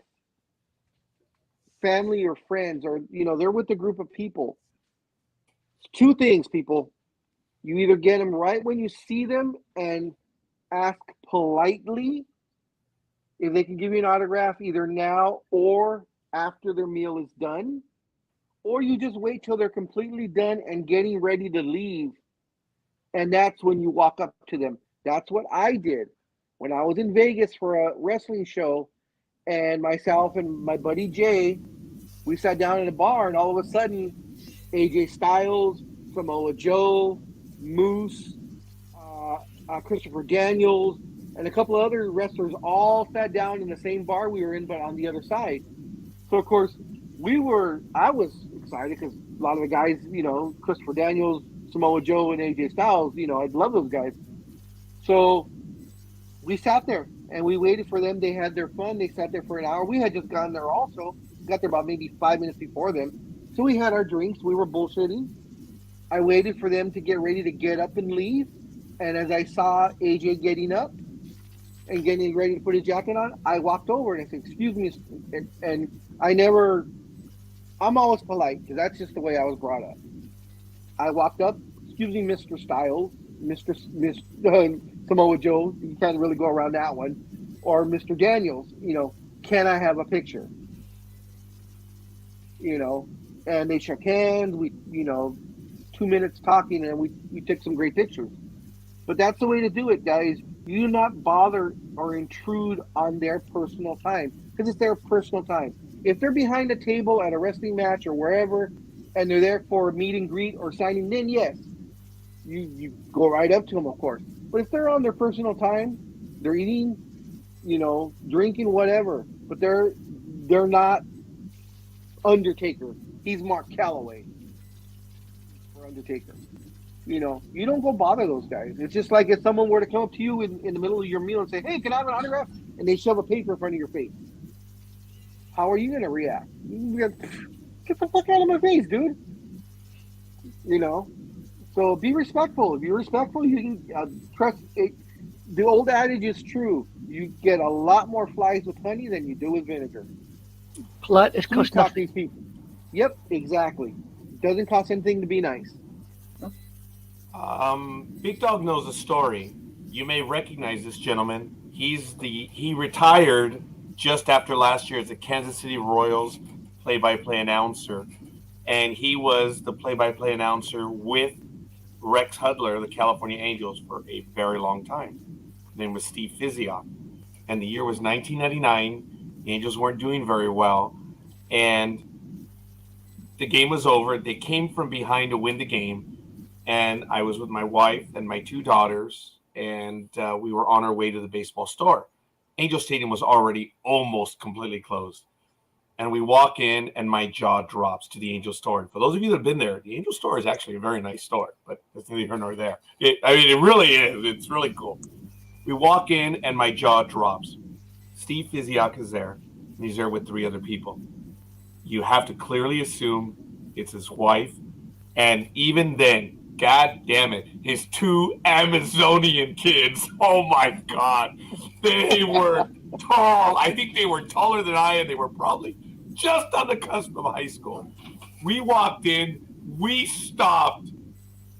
family or friends, or they're with a group of people. Two things, people. You either get them right when you see them and ask politely if they can give you an autograph, either now or after their meal is done, or you just wait till they're completely done and getting ready to leave, and that's when you walk up to them. That's what I did when I was in Vegas for a wrestling show, and myself and my buddy Jay, we sat down in a bar, and all of a sudden, AJ Styles, Samoa Joe, Moose, Christopher Daniels, and a couple of other wrestlers all sat down in the same bar we were in, but on the other side. So, of course, I was excited because a lot of the guys, Christopher Daniels, Samoa Joe, and AJ Styles, I love those guys. So we sat there and we waited for them. They had their fun. They sat there for an hour. We had just gotten there also. Got there about maybe 5 minutes before them. So we had our drinks. We were bullshitting. I waited for them to get ready to get up and leave. And as I saw AJ getting up and getting ready to put his jacket on, I walked over and I said, excuse me. And I'm always polite because that's just the way I was brought up. I walked up, excuse me, Mr. Styles, Mr. Samoa Joe, you can't really go around that one, or Mr. Daniels, can I have a picture? And they shook hands. We, 2 minutes talking, and we took some great pictures. But that's the way to do it, guys. You do not bother or intrude on their personal time because it's their personal time. If they're behind a table at a wrestling match or wherever, and they're there for a meet and greet or signing, then yes, you go right up to them, of course. But if they're on their personal time, they're eating, drinking, whatever, but they're not Undertaker. He's Mark Calloway for Undertaker. You don't go bother those guys. It's just like if someone were to come up to you in the middle of your meal and say, hey, can I have an autograph? And they shove a paper in front of your face. How are you going to react? Get the fuck out of my face, dude. So be respectful. If you're respectful, you can trust it. The old adage is true. You get a lot more flies with honey than you do with vinegar. Politeness Please costs talk nothing. these people. Yep, exactly. Doesn't cost anything to be nice. Big Dog knows a story. You may recognize this gentleman. He retired just after last year as a Kansas City Royals play-by-play announcer, and he was the play-by-play announcer with Rex Hudler, the California Angels, for a very long time. His name was Steve Physiok, and the year was 1999. The Angels weren't doing very well, and the game was over. They came from behind to win the game, and I was with my wife and my two daughters, and we were on our way to the baseball store. Angel Stadium was already almost completely closed. And we walk in, and my jaw drops to the Angel store. And for those of you that have been there, the Angel store is actually a very nice store, but that's neither here nor there. It really is. It's really cool. We walk in, and my jaw drops. Steve Physiok is there, and he's there with 3 other people. You have to clearly assume it's his wife. And even then, God damn it, his 2 Amazonian kids. Oh, my God. They were tall. I think they were taller than I, and they were probably just on the cusp of high school. We walked in, we stopped,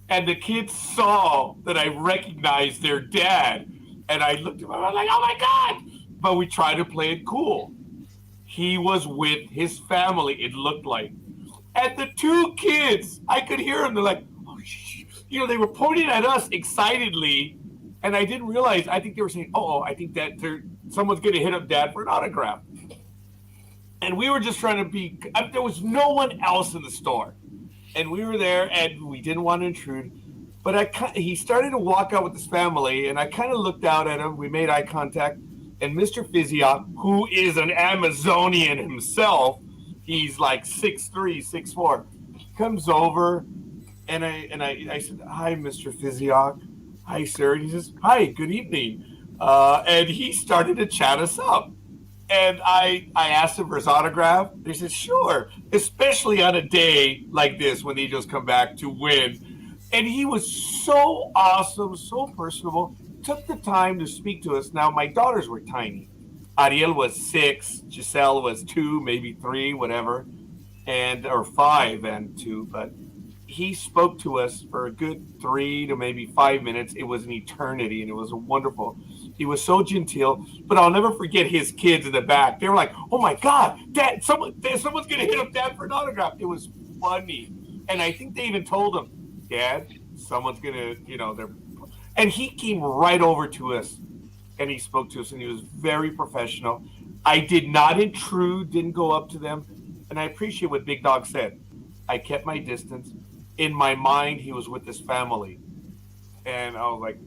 and the kids saw that I recognized their dad. And I looked at him, I was like, oh, my God. But we tried to play it cool. He was with his family, it looked like. And the 2 kids, I could hear them. They're like, oh, they were pointing at us excitedly. And I didn't realize, I think they were saying, I think that someone's going to hit up Dad for an autograph. And we were just trying to be, there was no one else in the store. And we were there, and we didn't want to intrude. But he started to walk out with his family, and I kind of looked out at him. We made eye contact. And Mr. Physiok, who is an Amazonian himself, he's like 6'3", 6'4", comes over, and I said, hi, Mr. Physiok. Hi, sir. And he says, hi, good evening. And he started to chat us up. And I asked him for his autograph. He said, sure, especially on a day like this when they just come back to win. And he was so awesome, so personable, took the time to speak to us. Now, my daughters were tiny. Ariel was 6, Giselle was 2, maybe 3, whatever, or 5 and 2. But he spoke to us for a good 3 to maybe 5 minutes. It was an eternity, and it was wonderful. He was so genteel, but I'll never forget his kids in the back. They were like, oh, my God, Dad, someone's going to hit up Dad for an autograph. It was funny. And I think they even told him, Dad, someone's going to, and he came right over to us, and he spoke to us, and he was very professional. I did not intrude, didn't go up to them, and I appreciate what Big Dog said. I kept my distance. In my mind, he was with his family. And I was like,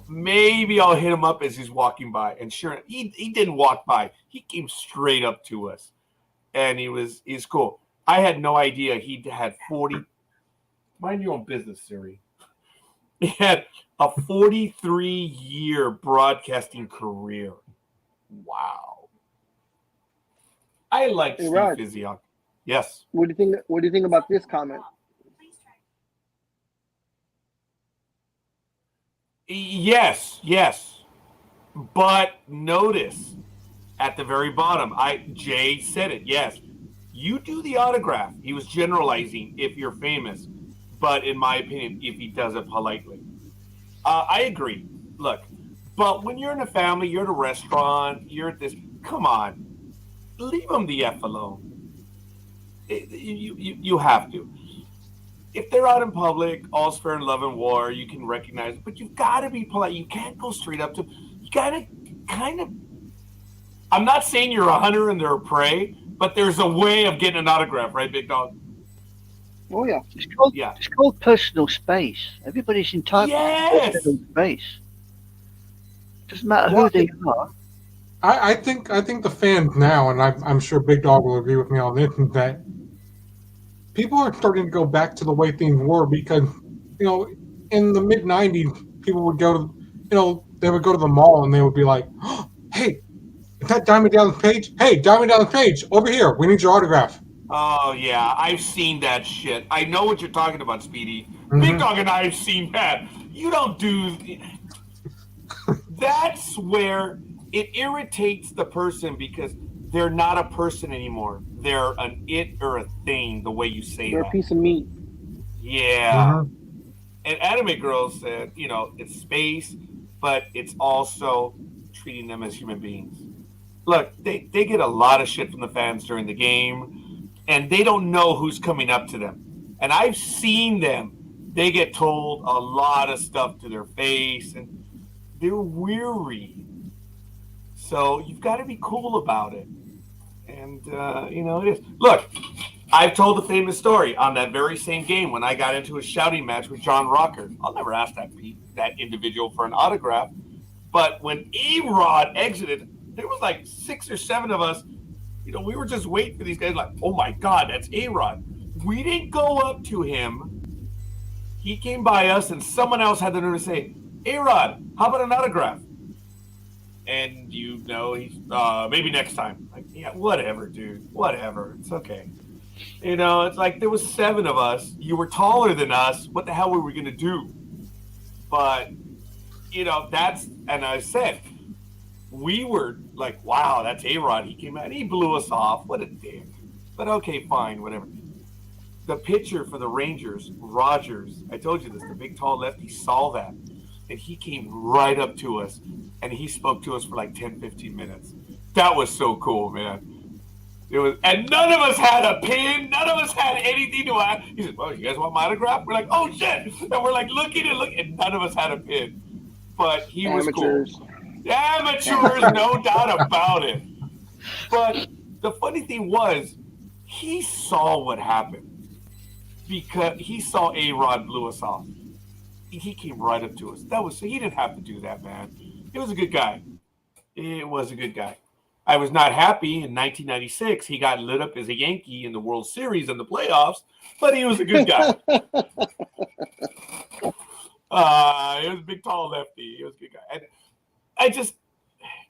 maybe I'll hit him up as he's walking by. And sure, he didn't walk by. He came straight up to us. And he's cool. I had no idea he had 40. Mind your own business, Siri. He had a 43-year broadcasting career. Wow. I like Steve Physiok. Yes. What do you think about this comment? Yes. But notice at the very bottom, Jay said it. Yes. You do the autograph. He was generalizing if you're famous, but in my opinion, if he does it politely. I agree. Look, but when you're in a family, you're at a restaurant, you're at this, come on, leave them the F alone. You have to. If they're out in public, all's fair in love and war, you can recognize it, but you've got to be polite. You can't go straight up to them. You got to kind of, I'm not saying you're a hunter and they're a prey, but there's a way of getting an autograph, right, Big Dog? Oh, yeah. It's called personal space. Everybody's entitled to personal space. Doesn't matter who they are. I think the fans now, and I'm sure Big Dog will agree with me on this, is that people are starting to go back to the way things were because, in the mid-'90s, people would go to, they would go to the mall and they would be like, oh, hey, is that Diamond Dallas Page? Hey, Diamond Dallas Page, over here. We need your autograph. Oh, yeah. I've seen that shit. I know what you're talking about, Speedy. Mm-hmm. Big Dog and I have seen that. You don't do... That's where it irritates the person because they're not a person anymore. They're an it or a thing, the way you say They're that. a piece of meat. Yeah. Mm-hmm. And Anime Girl said, it's space, but it's also treating them as human beings. Look, they get a lot of shit from the fans during the game, and they don't know who's coming up to them. And I've seen them. They get told a lot of stuff to their face, and they're weary. So you've got to be cool about it. And, it is. Look, I've told the famous story on that very same game when I got into a shouting match with John Rocker. I'll never ask that individual for an autograph. But when A-Rod exited, there was like 6 or 7 of us. We were just waiting for these guys like, oh, my God, that's A-Rod. We didn't go up to him. He came by us, and someone else had the nerve to say, A-Rod, how about an autograph? And he's maybe next time. Like, yeah, whatever, dude. Whatever. It's okay. It's like there was 7 of us. You were taller than us. What the hell were we going to do? But, and I said, we were like, wow, that's A-Rod. He came out. He blew us off. What a dick. But okay, fine, whatever. The pitcher for the Rangers, Rogers, I told you this, the big tall lefty saw that. And he came right up to us. And he spoke to us for like 10, 15 minutes. That was so cool, man. And none of us had a pin. None of us had anything to add. He said, well, you guys want my autograph? We're like, oh, shit. And we're like looking, and none of us had a pin. But he was cool. Amateurs, no doubt about it. But the funny thing was, he saw what happened. Because he saw A-Rod blew us off. He came right up to us. He didn't have to do that, man. He was a good guy. It was a good guy. I was not happy in 1996. He got lit up as a Yankee in the World Series and the playoffs, but he was a good guy. He was a big, tall lefty. He was a good guy. And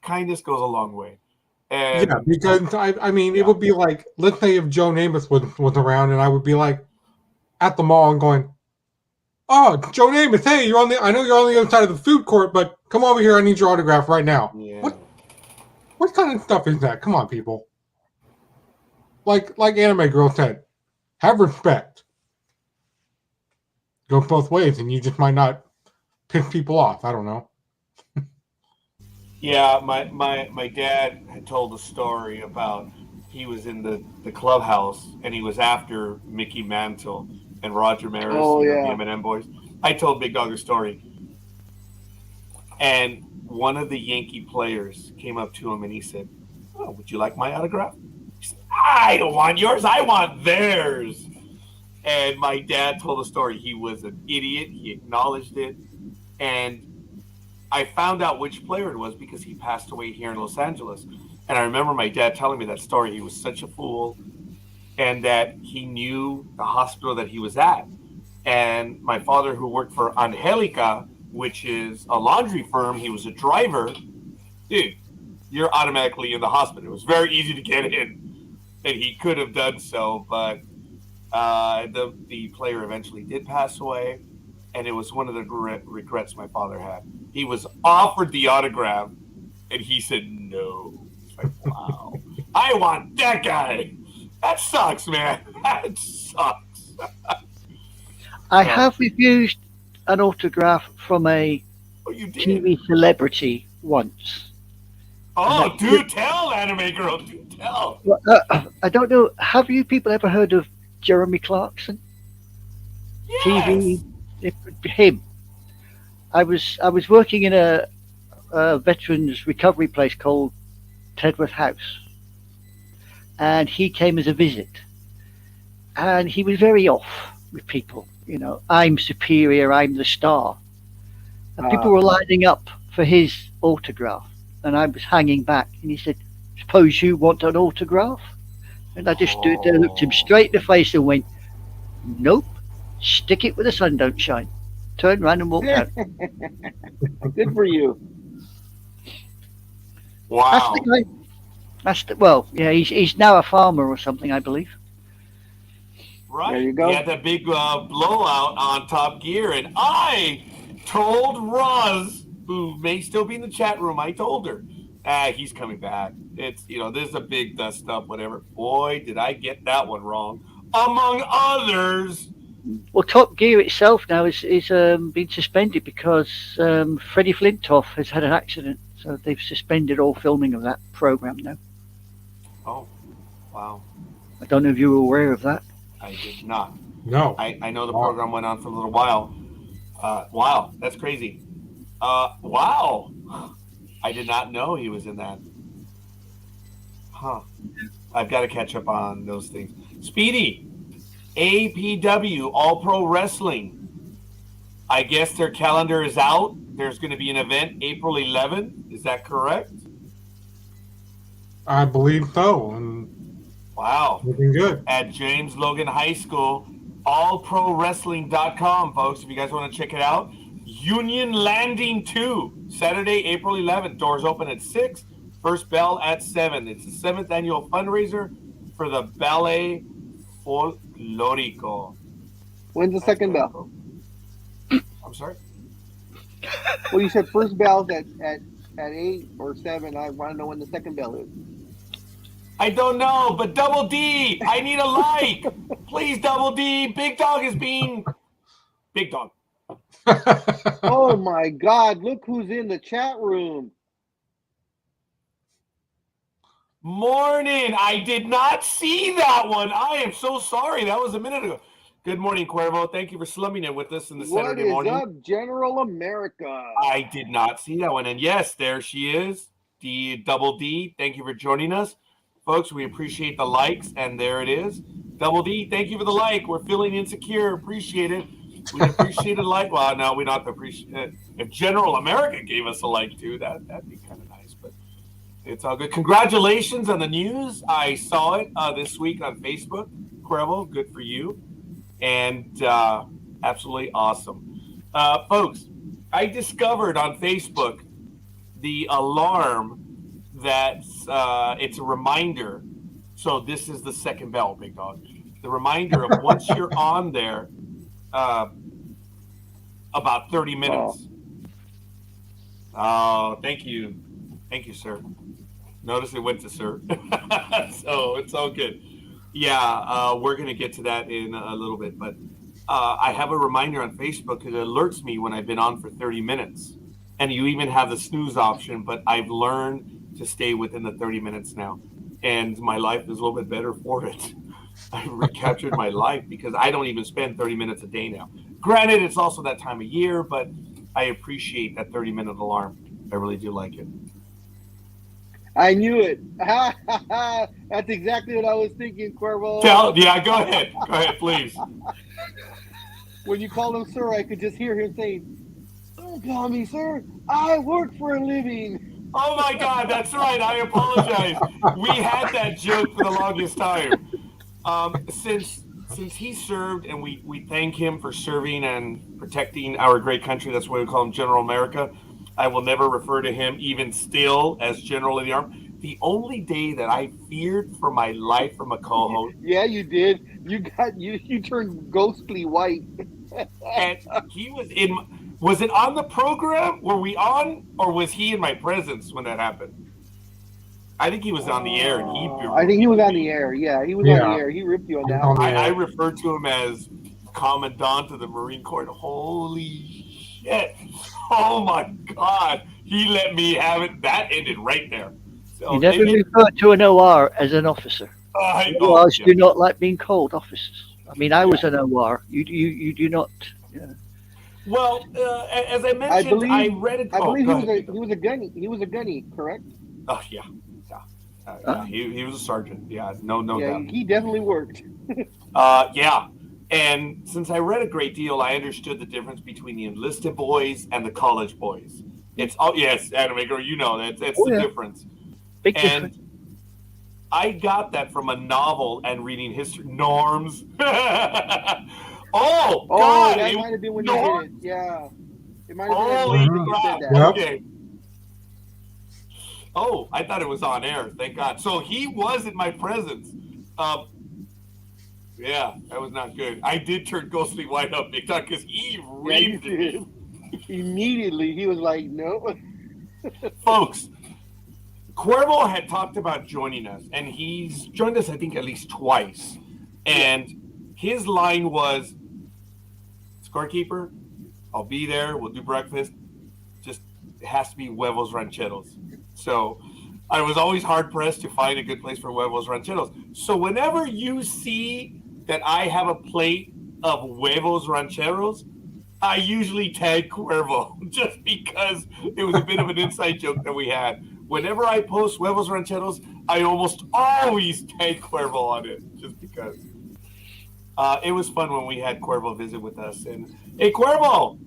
kindness goes a long way. And yeah, because it would be like, let's say if Joe Namath was around, and I would be like at the mall and going, oh, Joe Namath, hey, I know you're on the other side of the food court, but come over here. I need your autograph right now. Yeah. What kind of stuff is that? Come on, people. Like Anime Girl said, have respect. Go both ways, and you just might not piss people off. I don't know. Yeah, my dad had told a story about he was in the clubhouse, and he was after Mickey Mantle and Roger Maris, the M&M boys. I told Big Dog a story. And one of the Yankee players came up to him and he said, oh, would you like my autograph? He said, I don't want yours. I want theirs. And my dad told a story. He was an idiot. He acknowledged it. And I found out which player it was because he passed away here in Los Angeles. And I remember my dad telling me that story. He was such a fool. And that he knew the hospital that he was at. And my father, who worked for Angelica, which is a laundry firm, he was a driver. Dude, you're automatically in the hospital. It was very easy to get in. And he could have done so, but the player eventually did pass away. And it was one of the regrets my father had. He was offered the autograph, and he said no. It's like, wow. I want that guy. That sucks, man. That sucks. I have refused an autograph from a TV celebrity once. Oh, do tell, Anime Girl. Do tell. Well, I don't know. Have you people ever heard of Jeremy Clarkson? Yes. TV. Him. I was working in a veterans recovery place called Tedworth House. And he came as a visit, and he was very off with people. I'm superior, I'm the star. And people were lining up for his autograph, and I was hanging back. And he said, suppose you want an autograph? And I just stood there, looked him straight in the face and went, nope, stick it where the sun don't shine. Turned around and walked out. Good for you. Wow. That's the guy. He's now a farmer or something, I believe. Right. There you go. He had that big blowout on Top Gear, and I told Roz, who may still be in the chat room, I told her, he's coming back. It's, there's a big dust up, whatever. Boy, did I get that one wrong. Among others, Well, Top Gear itself now is been suspended because Freddie Flintoff has had an accident, so they've suspended all filming of that program now. Oh, wow. I don't know if you were aware of that. I did not. No. I know the Wow. program went on for a little while. Wow, that's crazy. Wow. I did not know he was in that. Huh. I've got to catch up on those things. Speedy, APW, All Pro Wrestling. I guess their calendar is out. There's going to be an event April 11th. Is that correct? I believe so. And Wow. looking good. At James Logan High School, allprowrestling.com, folks, if you guys want to check it out. Union Landing 2, Saturday, April 11th. Doors open at 6, first bell at 7. It's the 7th annual fundraiser for the Ballet Folklorico. When's the second bell? I'm sorry? Well, you said first bell's at 8 or 7. I want to know when the second bell is. I don't know, but Double D, I need a like. Please, Double D. Big Dog is being... Big Dog. Oh my God! Look who's in the chat room. Morning. I did not see that one. I am so sorry. That was a minute ago. Good morning, Cuervo. Thank you for slumming it with us in the What Saturday is morning. up, General America? I did not see that one. And yes, there she is. Double D. Thank you for joining us. Folks, we appreciate the likes, and there it is. Double D, thank you for the like. We're feeling insecure. Appreciate it. We appreciate a like. Well, no, we don't have to appreciate it. If General America gave us a like, too, that'd be kind of nice. But it's all good. Congratulations on the news. I saw it this week on Facebook. Cuervo, good for you. And absolutely awesome. Folks, I discovered on Facebook the alarm that's it's a reminder. So this is the second bell, Big Dog. The reminder of once you're on there, about 30 minutes. Oh, thank you. Thank you, sir. Notice it went to sir. So it's all good. Yeah, we're going to get to that in a little bit. But I have a reminder on Facebook. It alerts me when I've been on for 30 minutes. And you even have the snooze option. But I've learned to stay within the 30 minutes now. And my life is a little bit better for it. I've recaptured my life because I don't even spend 30 minutes a day now. Granted, it's also that time of year, but I appreciate that 30-minute alarm. I really do like it. I knew it. That's exactly what I was thinking, Cuervo. Yeah, go ahead. Go ahead, please. When you called him sir, I could just hear him saying, "Don't call me sir. I work for a living." Oh, my God, that's right. I apologize. We had that joke for the longest time. Since he served, and we thank him for serving and protecting our great country, that's why we call him General America. I will never refer to him even still as General of the Army. The only day that I feared for my life from a co-host. Yeah, you did. You turned ghostly white. And he was in. Was it on the program? Were we on, or was he in my presence when that happened? I think he was on the air, and I think he was on the air. Yeah, he was on the air. He ripped you on that one. I refer to him as Commandant of the Marine Corps. Holy shit! Oh my God! He let me have it. That ended right there. So You never refer to an OR as an officer. ORs do not like being called officers. I mean, I was an OR. You do not. Well, as I mentioned, I read it. I believe he was a gunny. He was a gunny, correct? Oh yeah. He was a sergeant. Yeah, no doubt. He definitely worked. Yeah. And since I read a great deal, I understood the difference between the enlisted boys and the college boys. It's yes, Anime Girl, you know that's the difference. Big difference. I got that from a novel and reading history norms. God! That might have been when you did it. Yeah, it might have been when you said that. Okay. Oh, I thought it was on air. Thank God. So he was in my presence. Yeah, that was not good. I did turn ghostly white up big time because he raved it. Immediately, he was like, "No." Folks, Cuervo had talked about joining us, and he's joined us, I think, at least twice. And his line was, scorekeeper. I'll be there. We'll do breakfast. Just it has to be huevos rancheros. So I was always hard pressed to find a good place for huevos rancheros. So whenever you see that I have a plate of huevos rancheros, I usually tag Cuervo just because it was a bit of an inside joke that we had. Whenever I post huevos rancheros, I almost always tag Cuervo on it just because. It was fun when we had Cuervo visit with us. And hey, Cuervo,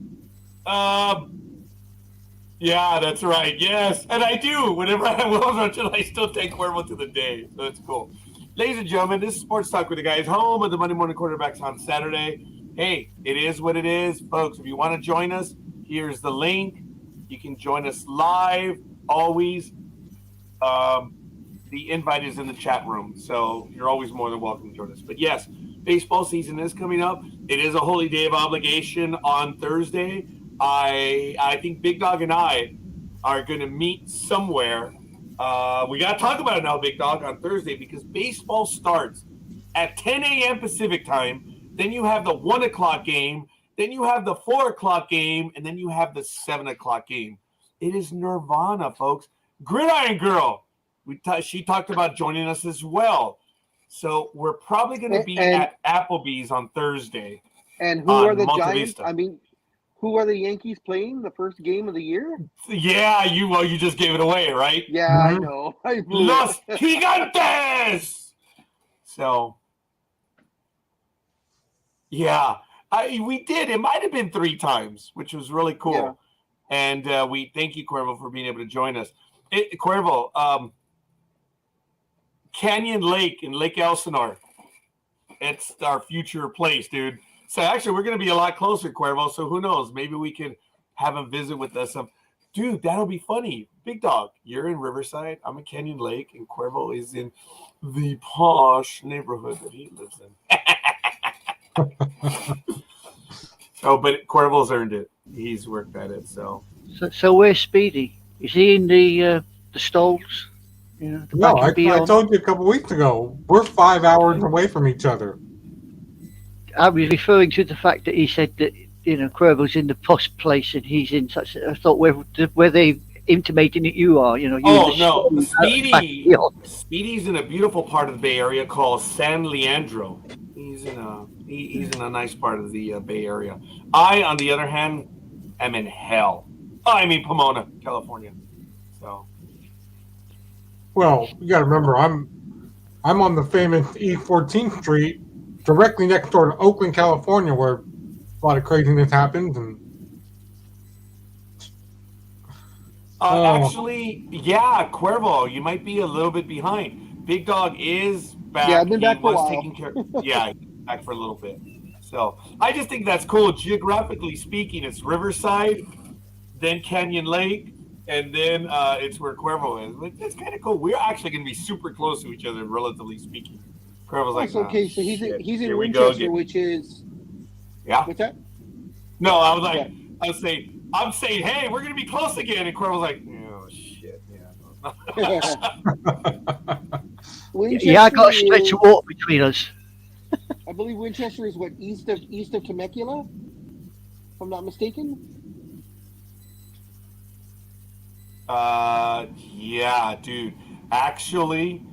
yeah, that's right. Yes, and I do. Whenever I have huevos rancheros, I still take Cuervo to the day. So that's cool. Ladies and gentlemen, this is Sports Talk with the Guys, home of the Monday Morning Quarterbacks on Saturday. Hey, it is what it is, folks. If you want to join us, here's the link. You can join us live, always. The invite is in the chat room, so you're always more than welcome to join us. But yes, baseball season is coming up. It is a holy day of obligation on Thursday. I think Big Dog and I are going to meet somewhere. We got to talk about it now, Big Dog, on Thursday, because baseball starts at 10 a.m. Pacific time. Then you have the 1 o'clock game. Then you have the 4 o'clock game. And then you have the 7 o'clock game. It is nirvana, folks. Gridiron Girl, she talked about joining us as well. So we're probably going to be at Applebee's on Thursday. And who are the Monte Giants? Vista. I mean, who are the Yankees playing the first game of the year? Yeah, you just gave it away, right? Yeah, I know. I blew Los it. Gigantes! So, yeah, we did. It might have been 3 times, which was really cool. Yeah. And we thank you, Cuervo, for being able to join us. Cuervo, Canyon Lake in Lake Elsinore. It's our future place, dude. So actually, we're going to be a lot closer, Cuervo. So who knows? Maybe we could have him visit with us. Dude, that'll be funny. Big Dog, you're in Riverside. I'm in Canyon Lake, and Cuervo is in the posh neighborhood that he lives in. But Cuervo's earned it. He's worked at it. So where's Speedy? Is he in the stalls? You know, the No, back I and beyond? told you a couple weeks ago, we're 5 hours away from each other. I was referring to the fact that he said that, you know, Cuervo's in the posh place and he's in such. I thought where they intimating that you are, you know. Speedy's in a beautiful part of the Bay Area called San Leandro. He's in a nice part of the Bay Area. I, on the other hand, am in hell. Pomona, California. So. Well, you got to remember, I'm on the famous East 14th Street, directly next door to Oakland, California, where a lot of craziness happens. And actually, yeah, Cuervo, you might be a little bit behind. Big Dog is back. Yeah, I've been back for a while. Taking care. Yeah, back for a little bit. So I just think that's cool. Geographically speaking, it's Riverside, then Canyon Lake, and then it's where Cuervo is. It's kind of cool. We're actually going to be super close to each other, relatively speaking. Cuervo's like, okay, so he's in Here we Winchester, which is what's that? No, I was like, I'm saying, hey, we're going to be close again, and Cuervo's like, oh shit, Yeah, I got a stretch of water between us. I believe Winchester is what, east of Temecula, if I'm not mistaken. Yeah, dude. Actually,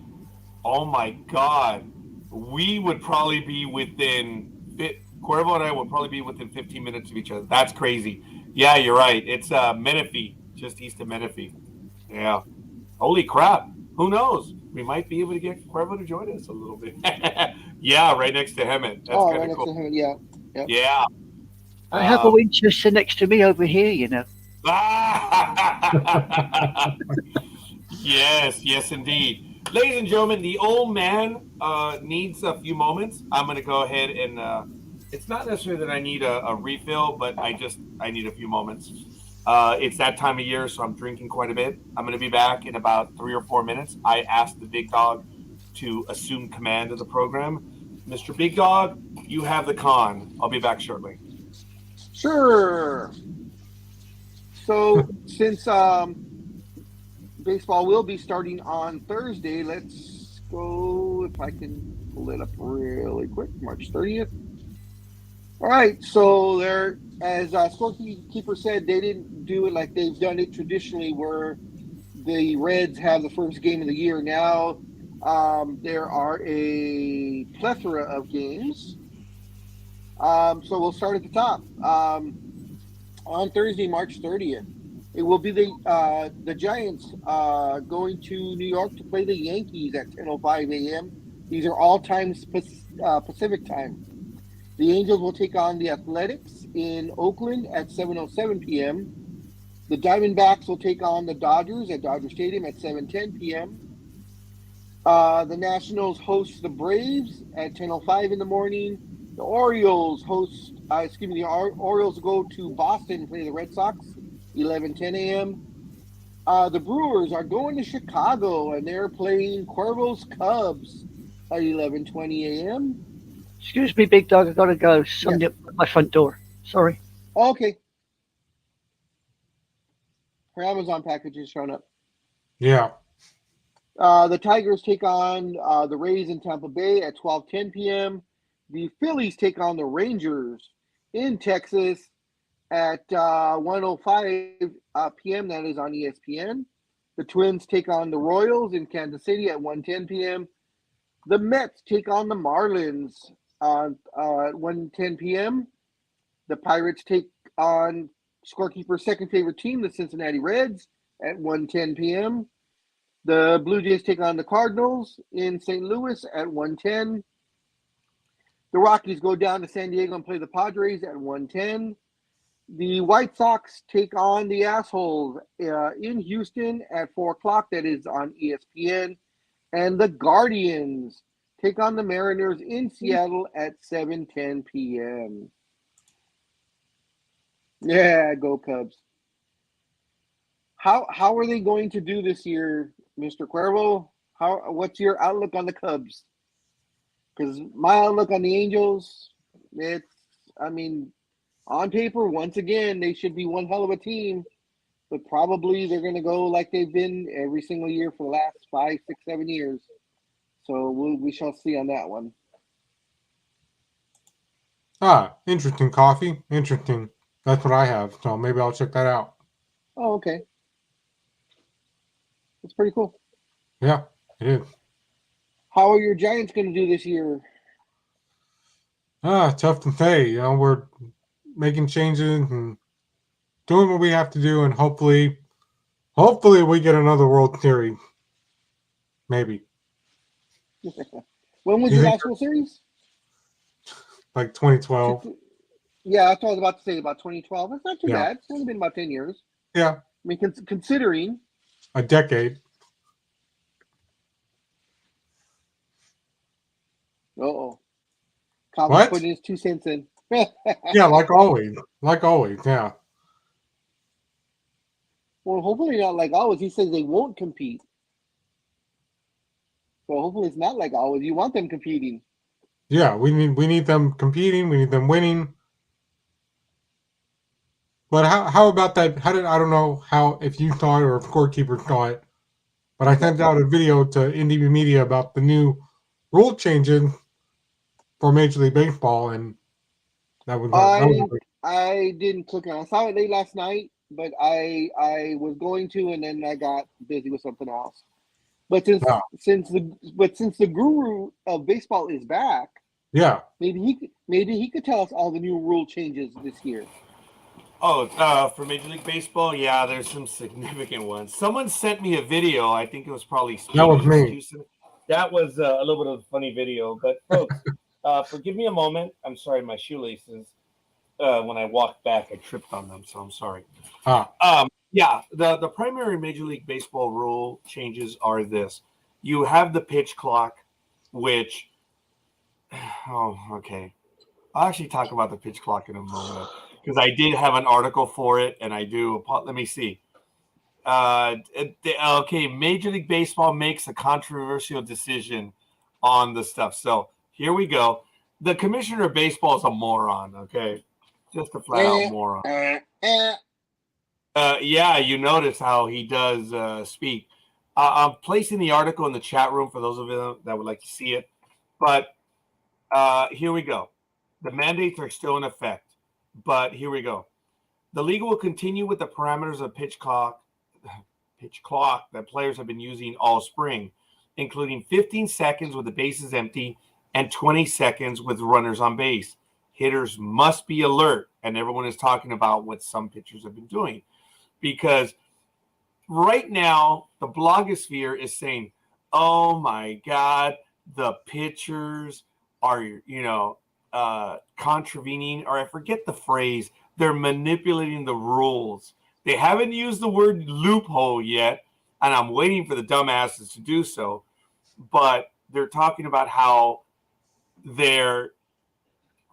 oh my God, we would probably be within. Cuervo and I would probably be within 15 minutes of each other. That's crazy. Yeah, you're right. It's Menifee, just east of Menifee. Yeah. Holy crap. Who knows? We might be able to get Cuervo to join us a little bit. Yeah, right next to Hemet. That's kind of right cool. next to him, yeah. Yep. Yeah. I have a Winchester next to me over here, you know. Yes, indeed. Ladies and gentlemen, the old man needs a few moments. I'm going to go ahead and it's not necessarily that I need a refill, but I need a few moments. It's that time of year, so I'm drinking quite a bit. I'm going to be back in about 3 or 4 minutes. I asked the Big Dog to assume command of the program. Mr. Big Dog, you have the con. I'll be back shortly. Sure. So since baseball will be starting on Thursday, let's go, if I can pull it up really quick, March 30th. All right, so there, as scorekeeper said, they didn't do it like they've done it traditionally, where the Reds have the first game of the year. Now there are a plethora of games. So we'll start at the top. On Thursday, March 30th, it will be the Giants going to New York to play the Yankees at 10:05 a.m. These are all times Pacific time. The Angels will take on the Athletics in Oakland at 7:07 p.m. The Diamondbacks will take on the Dodgers at Dodger Stadium at 7:10 p.m. The Nationals host the Braves at 10:05 in the morning. The Orioles Orioles go to Boston and play the Red Sox 11:10 a.m. The Brewers are going to Chicago and they're playing Cuervo's Cubs at 11:20 a.m. Excuse me, big dog. I gotta go. Somebody at my front door. Sorry. Okay. Her Amazon package is showing up. Yeah. The Tigers take on the Rays in Tampa Bay at 12:10 p.m. The Phillies take on the Rangers in Texas at 1:05 p.m. That is on ESPN. The Twins take on the Royals in Kansas City at 1:10 p.m. The Mets take on the Marlins at 1:10 p.m. The Pirates take on scorekeeper's second favorite team, the Cincinnati Reds, at 1:10 p.m. The Blue Jays take on the Cardinals in St. Louis at 1:10. The Rockies go down to San Diego and play the Padres at 1:10. The White Sox take on the Assholes in Houston at 4 o'clock. That is on ESPN. And the Guardians take on the Mariners in Seattle at 7:10 p.m. Yeah, go Cubs. How are they going to do this year, Mr. Cuervo? What's your outlook on the Cubs? Because my outlook on the Angels, on paper, once again, they should be one hell of a team, but probably they're going to go like they've been every single year for the last 5, 6, 7 years. So we shall see on that one. Interesting coffee. Interesting. That's what I have. So maybe I'll check that out. Oh, okay. That's pretty cool. Yeah, it is. How are your Giants going to do this year? Tough to say. We're making changes and doing what we have to do, and hopefully we get another World Series. Maybe. When was You your think last World Series? like 2012? Yeah, that's what I was about to say, about 2012. That's not too Yeah. bad. It's only been about 10 years. Yeah, I mean, considering. a decade. Uh-oh. Calvin's What? putting his 2 cents in. Yeah, like always. Like always, yeah. Well, hopefully not like always. He says they won't compete. So hopefully it's not like always. You want them competing. Yeah, we need them competing, we need them winning. But how about that? I don't know how, if you saw it or if scorekeeper saw it, but I sent out a video to Indie Media about the new rule changes for Major League Baseball, and that was I didn't click on it. I saw it late last night, but I was going to, and then I got busy with something else. But since the guru of baseball is back, yeah. maybe he could tell us all the new rule changes this year. Oh, for Major League Baseball, yeah, there's some significant ones. Someone sent me a video. I think it was probably That was me. That was a little bit of a funny video. But folks, forgive me a moment. I'm sorry, my shoelaces. When I walked back, I tripped on them, so I'm sorry. Yeah, the primary Major League Baseball rule changes are this. You have the pitch clock, which, okay. I'll actually talk about the pitch clock in a moment because I did have an article for it, and I do. Let me see. Okay, Major League Baseball makes a controversial decision on the stuff. So here we go. The commissioner of baseball is a moron, okay? Just a flat-out moron. Yeah, you notice how he does speak. I'm placing the article in the chat room for those of you that would like to see it. But here we go. The mandates are still in effect, but here we go. The league will continue with the parameters of pitch clock that players have been using all spring, including 15 seconds with the bases empty and 20 seconds with runners on base. Hitters must be alert, and everyone is talking about what some pitchers have been doing, because right now the blogosphere is saying, oh my God, the pitchers are, contravening, or I forget the phrase, they're manipulating the rules. They haven't used the word loophole yet, and I'm waiting for the dumbasses to do so, but they're talking about how they're,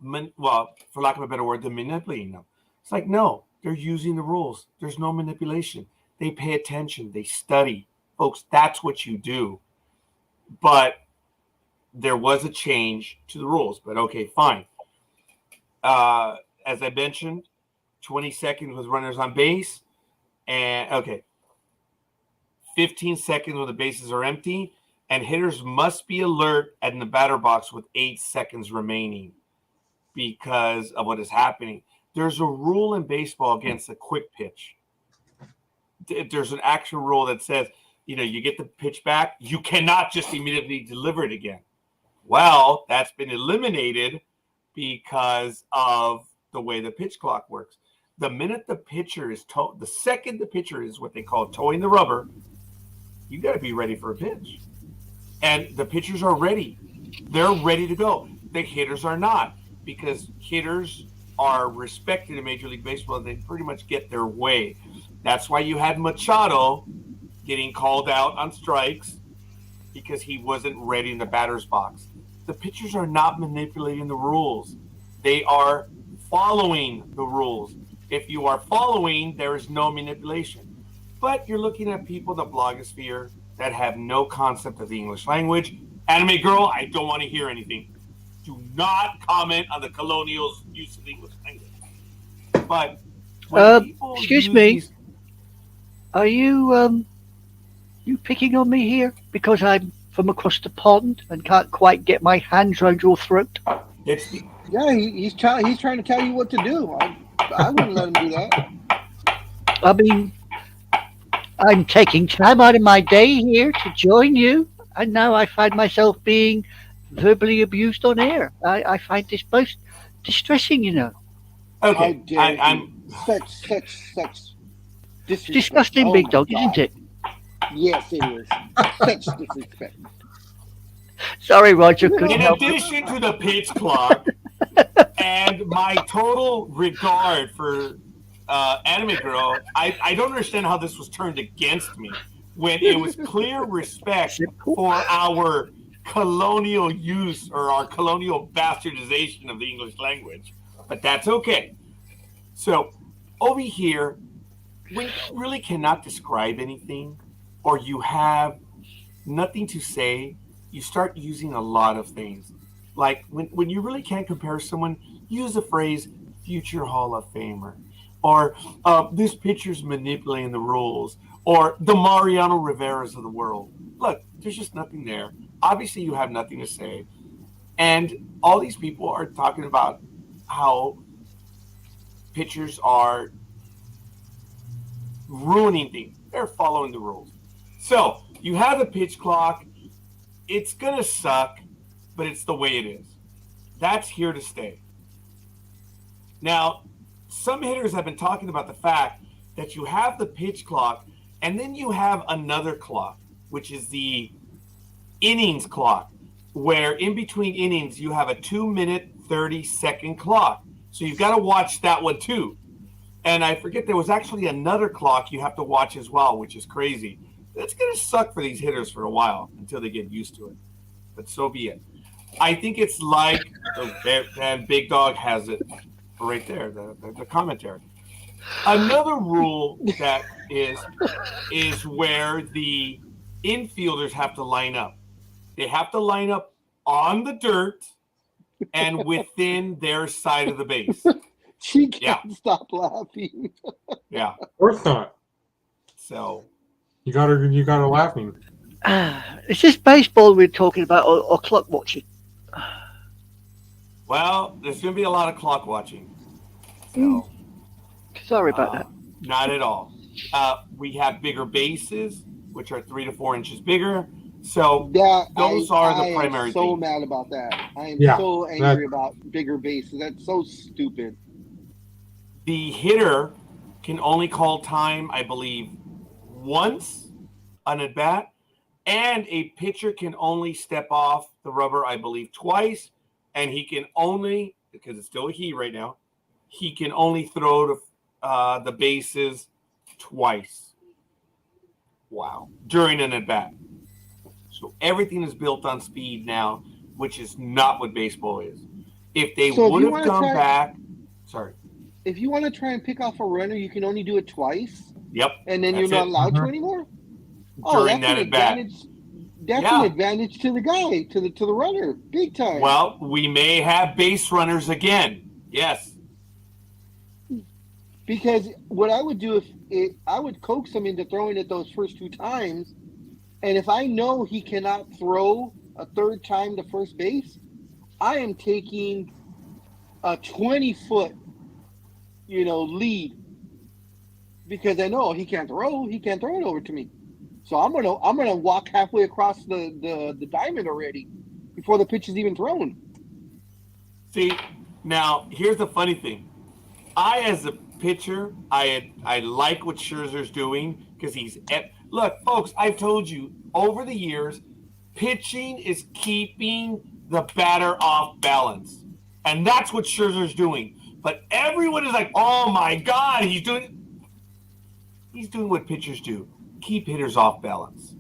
for lack of a better word, they're manipulating them. It's like, no, they're using the rules. There's no manipulation. They pay attention. They study. Folks, that's what you do. But there was a change to the rules, but okay, fine. As I mentioned, 20 seconds with runners on base, and 15 seconds when the bases are empty, and hitters must be alert in the batter box with 8 seconds remaining because of what is happening. There's a rule in baseball against a quick pitch. There's an actual rule that says, you get the pitch back, you cannot just immediately deliver it again. Well, that's been eliminated because of the way the pitch clock works. The minute the pitcher is the second the pitcher is what they call towing the rubber, you got to be ready for a pitch. And the pitchers are ready. They're ready to go. The hitters are not, because hitters are respected in Major League Baseball. They pretty much get their way. That's why you had Machado getting called out on strikes, because he wasn't ready in the batter's box. The pitchers are not manipulating the rules. They are following the rules. If you are following, there is no manipulation. But you're looking at people in the blogosphere that have no concept of the English language. Anime girl, I don't want to hear anything. Do not comment on the colonials' use of the English language. But excuse me, are you picking on me here because I'm from across the pond and can't quite get my hands around your throat? Yeah, he's trying to tell you what to do. I wouldn't let him do that. I mean, I'm taking time out of my day here to join you, and now I find myself being verbally abused on air. I find this most distressing, Okay, I'm such disrespect. Disgusting, big dog, isn't it? Yes, it is. Such disrespect. Sorry, Roger. Couldn't in help it. addition to the pitch clock and my total regard for Anime Girl, I don't understand how this was turned against me when it was clear respect for our colonial use or our colonial bastardization of the English language. But that's okay. So over here, when you really cannot describe anything or you have nothing to say, you start using a lot of things. Like when you really can't compare someone, use the phrase future Hall of Famer, or this pitcher's manipulating the rules, or the Mariano Riveras of the world. Look, there's just nothing there. Obviously, you have nothing to say. And all these people are talking about how pitchers are ruining things. They're following the rules. So you have the pitch clock. It's going to suck, but it's the way it is. That's here to stay. Now, some hitters have been talking about the fact that you have the pitch clock and then you have another clock, which is the innings clock, where in between innings you have a 2-minute, 30-second clock. So you've got to watch that one too. And I forget there was actually another clock you have to watch as well, which is crazy. It's going to suck for these hitters for a while until they get used to it. But so be it. I think it's like, and Big Dog has it right there, the commentary. Another rule that is where the infielders have to line up. They have to line up on the dirt and within their side of the base. She can't stop laughing. Yeah. Of course not. So you got her laughing. Is this baseball we're talking about, or clock watching? Well, there's going to be a lot of clock watching. So, Sorry about that. not at all. We have bigger bases, which are 3 to 4 inches bigger. So those are the primary I am so things. mad about that. I am Yeah, so angry about bigger bases. That's so stupid. The hitter can only call time, I believe, once on a bat, and a pitcher can only step off the rubber, I believe, twice, and he can only, because it's still a he right now, he can only throw to the bases twice. Wow. During an at bat. So everything is built on speed now, which is not what baseball is. If they So if would you have wanna come try- back, sorry. If you want to try and pick off a runner, you can only do it twice, Yep. and then That's you're not it. allowed to Mhm. anymore. During that's that an at bat. advantage. That's Yeah. an advantage to the guy, to the runner, big time. Well, we may have base runners again. Yes. Because what I would do I would coax him into throwing it those first 2 times, and if I know he cannot throw a third time to first base, I am taking a 20-foot, lead, because I know he can't throw. He can't throw it over to me, so I'm gonna walk halfway across the diamond already before the pitch is even thrown. See, now here's the funny thing. I, as a pitcher, I like what Scherzer's doing because look, folks. I've told you over the years, pitching is keeping the batter off balance, and that's what Scherzer's doing. But everyone is like, "Oh my God, he's doing what pitchers do: keep hitters off balance."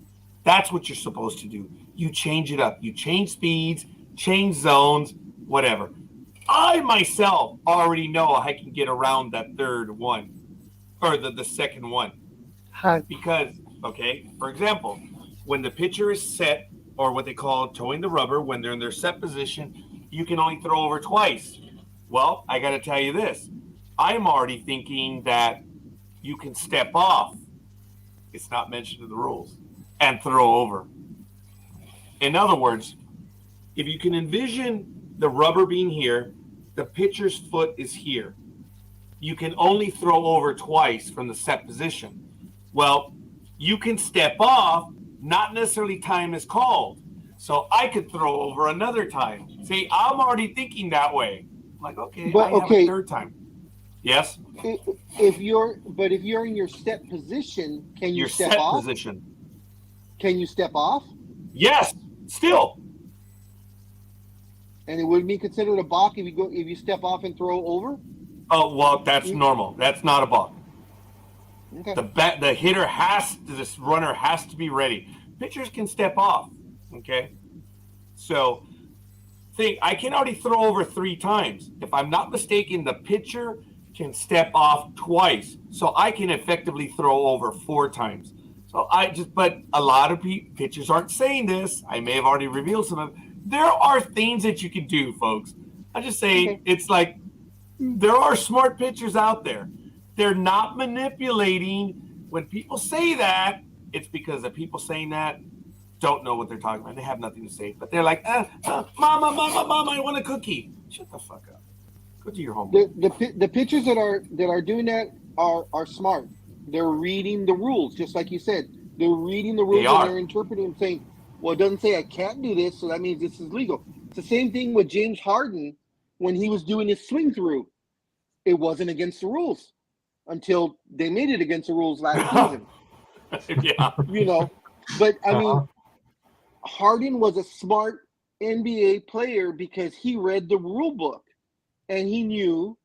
That's what you're supposed to do. You change it up. You change speeds, change zones, whatever. I myself already know I can get around that third one or the second one How? because, okay, for example, when the pitcher is set, or what they call towing the rubber, when they're in their set position, you can only throw over twice. Well, I got to tell you this. I'm already thinking that you can step off. It's not mentioned in the rules, and throw over. In other words, if you can envision the rubber being here, the pitcher's foot is here. You can only throw over twice from the set position. Well, you can step off, not necessarily time is called. So I could throw over another time. See, I'm already thinking that way. I'm like, okay, But, I have okay. a third time. Yes? If you're in your step position, can you Your step set off? position. Can you step off? Yes, still. And it would be considered a balk if you step off and throw over? Oh, well, that's normal. That's not a balk. Okay. The hitter this runner has to be ready. Pitchers can step off. Okay. So I can already throw over 3 times. If I'm not mistaken, the pitcher can step off twice. So I can effectively throw over 4 times. So but a lot of pitchers aren't saying this. I may have already revealed some of it. There are things that you can do, folks. I'm just saying, Okay. It's like there are smart pitchers out there. They're not manipulating. When people say that, it's because the people saying that don't know what they're talking about. They have nothing to say. But they're like, Mama, I want a cookie. Shut the fuck up. Go do your homework. The pitchers that are doing that are smart. They're reading the rules, just like you said. They're reading the rules They are. and they're interpreting and saying, well, it doesn't say I can't do this, so that means this is legal. It's the same thing with James Harden when he was doing his swing through. It wasn't against the rules until they made it against the rules last season. Yeah. But I mean, Harden was a smart NBA player because he read the rule book and he knew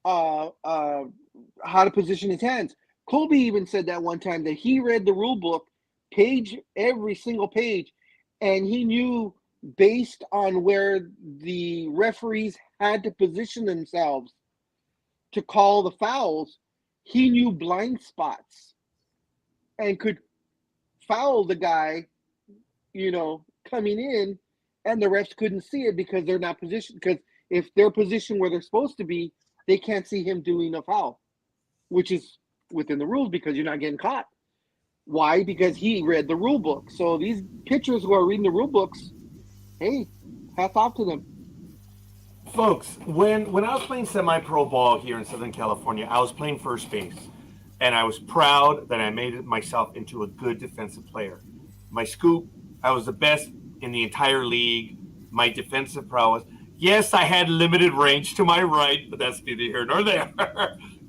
how to position his hands. Kobe even said that one time, that he read the rule book every single page, and he knew based on where the referees had to position themselves to call the fouls, he knew blind spots and could foul the guy, coming in, and the refs couldn't see it because they're not positioned. Because if they're positioned where they're supposed to be, they can't see him doing a foul, which is within the rules because you're not getting caught. Why? Because he read the rule book. So these pitchers who are reading the rule books, hey, hats off to them. folks, when I was playing semi-pro ball here in Southern California, I was playing first base, and I was proud that I made it myself into a good defensive player. My scoop, I was the best in the entire league. My defensive prowess, yes, I had limited range to my right, but that's neither here nor there.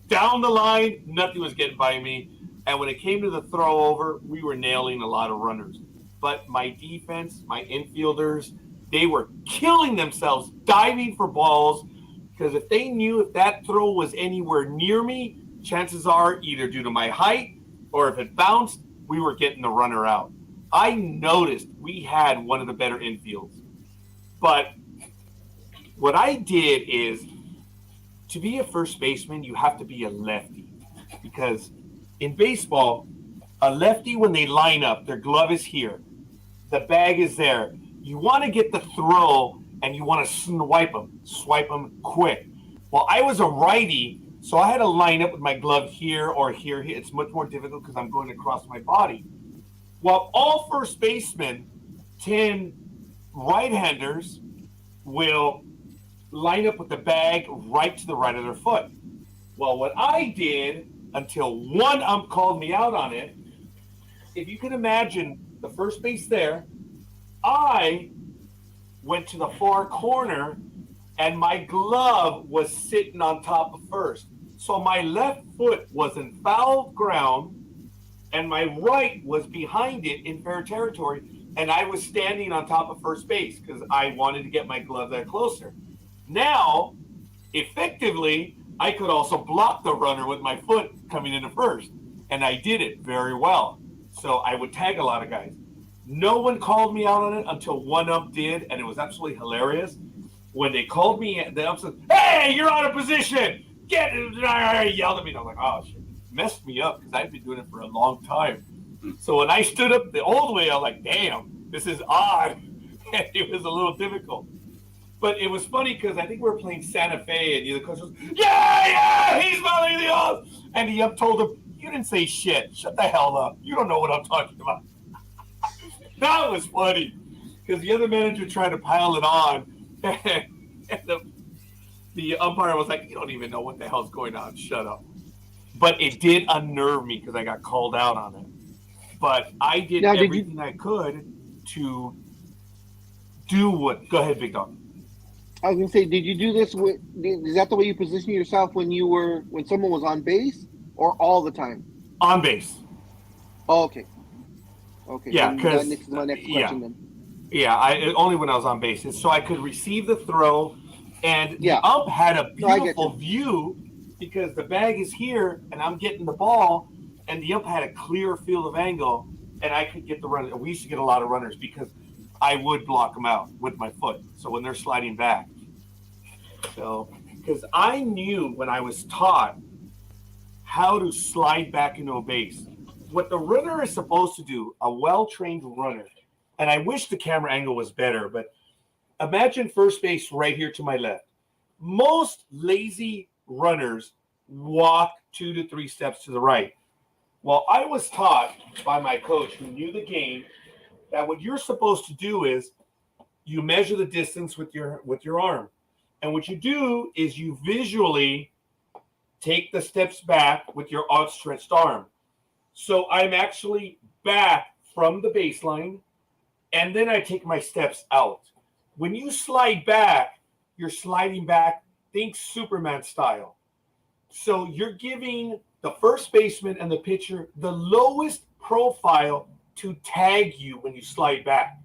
Down the line, nothing was getting by me. And when it came to the throw over, we were nailing a lot of runners. But my defense, my infielders, they were killing themselves diving for balls, because if they knew if that throw was anywhere near me, chances are either due to my height or if it bounced, we were getting the runner out. I noticed we had one of the better infields. But what I did is, to be a first baseman, you have to be a lefty, because in baseball, a lefty, when they line up, their glove is here, the bag is there. You want to get the throw and you want to swipe them quick. Well, I was a righty, so I had to line up with my glove here or here. It's much more difficult because I'm going across my body. Well, all first basemen, 10 right-handers, will line up with the bag right to the right of their foot. Well, what I did, until one ump called me out on it, if you can imagine the first base there, I went to the far corner and my glove was sitting on top of first. So my left foot was in foul ground and my right was behind it in fair territory, and I was standing on top of first base because I wanted to get my glove there closer. Now, effectively, I could also block the runner with my foot coming into first, and I did it very well. So I would tag a lot of guys. No one called me out on it until one ump did, and it was absolutely hilarious. When they called me, the ump said, "Hey, you're out of position! Get it!" I yelled at me, and I was like, "Oh, shit." Messed me up because I've been doing it for a long time. So when I stood up the old way, I was like, damn, this is odd. And it was a little difficult. But it was funny because I think we were playing Santa Fe, and the coach was, yeah, he's smelling the oath. And the ump told him, "You didn't say shit. Shut the hell up. You don't know what I'm talking about." That was funny because the other manager tried to pile it on, and the umpire was like, "You don't even know what the hell's going on. Shut up." But it did unnerve me because I got called out on it. But I did everything I could to do what. Go ahead, Big Dog. I was gonna say, did you do this with? Is that the way you position yourself when someone was on base, or all the time? On base. Oh, okay. Okay. Yeah, because this is my next question then. Yeah, only when I was on base, and so I could receive the throw, and the ump had a beautiful view. Because the bag is here and I'm getting the ball, and the ump had a clear field of angle, and I could get the runner. We used to get a lot of runners because I would block them out with my foot. So when they're sliding back, because I knew when I was taught how to slide back into a base, what the runner is supposed to do, a well-trained runner, and I wish the camera angle was better, but imagine first base right here to my left. Most lazy runners walk 2 to 3 steps to the right. Well, I was taught by my coach who knew the game that what you're supposed to do is you measure the distance with your arm. And what you do is you visually take the steps back with your outstretched arm. So I'm actually back from the baseline, and then I take my steps out. When you slide back, you're sliding back, think Superman style. So you're giving the first baseman and the pitcher the lowest profile to tag you when you slide back.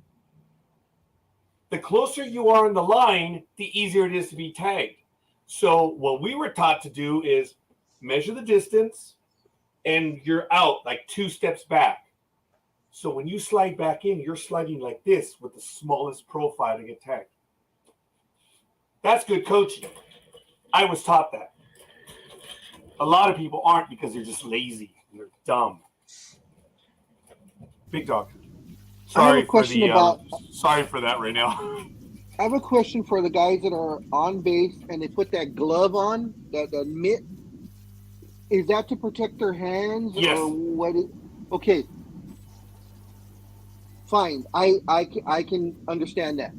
The closer you are in the line, the easier it is to be tagged. So what we were taught to do is measure the distance, and you're out like 2 steps back. So when you slide back in, you're sliding like this with the smallest profile to get tagged. That's good coaching. I was taught that. A lot of people aren't because they're just lazy. They're dumb. Big Dog. Sorry for that right now. I have a question for the guys that are on base and they put that glove on, that mitt. Is that to protect their hands? Yes. Or what? Okay. Fine. I can understand that.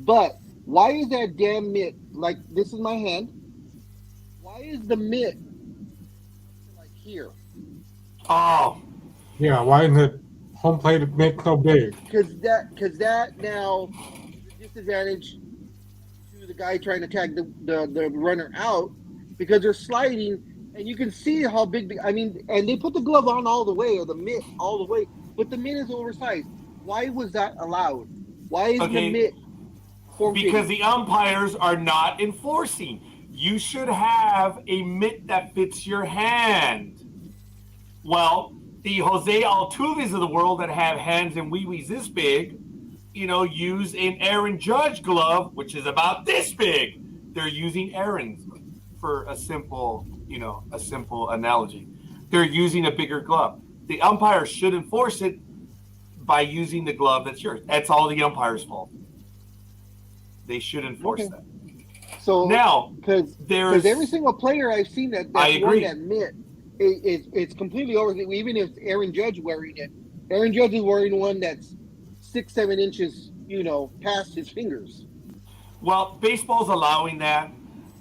But Why is that damn mitt, like, this is my hand. Why is the mitt like here? Oh, Yeah, why isn't it home plate make so big? Because that now is a disadvantage to the guy trying to tag the runner out, because they're sliding and you can see how big I mean, and they put the glove on all the way, or the mitt all the way, but the mitt is oversized. Why was that allowed? Why is the Okay. mitt because the umpires are not enforcing. You should have a mitt that fits your hand. Well, the Jose Altuves of the world that have hands and wee-wees this big, use an Aaron Judge glove, which is about this big. They're using Aaron's for a simple analogy. They're using a bigger glove. The umpire should enforce it by using the glove that's yours. That's all the umpire's fault. They should enforce that. So now, because every single player I've seen that's worn that mitt, it's completely over. Even if Aaron Judge wearing it, Aaron Judge is wearing one that's 6-7 inches, past his fingers. Well, baseball's allowing that.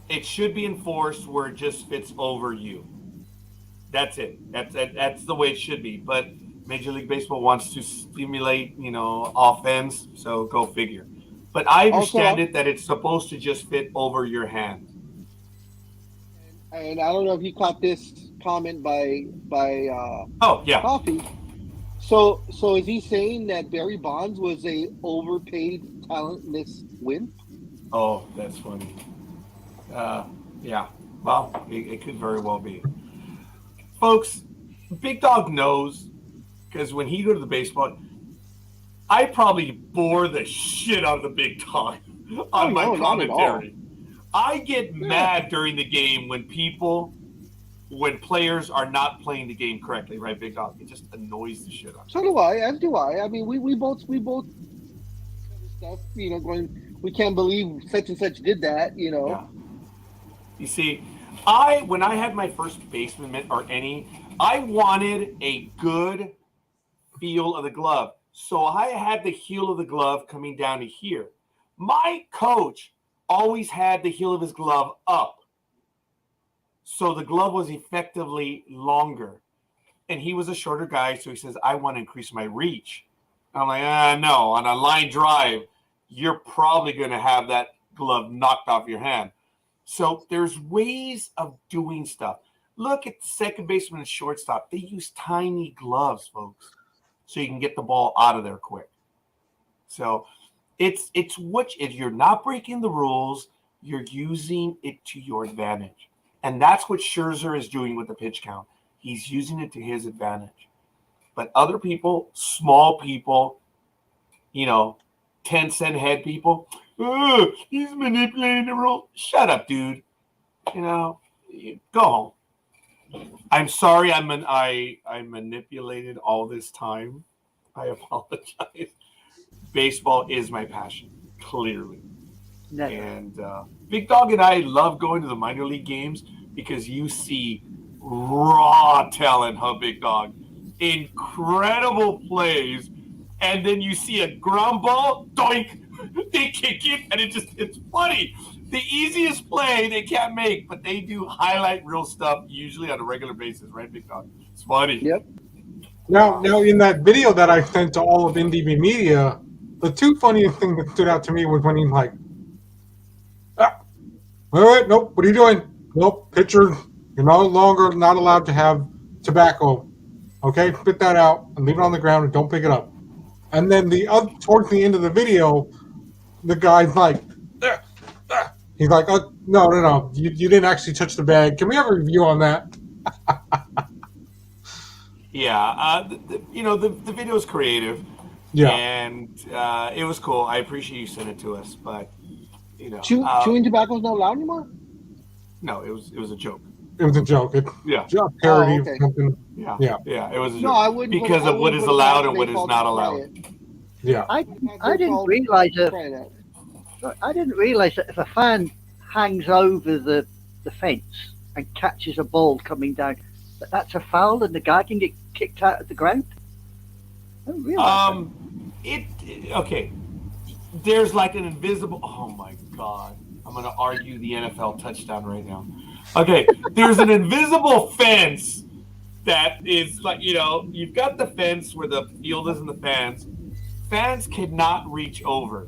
It should be enforced where it just fits over you. That's it. That's the way it should be. But Major League Baseball wants to stimulate, offense. So go figure. But I understand that it's supposed to just fit over your hand. And I don't know if you caught this comment by Coffee. So is he saying that Barry Bonds was a overpaid, talentless wimp? Oh, that's funny. Yeah. Well, it could very well be. Folks, Big Dog knows, because when he go to the baseball, I probably bore the shit out of the Big Dog on my commentary. I get mad during the game when players are not playing the game correctly, right, Big Dog? It just annoys the shit out of me. So do I, as do I. I mean, we both stuff, going, we can't believe such and such did that, Yeah. You see, when I had my first baseman mitt I wanted a good feel of the glove. So I had the heel of the glove coming down to here. My coach always had the heel of his glove up. So the glove was effectively longer. And he was a shorter guy, so he says, I want to increase my reach. I'm like, no, on a line drive, you're probably going to have that glove knocked off your hand. So there's ways of doing stuff. Look at the second baseman and shortstop. They use tiny gloves, folks, so you can get the ball out of there quick. So it's if you're not breaking the rules, you're using it to your advantage. And that's what Scherzer is doing with the pitch count. He's using it to his advantage. But other people, small people, 10-cent head people, he's manipulating the rule. Shut up, dude. Go home. I'm sorry I manipulated all this time. I apologize. Baseball is my passion, clearly. Never. And Big Dog and I love going to the minor league games because you see raw talent, Big Dog? Incredible plays. And then you see a ground ball, doink, they kick it, and it's funny. The easiest play they can't make, but they do highlight real stuff usually on a regular basis, right, Big Dog? It's funny. Yep. Now, in that video that I sent to all of NDB Media, the two funniest things that stood out to me was when he's like, all right, nope, what are you doing? Nope, pitcher, you're no longer not allowed to have tobacco. Okay, spit that out and leave it on the ground and don't pick it up. And then towards the end of the video, the guy's like, he's like, oh, no, you didn't actually touch the bag. Can we have a review on that? Yeah, the video is creative. Yeah, and it was cool. I appreciate you sending it to us, but chewing tobacco is not allowed anymore. No, it was a joke. It was a joke. Just parody of something. Yeah, it was a joke. No, I wouldn't because of what is allowed and what is not allowed. Yeah, I didn't realize that if a fan hangs over the fence and catches a ball coming down, that's a foul and the guy can get kicked out of the ground. I didn't realize okay. there's like an invisible. Oh my God! I'm gonna argue the NFL touchdown right now. Okay, there's an invisible fence that is like you've got the fence where the field is and the fans. Fans cannot reach over.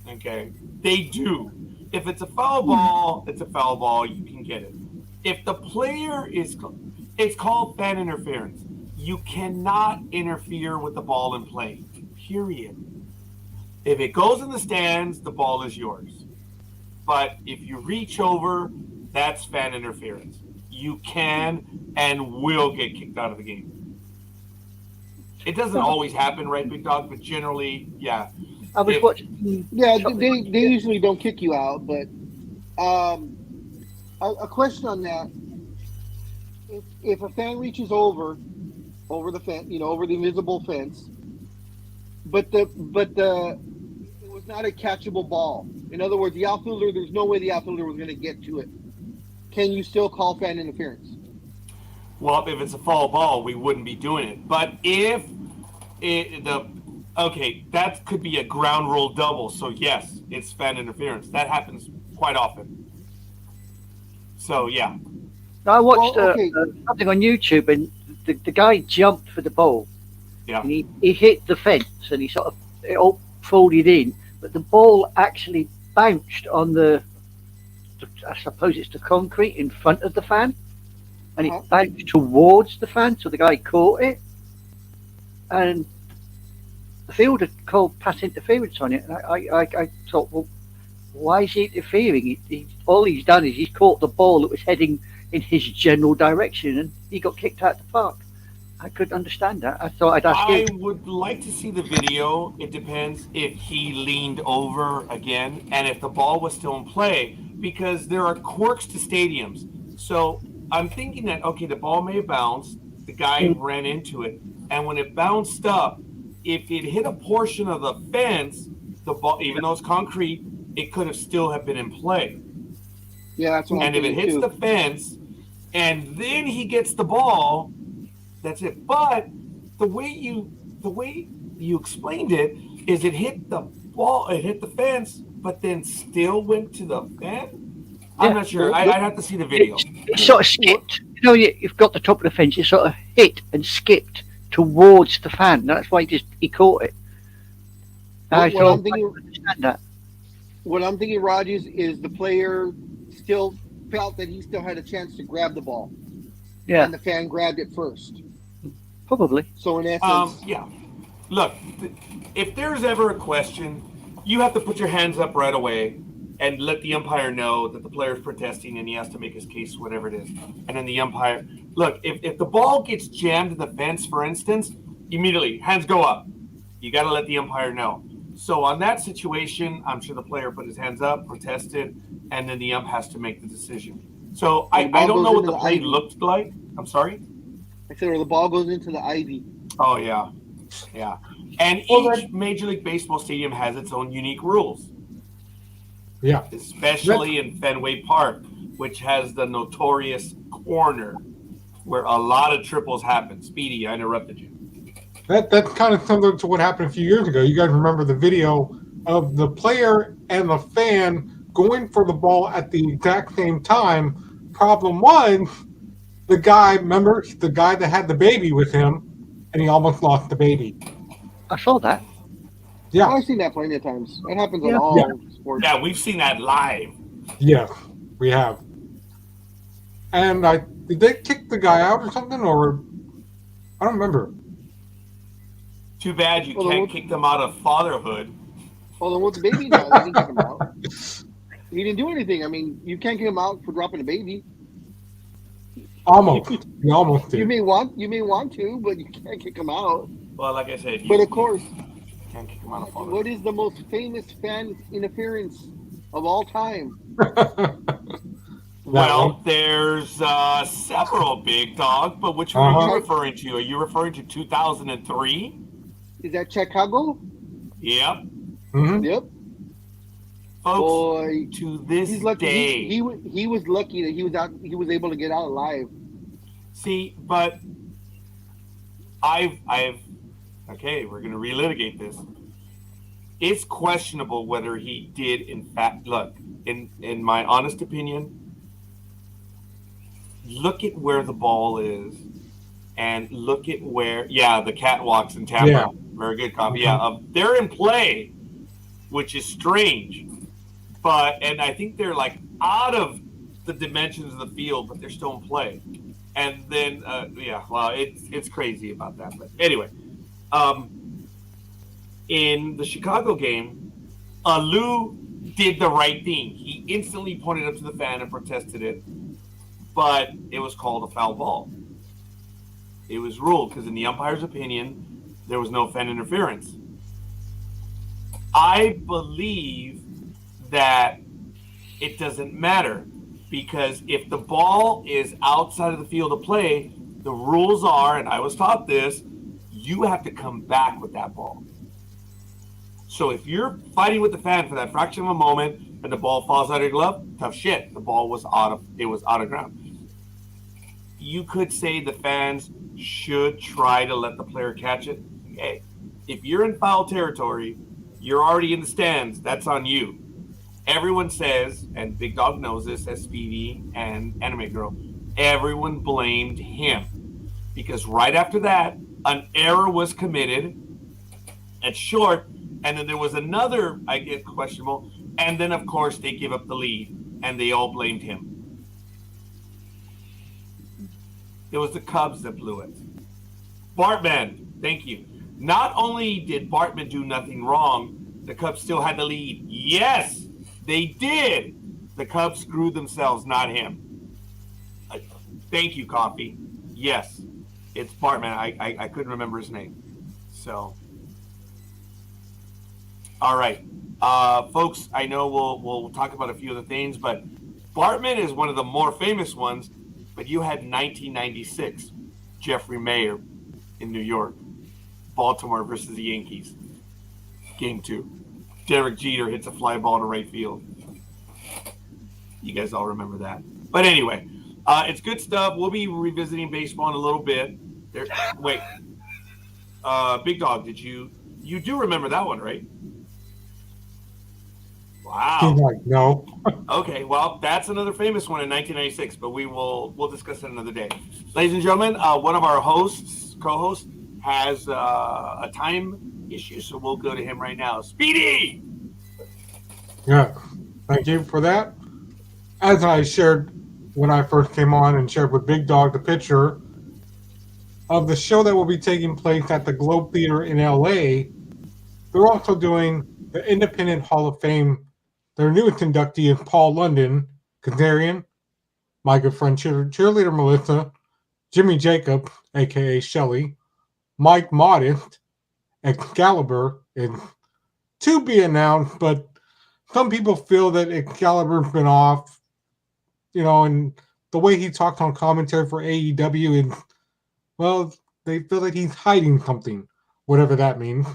Okay, they do. If it's a foul ball, it's a foul ball. You can get it. If the player is, it's called fan interference. You cannot interfere with the ball in play. Period. If it goes in the stands, the ball is yours. But if you reach over, that's fan interference. You can and will get kicked out of the game. It doesn't always happen, right, Big Dog? But generally, yeah. I was watching. Yeah, they usually don't kick you out, but a question on that: if a fan reaches over the fence, over the invisible fence, but it was not a catchable ball. In other words, the outfielder, there's no way the outfielder was going to get to it. Can you still call fan interference? Well, if it's a foul ball, we wouldn't be doing it. But if that could be a ground rule double. So yes, it's fan interference. That happens quite often. So yeah. I watched okay. something on YouTube, and the guy jumped for the ball. Yeah. And he hit the fence, and he sort of it all folded in, but the ball actually bounced on I suppose it's the concrete in front of the fan, and it bounced towards the fan, so the guy caught it, and the fielder called pass interference on it, and I thought, well, why is he interfering? All he's done is he's caught the ball that was heading in his general direction, and he got kicked out of the park. I couldn't understand that. I thought I'd ask him. I would like to see the video. It depends if he leaned over again and if the ball was still in play, because there are quirks to stadiums. So I'm thinking that, okay, the ball may have bounced, the guy ran into it, and when it bounced up, if it hit a portion of the fence, the ball, even though it's concrete, it could have still have been in play. Yeah, that's what I'm And if it thinking hits too. the fence and then he gets the ball, that's it. But the way you explained it is it hit the ball, it hit the fence, but then still went to the fan. I'm not sure. I'd have to see the video. It sort of skipped. You've got the top of the fence. It sort of hit and skipped towards the fan. That's why he caught it. I thought I understand that. What I'm thinking, Rogers, is the player still felt that he still had a chance to grab the ball. Yeah. And the fan grabbed it first. Probably. So in essence, yeah. Look, if there's ever a question, you have to put your hands up right away and let the umpire know that the player's protesting and he has to make his case, whatever it is. And then the umpire, look, if the ball gets jammed in the fence, for instance, immediately hands go up. You got to let the umpire know. So on that situation, I'm sure the player put his hands up, protested, and then the ump has to make the decision. So I don't know what the play looked like. I'm sorry? I said, or the ball goes into the ivy. Oh, yeah. Yeah. And each Major League Baseball stadium has its own unique rules. Yeah. Especially in Fenway Park, which has the notorious corner where a lot of triples happen. Speedy, I interrupted you. That's kind of similar to what happened a few years ago. You guys remember the video of the player and the fan going for the ball at the exact same time. Problem was, the guy that had the baby with him, and he almost lost the baby. I saw that. Yeah. I've seen that plenty of times. It happens on all sports. Yeah, we've seen that live. Yeah, we have. And did they kick the guy out or something? Or I don't remember. Too bad you can't kick them out of fatherhood. Well, then what's the baby now? They didn't kick him out. He didn't do anything. I mean, you can't kick him out for dropping a baby. Almost. You almost did. You may want to, but you can't kick him out. Well, like I said, but of course, can't kick him out of fatherhood. What is the most famous fan interference of all time? Well, there's several, Big Dog, but which one are you referring to? Are you referring to 2003? Is that Chicago? Yep. Mm-hmm. Yep. Folks, boy, to this day, he was lucky that he was able to get out alive. See, but I've okay, we're gonna relitigate this. it's questionable whether he did in fact. Look, in my honest opinion, look at where the ball is, and look at where the catwalks in Tampa. Yeah. Very good copy. Yeah, they're in play, which is strange, and I think they're like out of the dimensions of the field, but they're still in play. And then it's crazy about that. But anyway, in the Chicago game, Alou did the right thing. He instantly pointed up to the fan and protested it, but it was called a foul ball. It was ruled because in the umpire's opinion, there was no fan interference. I believe that it doesn't matter, because if the ball is outside of the field of play, the rules are, and I was taught this, you have to come back with that ball. So if you're fighting with the fan for that fraction of a moment and the ball falls out of your glove, tough shit. The ball was out of ground. You could say the fans should try to let the player catch it. Okay. If you're in foul territory, you're already in the stands. That's on you. Everyone says, and Big Dog knows this, as Speedy and Anime Girl, everyone blamed him. Because right after that, an error was committed at short, and then there was another, I guess, questionable, and then, of course, they give up the lead, and they all blamed him. It was the Cubs that blew it. Bartman, thank you. Not only did Bartman do nothing wrong, the Cubs still had the lead. Yes, they did. The Cubs screwed themselves, not him. Thank you, Coffee. Yes, it's Bartman. I couldn't remember his name. So, all right. Folks, I know we'll talk about a few other things, but Bartman is one of the more famous ones. But you had 1996, Jeffrey Mayer in New York, Baltimore versus the Yankees. Game 2. Derek Jeter hits a fly ball to right field. You guys all remember that. But anyway, it's good stuff. We'll be revisiting baseball in a little bit. Wait. Big Dog, you do remember that one, right? Wow. He's like, no. Okay, well, that's another famous one in 1996, but we'll discuss it another day. Ladies and gentlemen, one of our co-hosts, has a time issue, so we'll go to him right now. Speedy! Yeah, thank you for that. As I shared when I first came on and shared with Big Dog the picture of the show that will be taking place at the Globe Theater in LA, they're also doing the Independent Hall of Fame. Their newest inductee is Paul London, Kazarian, my good friend cheerleader Melissa, Jimmy Jacob, a.k.a. Shelley, Mike Modest, Excalibur, and to be announced, but some people feel that Excalibur's been off, and the way he talked on commentary for AEW, and, well, they feel that he's hiding something, whatever that means.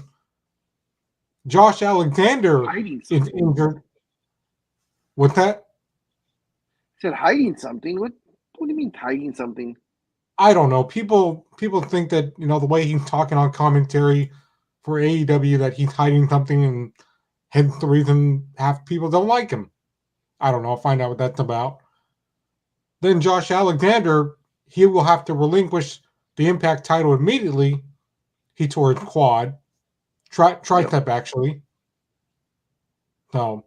Josh Alexander is injured. What's that? Said hiding something. What do you mean hiding something? I don't know. People think that, the way he's talking on commentary for AEW, that he's hiding something, and hence the reason half people don't like him. I don't know. I'll find out what that's about. Then Josh Alexander, he will have to relinquish the Impact title immediately. He tore his quad. Tricep, actually. So,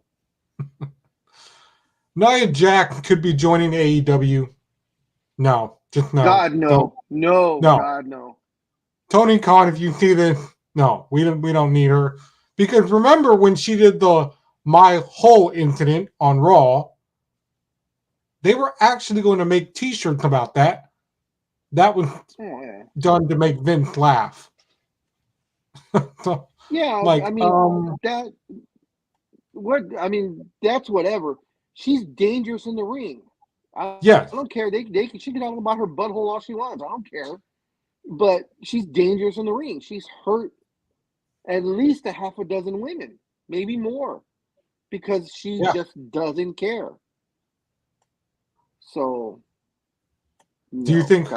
Nia Jax could be joining AEW. No, just no. God, no. No. God, no. Tony Khan, if you see this, no, we don't need her. Because remember when she did the My Whole incident on Raw, they were actually going to make T-shirts about that. That was done to make Vince laugh. So, yeah, that's whatever. She's dangerous in the ring. I don't care. She can talk about her butthole all she wants. I don't care. But she's dangerous in the ring. She's hurt at least a half a dozen women, maybe more, because she just doesn't care. So, do you think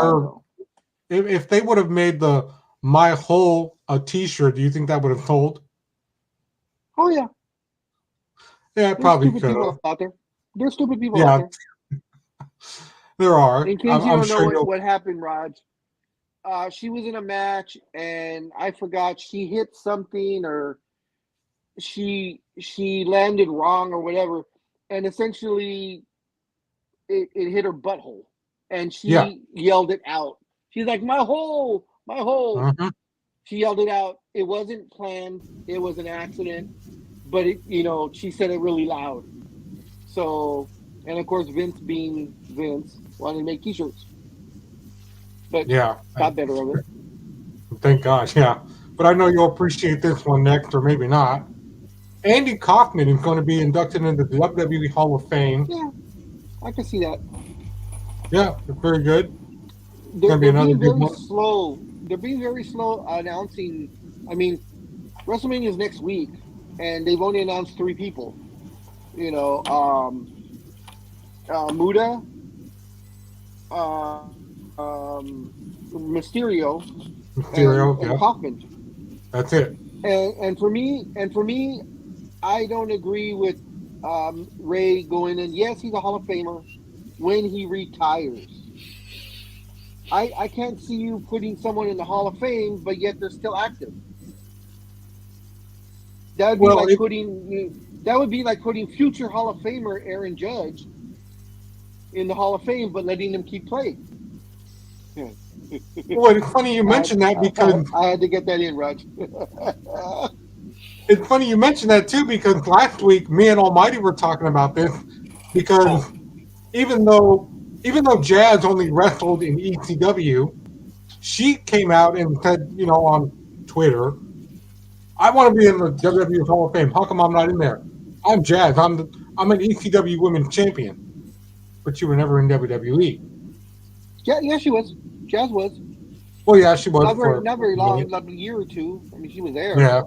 if they would have made the My Whole a T-shirt, do you think that would have sold? Oh yeah, Yeah, it there's probably stupid could people have. out there. There's stupid people Yeah, out there. there are. In case I'm you don't sure know you'll. what happened, Raj, she was in a match and I forgot she hit something or she landed wrong or whatever, and essentially it hit her butthole, and she Yeah. yelled it out. She's like, "My hole, my hole." Mhm. She yelled it out. It wasn't planned. It was an accident, but she said it really loud. So, and of course, Vince being Vince wanted to make T-shirts, but Yeah. got better of it. Thank God. Yeah. But I know you'll appreciate this one next, or maybe not. Andy Kaufman is going to be inducted into the WWE Hall of Fame. Yeah, I can see that. Yeah, very good. They're, Gonna be they're another being good very one. slow. They're being very slow announcing. I mean, WrestleMania is next week, and they've only announced 3 people. Muda, Mysterio, Mysterio, and yeah, Kaufman. that's it. And for me, I don't agree with Ray going in. Yes, he's a Hall of Famer when he retires. I can't see you putting someone in the Hall of Fame, but yet they're still active. That would be Well, like putting future Hall of Famer Aaron Judge in the Hall of Fame, but letting him keep playing. well, it's funny you mentioned that because I had to get that in, Raj. it's funny you mentioned that too because last week me and Almighty were talking about this because even though Jazz only wrestled in ECW, she came out and said, on Twitter, I want to be in the WWE Hall of Fame. How come I'm not in there? I'm Jazz. I'm an ECW Women's Champion, but you were never in WWE. Yeah, she was. Jazz was. Well, yeah, she was Not for very a long, minute. like a year or two. I mean, she was there. Yeah.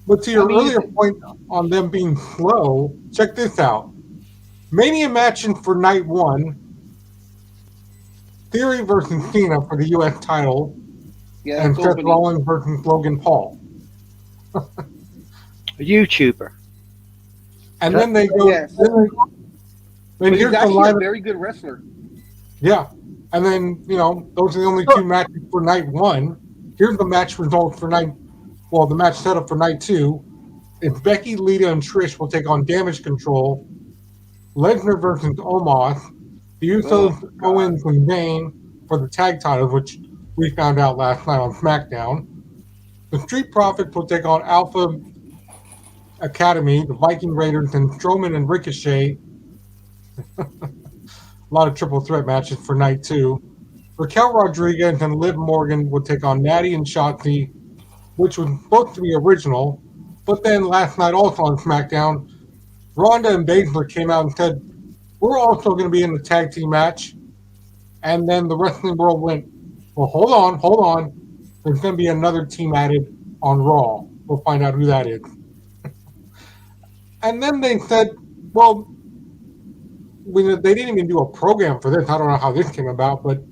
But to your I mean, earlier point on them being slow, check this out. Mania match for night 1, Theory versus Cena for the U.S. title, yeah, and it's Seth opening. Rollins versus Logan Paul. A YouTuber. And then they go. Yes. Then But he's here's the actually a lineup. very good wrestler. Yeah. And then, those are the only 2 matches for night 1. Here's the match results for the match setup for night 2. It's Becky, Lita, and Trish will take on Damage Control, Lesnar versus Omos, the Usos, Owens, and Zayn for the tag titles, which we found out last night on SmackDown. The Street Profits will take on Alpha Academy, the Viking Raiders, and Strowman and Ricochet. A lot of triple threat matches for night 2. Raquel Rodriguez and Liv Morgan will take on Natty and Shotzi, which was supposed to be original, but then last night also on SmackDown, Ronda and Baszler came out and said, we're also going to be in the tag team match. And then the wrestling world went, well, hold on. There's going to be another team added on Raw. We'll find out who that is. And then they said, well, they didn't even do a program for this. I don't know how this came about, but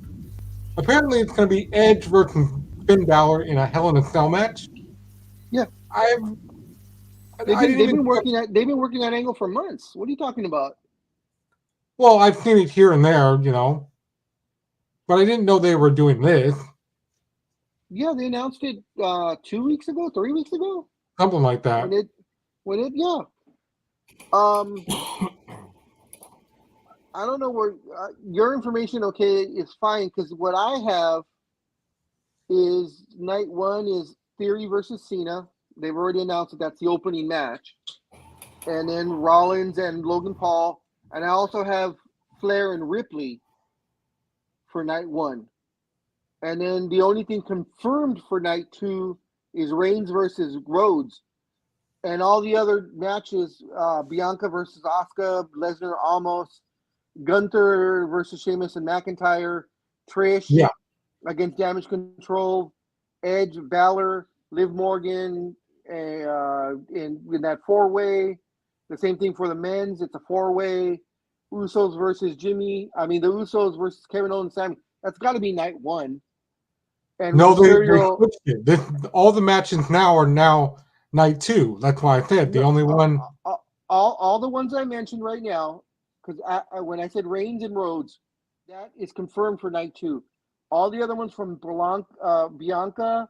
apparently it's going to be Edge versus Finn Balor in a Hell in a Cell match. Yeah. They've been working that angle for months. What are you talking about? Well, I've seen it here and there, but I didn't know they were doing this. Yeah, they announced it 2 weeks ago, 3 weeks ago, Something like that. Yeah. I don't know where your information. Okay, is fine because what I have is night 1 is Theory versus Cena. They've already announced that that's the opening match, and then Rollins and Logan Paul, and I also have Flair and Ripley for night 1, and then the only thing confirmed for night 2 is Reigns versus Rhodes, and all the other matches: Bianca versus Asuka, Lesnar, Almost, Gunther versus Sheamus and McIntyre, Trish against Damage Control, Edge, Balor, Liv Morgan, in that 4-way. The same thing for the men's. It's a 4-way. Usos versus the Usos versus Kevin Owens, Sammy. That's got to be night 1. And no, Mysterio, they switched it. All the matches now are night 2. That's why I said the No, only one. all the ones I mentioned right now, because when I said Reigns and Rhodes, that is confirmed for night 2. All the other ones from Bianca,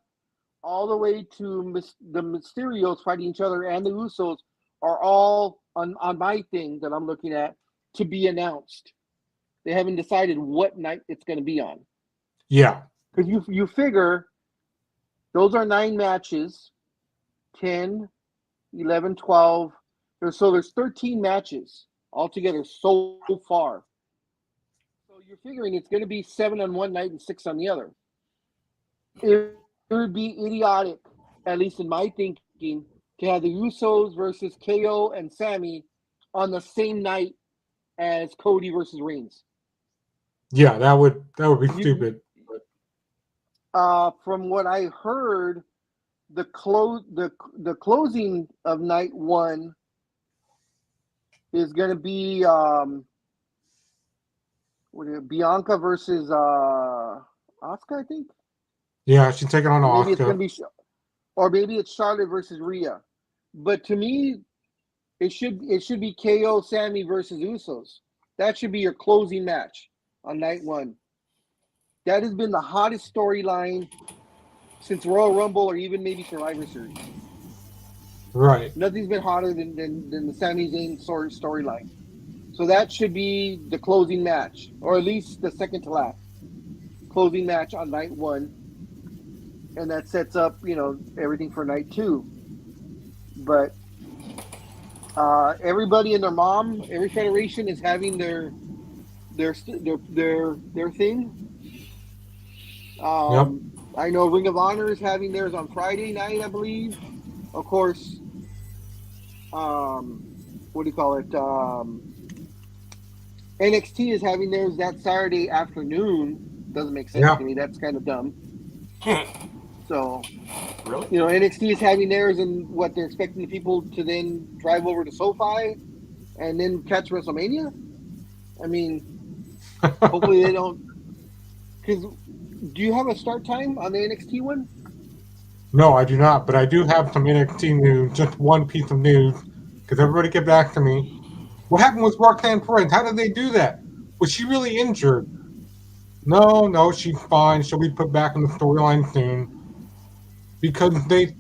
all the way to the Mysterios fighting each other and the Usos are all on my thing that I'm looking at to be announced. They haven't decided what night it's going to be on. Yeah. Because you figure those are 9 matches, 10, 11, 12. There's 13 matches altogether so far. So you're figuring it's going to be 7 on one night and 6 on the other. It would be idiotic, at least in my thinking, to have the Usos versus KO and Sammy on the same night as Cody versus Reigns. Yeah, that would be stupid. From what I heard, the closing of night 1 is going to be Bianca versus Asuka, I think. Yeah, she's taking on Maybe it's Asuka. going to be, or maybe it's Charlotte versus Rhea. But to me, it should be KO Sammy versus Usos. That should be your closing match on night 1. That has been the hottest storyline since Royal Rumble or even maybe Survivor Series. Right. Nothing's been hotter than the Sami Zayn storyline. So that should be the closing match, or at least the second to last closing match on night 1, and that sets up everything for night 2. But everybody and their mom, every federation is having their thing. Yep. I know Ring of Honor is having theirs on Friday night, I believe. Of course, what do you call it? NXT is having theirs that Saturday afternoon. Doesn't make sense to me. That's kind of dumb. So, Really? NXT is having theirs, and what they're expecting the people to then drive over to SoFi and then catch WrestleMania. I mean, hopefully they don't. Because do you have a start time on the NXT one? No, I do not, but I do have some NXT news. Just one piece of news, because everybody get back to me. What happened with Roxanne Perez? How did they do that? Was she really injured? No, she's fine. She'll be put back in the storyline soon. Because they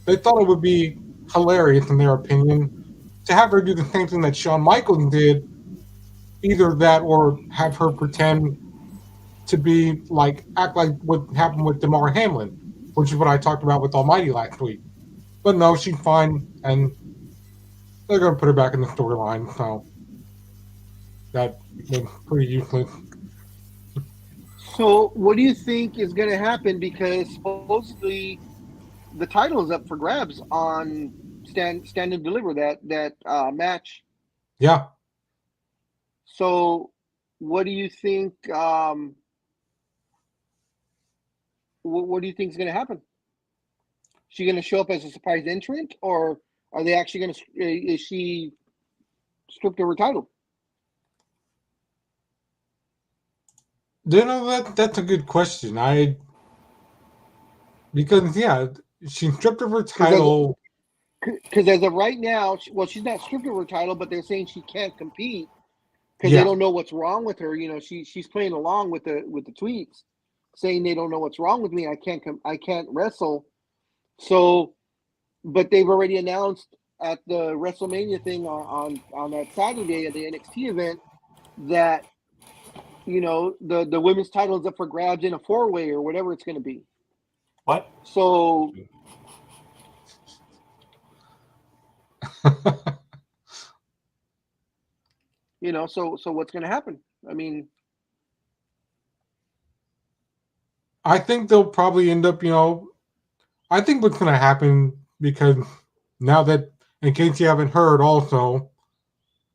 thought it would be hilarious, in their opinion, to have her do the same thing that Shawn Michaels did. Either that or have her pretend to be act like what happened with DeMar Hamlin, which is what I talked about with Almighty last week. But no, she's fine, and they're going to put her back in the storyline, so that was pretty useless. So what do you think is going to happen? Because supposedly the title is up for grabs on Stand and Deliver, that match. Yeah. So what do you think? What do you think is going to happen? Is she going to show up as a surprise entrant, or are they actually going to? Is she stripped of her title? That's a good question. Because she stripped of her title. Because as of right now, she's not stripped of her title, but they're saying she can't compete because Yeah. they don't know what's wrong with her. She's playing along with the tweets, saying they don't know what's wrong with me. I can't wrestle. So, but they've already announced at the WrestleMania thing on that Saturday at the NXT event that the women's title is up for grabs in a 4-way or whatever it's going to be. What? So. So what's going to happen? I mean, I think they'll probably end up, I think what's going to happen, because now that, in case you haven't heard also,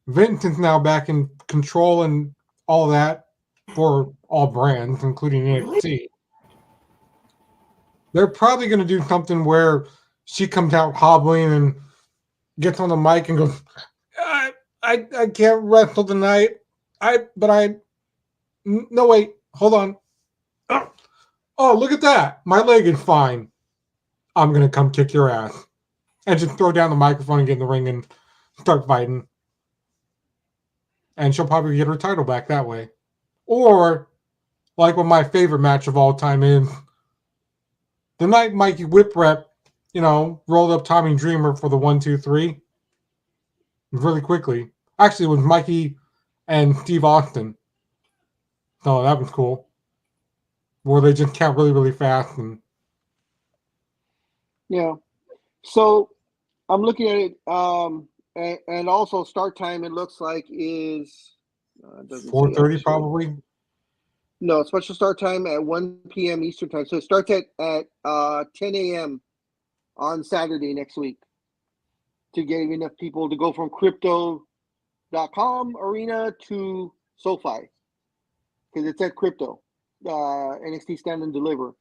Vince is now back in control and all that for all brands, including NXT. They're probably going to do something where she comes out hobbling and gets on the mic and goes, I can't wrestle tonight. No, wait, hold on. Oh, look at that. My leg is fine. I'm going to come kick your ass. and just throw down the microphone and get in the ring and start fighting. And she'll probably get her title back that way. Or, like what my favorite match of all time is, the night Mikey Whipwreck, rolled up Tommy Dreamer for the 1-2-3 really quickly. Actually, it was Mikey and Steve Austin. So that was cool. Where they just count really, really fast. Yeah. So I'm looking at it, and also start time. It looks like is it doesn't say 4:30 actually. probably. No, special start time at 1 p.m. Eastern time. So it starts at 10 a.m. on Saturday next week to get enough people to go from crypto.com arena to SoFi because it's at crypto, NXT Stand and Deliver.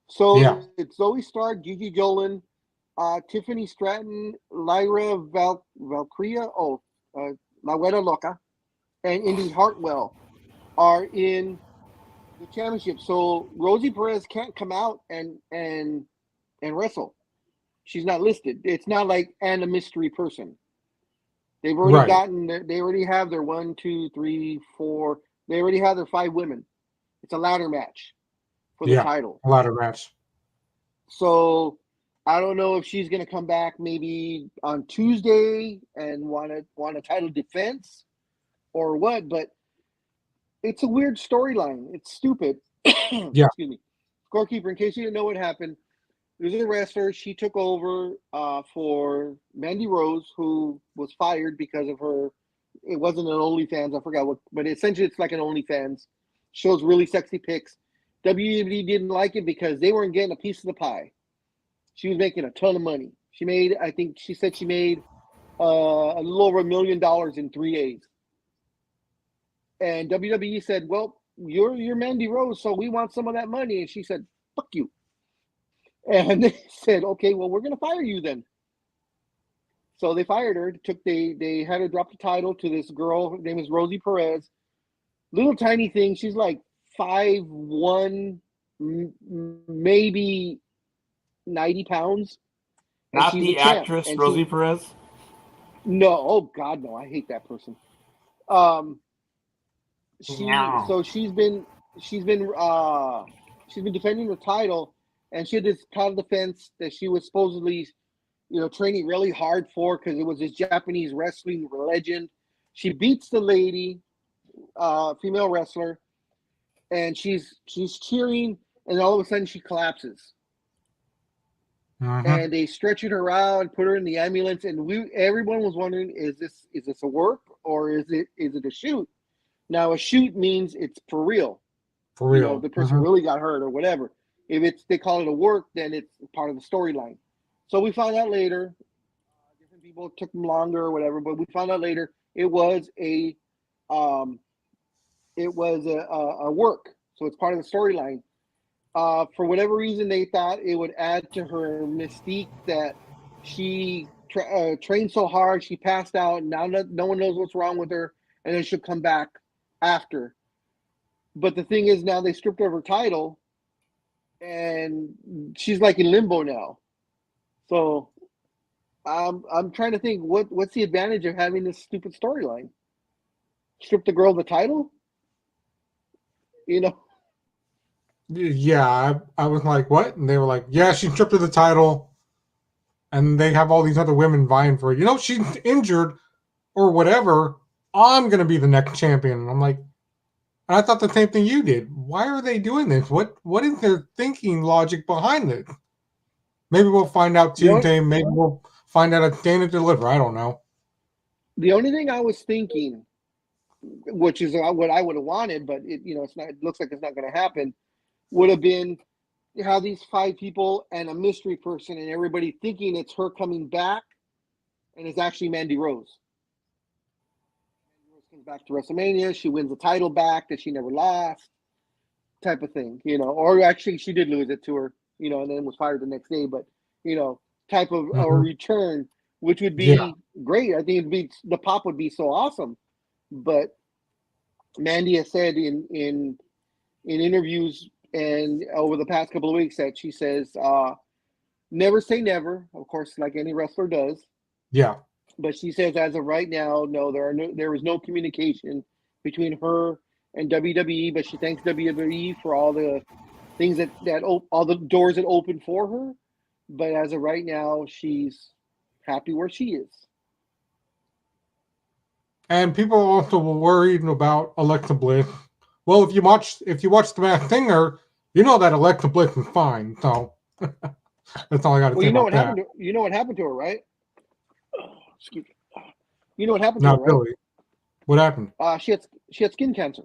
So Yeah. it's Zoe Stark, Gigi Dolan, Tiffany Stratton, Lyra Valkyria, La Huera Loca, and Indy Hartwell are in the championship. So Rosie Perez can't come out and wrestle. She's not listed. It's not like a mystery person. They've already Right. they already have their 1, 2, 3, 4. They already have their 5 women. It's a ladder match for the title. A ladder match. So I don't know if she's going to come back maybe on Tuesday and want a title defense or what, but it's a weird storyline. It's stupid. Yeah. Excuse me. Scorekeeper, in case you didn't know what happened, there's a wrestler. She took over for Mandy Rose, who was fired because of her. It wasn't an OnlyFans. I forgot what, but essentially it's like an OnlyFans. Shows really sexy pics. WWE didn't like it because they weren't getting a piece of the pie. She was making a ton of money. She made, I think she said she made a little over $1 million in 3 days. And WWE said, well, you're Mandy Rose, so we want some of that money. And she said, fuck you. And they said, okay, well, we're going to fire you then. So they fired her. They had her drop the title to this girl. Her name is Rosie Perez. Little tiny thing. She's like 5'1", maybe 90 pounds. And Not she's the a champ. actress And Rosie Perez. No, oh God, no! I hate that person. So she's been defending the title, and she had this title defense that she was supposedly, training really hard for because it was this Japanese wrestling legend. She beats the lady, female wrestler, and she's cheering, and all of a sudden she collapses. And they stretched her out and put her in the ambulance, and everyone was wondering, is this a work or is it a shoot? Now a shoot means it's for real. For real. The person really got hurt or whatever. If they call it a work, then it's part of the storyline. So we found out later. Different people took them longer or whatever, but we found out later it was a work. So it's part of the storyline. For whatever reason, they thought it would add to her mystique that she trained so hard, she passed out, and now no one knows what's wrong with her, and then she'll come back after. But the thing is, now they stripped her of her title, and she's like in limbo now. So I'm trying to think, what's the advantage of having this stupid storyline? Strip the girl of the title? Yeah, I was like, what? And they were like, yeah, she stripped of the title. And they have all these other women vying for it. She's injured or whatever. I'm going to be the next champion. And I'm like, and I thought the same thing you did. Why are they doing this? What is their thinking logic behind it? Maybe we'll find out Tuesday. Maybe we'll find out at Stand and Deliver. I don't know. The only thing I was thinking, which is what I would have wanted, but it's not. It looks like it's not going to happen. Would have been how these 5 people and a mystery person and everybody thinking it's her coming back, and it's actually Mandy Rose. Mandy Rose comes back to WrestleMania. She wins the title back that she never lost, type of thing, Or actually, she did lose it to her, and then was fired the next day. But type of a return, which would be great. I think the pop would be so awesome. But Mandy has said in interviews and over the past couple of weeks that she says never say never, of course, like any wrestler does. Yeah. But she says, as of right now, no, there was no communication between her and WWE. But she thanks WWE for all the things all the doors that opened for her. But as of right now, she's happy where she is. And people also were worried about Alexa Bliss. Well, if you watch the Masked Singer, you know that Alexa Bliss is fine. So that's all I got to Well, say you know about what that. happened. You know what happened to her, right? Excuse me. You know what happened to Not her, right? really. What happened? She had skin cancer.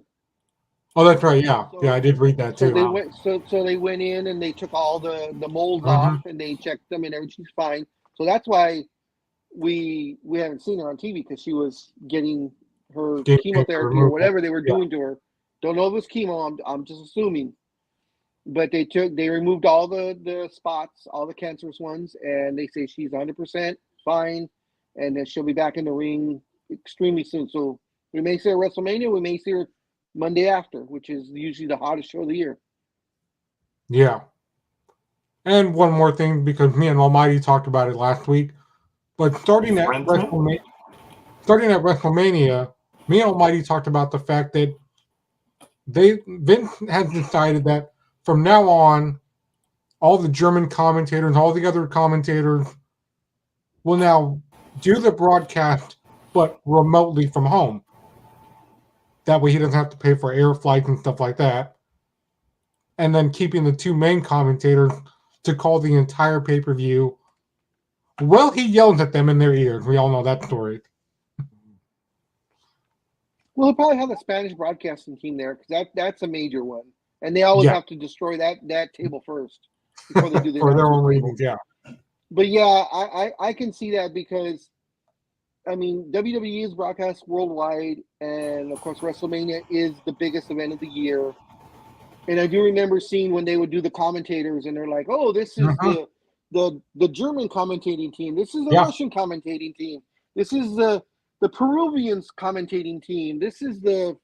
Oh, that's right. Yeah, So, yeah, I did read that so too. they went. So they went in and they took all the molds off and they checked them and everything's fine. So that's why we haven't seen her on TV, because she was getting her chemotherapy or whatever they were doing to her. Don't know if it was chemo. I'm just assuming. But they removed all the spots, all the cancerous ones, and they say she's 100% fine, and that she'll be back in the ring extremely soon. So we may see her at WrestleMania. We may see her Monday after, which is usually the hottest show of the year. Yeah. And one more thing, because me and Almighty talked about it last week, but starting at WrestleMania, me and Almighty talked about the fact that Vince has decided that from now on, all the German commentators, all the other commentators will now do the broadcast, but remotely from home. That way he doesn't have to pay for air flights and stuff like that. And then keeping the two main commentators to call the entire pay-per-view. Well, he yells at them in their ears. We all know that story. Well, he'll probably have a Spanish broadcasting team there, because that's a major one. And they always have to destroy that table first before they do the for their own table. reasons, yeah. But yeah, I can see that, because I mean, WWE is broadcast worldwide, and of course WrestleMania is the biggest event of the year. And I do remember seeing when they would do the commentators, and they're like, "Oh, this is the German commentating team. This is the Russian commentating team. This is the Peruvians commentating team. This is the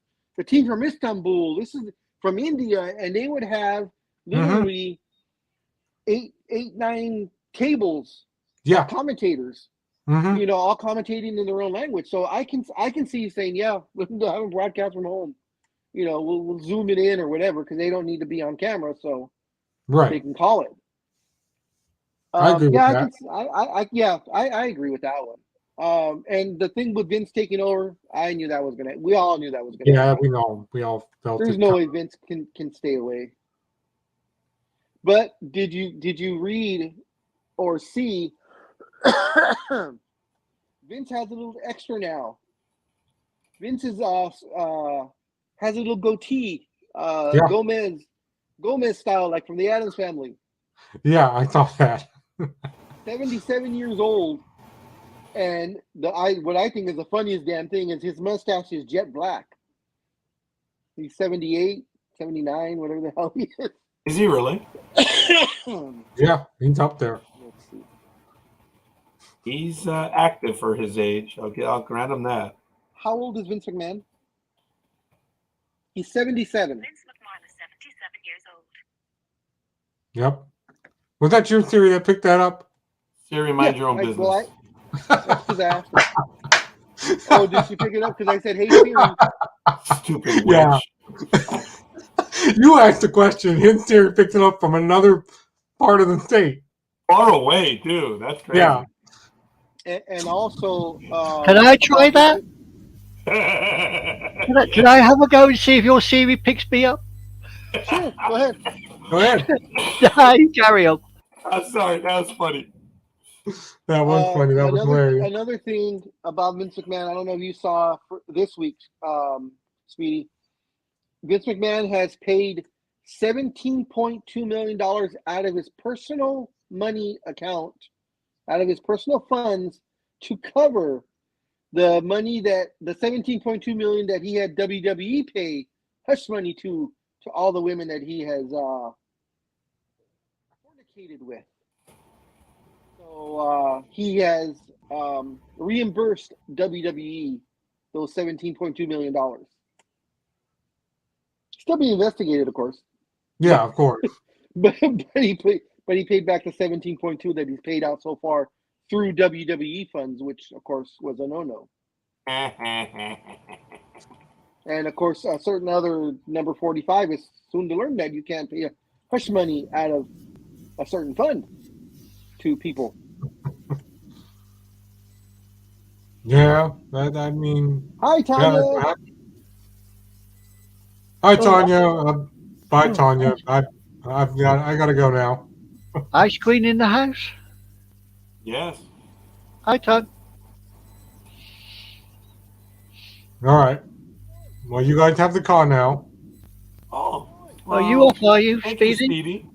team from Istanbul. This is from India." And they would have literally 9 tables of commentators. You know, all commentating in their own language. So I can see you saying, "Yeah, we'll have them broadcast from home. You know, we'll zoom it in or whatever, because they don't need to be on camera, so they can call it." I agree with that. I agree with that one. And the thing with Vince taking over, we all knew that was gonna happen. We know. We all felt There's no way Vince can stay away. But did you read or see? Vince has a little extra now. Vince has a little goatee, Gomez style, like from the Addams Family. Yeah, I saw that. 77 years old, and what I think is the funniest damn thing is his mustache is jet black. He's 78, 79, whatever the hell he is. Is he really? Yeah, he's up there. Let's see. He's active for his age. I'll grant him that. How old is Vince McMahon? He's 77. Vince McMahon is 77 years old. Yep. Was that your Siri that picked that up? Siri, mind your own business. Well, that's because I asked her. Oh, did she pick it up? Because I said, "Hey, Siri." Stupid witch. Yeah. You asked the question. His Siri picked it up from another part of the state. Far away, too. That's crazy. Yeah. And also, Can I try that? Can I have a go and see if your Siri picks me up? Sure, go ahead. Go ahead. No, carry on. I'm sorry, that was funny. That was funny. That was hilarious. Another thing about Vince McMahon, I don't know if you saw this week, Speedy. Vince McMahon has paid $17.2 million out of his personal money account, out of his personal funds, to cover the money the $17.2 million that he had WWE pay hush money to all the women that he has fornicated with. So he has reimbursed WWE those $17.2 million. Still being investigated, of course. Yeah, of course. But he but he paid back the 17.2 that he's paid out so far through WWE funds, which of course was a no-no. And of course, a certain other number 45 is soon to learn that you can't pay hush money out of a certain fund to people. Yeah, that I mean. Hi, Tanya. Yeah, hi, Tanya. Bye, Tanya. I gotta go now. Ice Queen in the house. Yes. Hi, Todd. All right. Well, you guys have the car now. Oh. Are you off, are you, Thank you, Speedy? Speedy.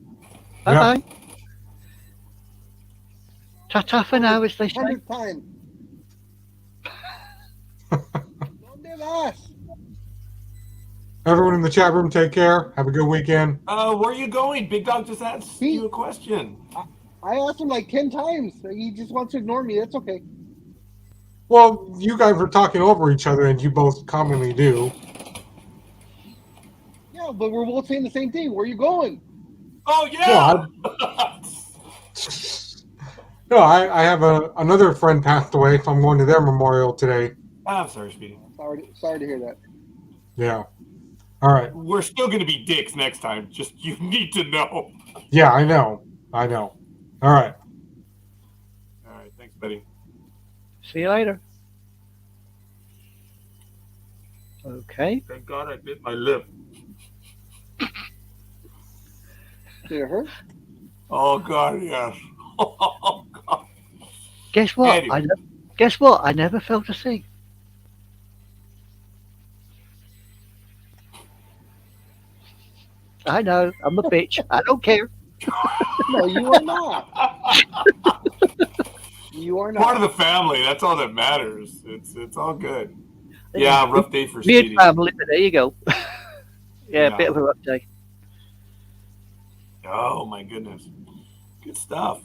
Bye-bye. Ta-ta for now, as they say. 100th time. ¿Dónde vas? Everyone in the chat room, take care. Have a good weekend. Where are you going? Big Dog just asked He- you a question. I asked him like 10 times. He just wants to ignore me. That's okay. Well, you guys were talking over each other, and you both commonly do. Yeah, but we're both saying the same thing. Where are you going? Oh, yeah. No, I have another friend passed away, so I'm going to their memorial today. I'm sorry, Speedy. Sorry to hear that. Yeah. All right. We're still going to be dicks next time. Just you need to know. Yeah, I know. All right. All right. Thanks, buddy. See you later. Okay. Thank God I bit my lip. Did it hurt? Oh, God, yes. Oh, God. Guess what? Anyway. Guess what? I never felt a thing. I know. I'm a bitch. I don't care. No, you are not. You are not. Part of the family. That's all that matters. It's all good. Yeah, rough day for Me Speedy. and family, but there you go. Yeah, Yeah. a bit of a rough day. Oh, my goodness. Good stuff.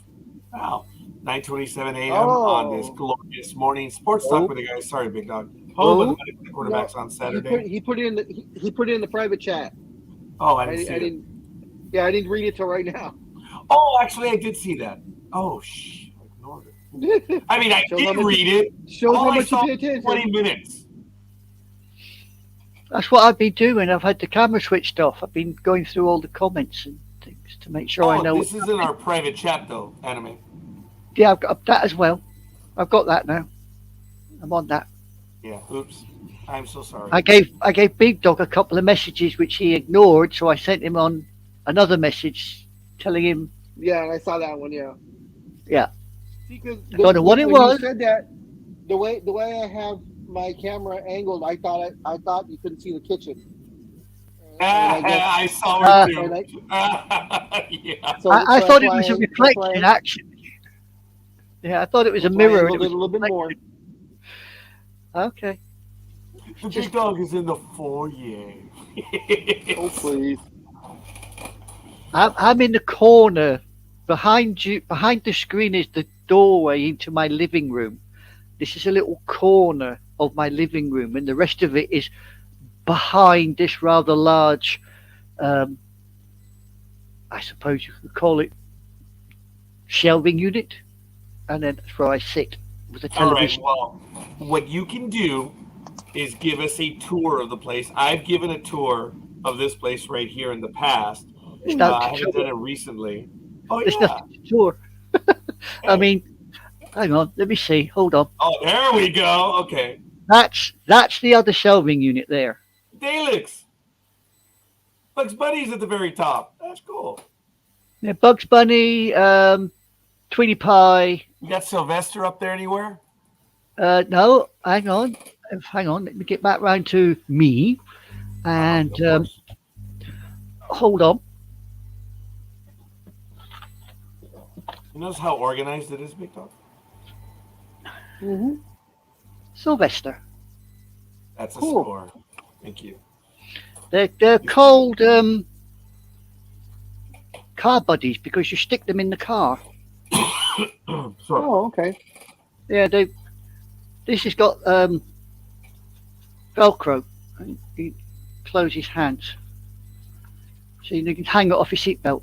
Wow. 9:27 a.m. on this glorious morning. Sports talk with the guys. Sorry, Big Dog. Home of the quarterbacks on Saturday. He put it in the private chat. Oh, I didn't see it. I didn't read it till right now. Oh, actually, I did see that. Oh, shh. I ignored it. I mean, I Shows did how much- read it. Shows All how I much you saw pay was attention. 20 minutes. That's what I've been doing. I've had the camera switched off. I've been going through all the comments and things to make sure I know. This is in our private chat, though, Anime. Yeah, I've got that as well. I've got that now. I'm on that. Yeah, oops. I'm so sorry. I gave Big Dog a couple of messages which he ignored, so I sent him on another message telling him. Yeah, I saw that one. Yeah. Yeah. Because I don't know what it when was. You said that the way I have my camera angled, I thought you couldn't see the kitchen. And I saw it too. Yeah. So I that's thought it why was a that's reflection, why- actually. Yeah, I thought it was a that's why I mirror. angled it a little bit more. Okay. The big dog is in the foyer. Oh please! I'm in the corner. Behind you, behind the screen is the doorway into my living room. This is a little corner of my living room, and the rest of it is behind this rather large, I suppose you could call it, shelving unit. And then that's where I sit with a television. All right, well, what you can do is give us a tour of the place. I've given a tour of this place right here in the past. It's I not haven't done it recently. Oh, There's yeah. nothing to tour. I mean, hang on, let me see. Hold on. Oh, there we go. Okay. That's the other shelving unit there. Daleks. Bugs Bunny's at the very top. That's cool. Yeah, Bugs Bunny, Tweety Pie. You got Sylvester up there anywhere? No, hang on. Let me get back round to me. And Of course. hold on. You notice how organized it is, Big Dog? Mm-hmm. Sylvester. That's a Cool. score. Thank you. They're called car buddies because you stick them in the car. Sorry. Oh, okay. Yeah, this has got Velcro. And you close his hands. So you can hang it off your seatbelt.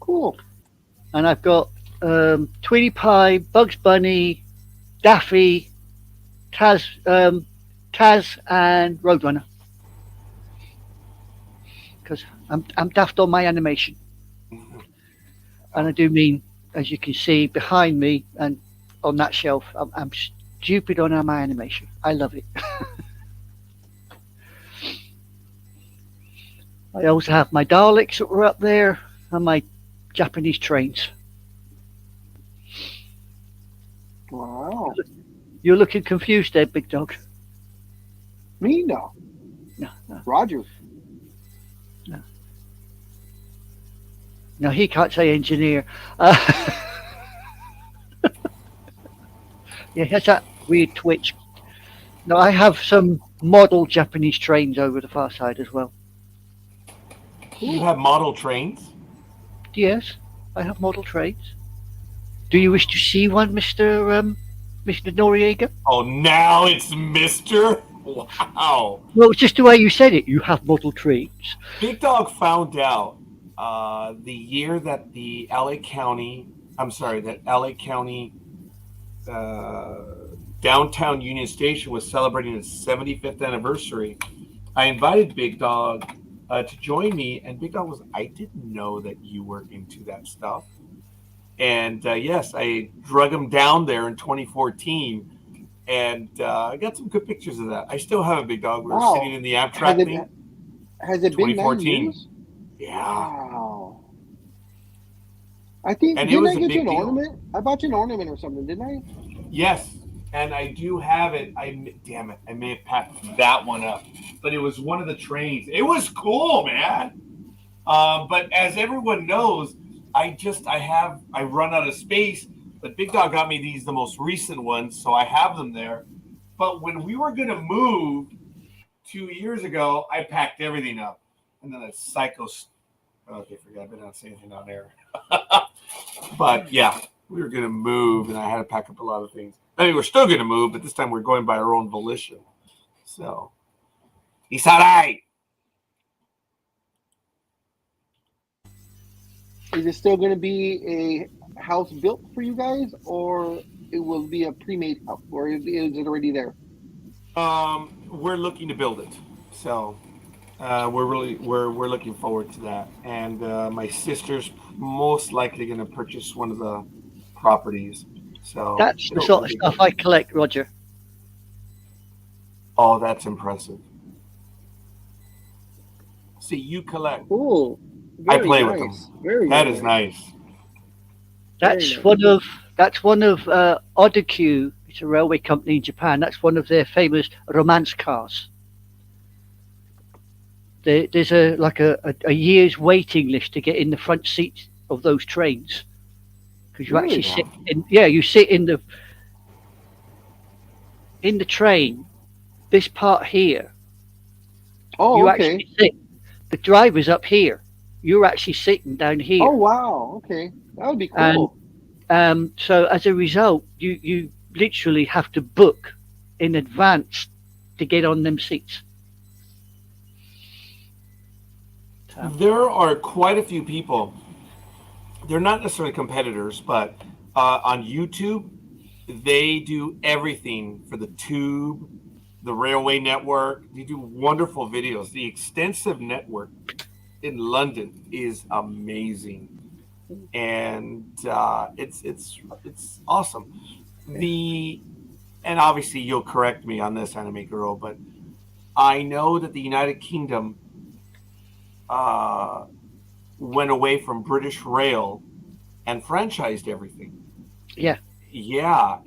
Cool. And I've got Tweety Pie, Bugs Bunny, Daffy, Taz, and Roadrunner. Because I'm daft on my animation. And I do mean, as you can see behind me and on that shelf, I'm stupid on my animation. I love it. I also have my Daleks that were up there and my Japanese trains. Wow. You're looking confused there, big dog. Me? No. No. Roger. No, he can't say engineer. Yeah, he has that weird twitch. No, I have some model Japanese trains over the far side as well. You have model trains? Yes, I have model trains. Do you wish to see one, Mr. Noriega? Oh, now it's Mr. Wow. Well, it's just the way you said it. You have model trains. Big Dog found out the year that the LA County downtown Union Station was celebrating its 75th anniversary. I invited Big Dog to join me, and Big Dog was, I didn't know that you were into that stuff. And yes, I drug him down there in 2014, and I got some good pictures of that. I still have a Big Dog. We were Wow. sitting in the Amtrak thing. Has it been 9 2014. years? Yeah. Wow. I think, And it didn't was I a get big you an deal. ornament? I bought you an ornament or something, didn't I? Yes, and I do have it. Damn it, I may have packed that one up, but it was one of the trains. It was cool, man. But as everyone knows, I run out of space. But Big Dog got me the most recent ones, so I have them there. But when we were gonna move 2 years ago, I packed everything up, and then a psycho. Okay, forgot. I better not say anything on air. But yeah. We were going to move, and I had to pack up a lot of things. I mean, we're still going to move, but this time we're going by our own volition. So, it's all right. Is it still going to be a house built for you guys, or it will be a pre-made house, or is it already there? We're looking to build it, so we're looking forward to that. And my sister's most likely going to purchase one of the properties. So That's the sort of stuff I collect, Roger. Oh, that's impressive. See, you collect. Cool. I play with them. Very That nice. is nice. That's Very one of Odakyu. It's a railway company in Japan. That's one of their famous romance cars. There's a year's waiting list to get in the front seat of those trains, because you Really? actually sit in. Yeah, you sit in the train. This part here, Oh, you okay. actually sit. The driver's up here. You're actually sitting down here. Oh, wow. Okay. That would be cool. So as a result, you literally have to book in advance to get on them seats. There are quite a few people. They're not necessarily competitors, but on YouTube, they do everything for the tube, the railway network. They do wonderful videos. The extensive network in London is amazing, and it's awesome. And obviously you'll correct me on this, Anime Girl, but I know that the United Kingdom went away from British Rail and franchised everything. Yeah. Yeah,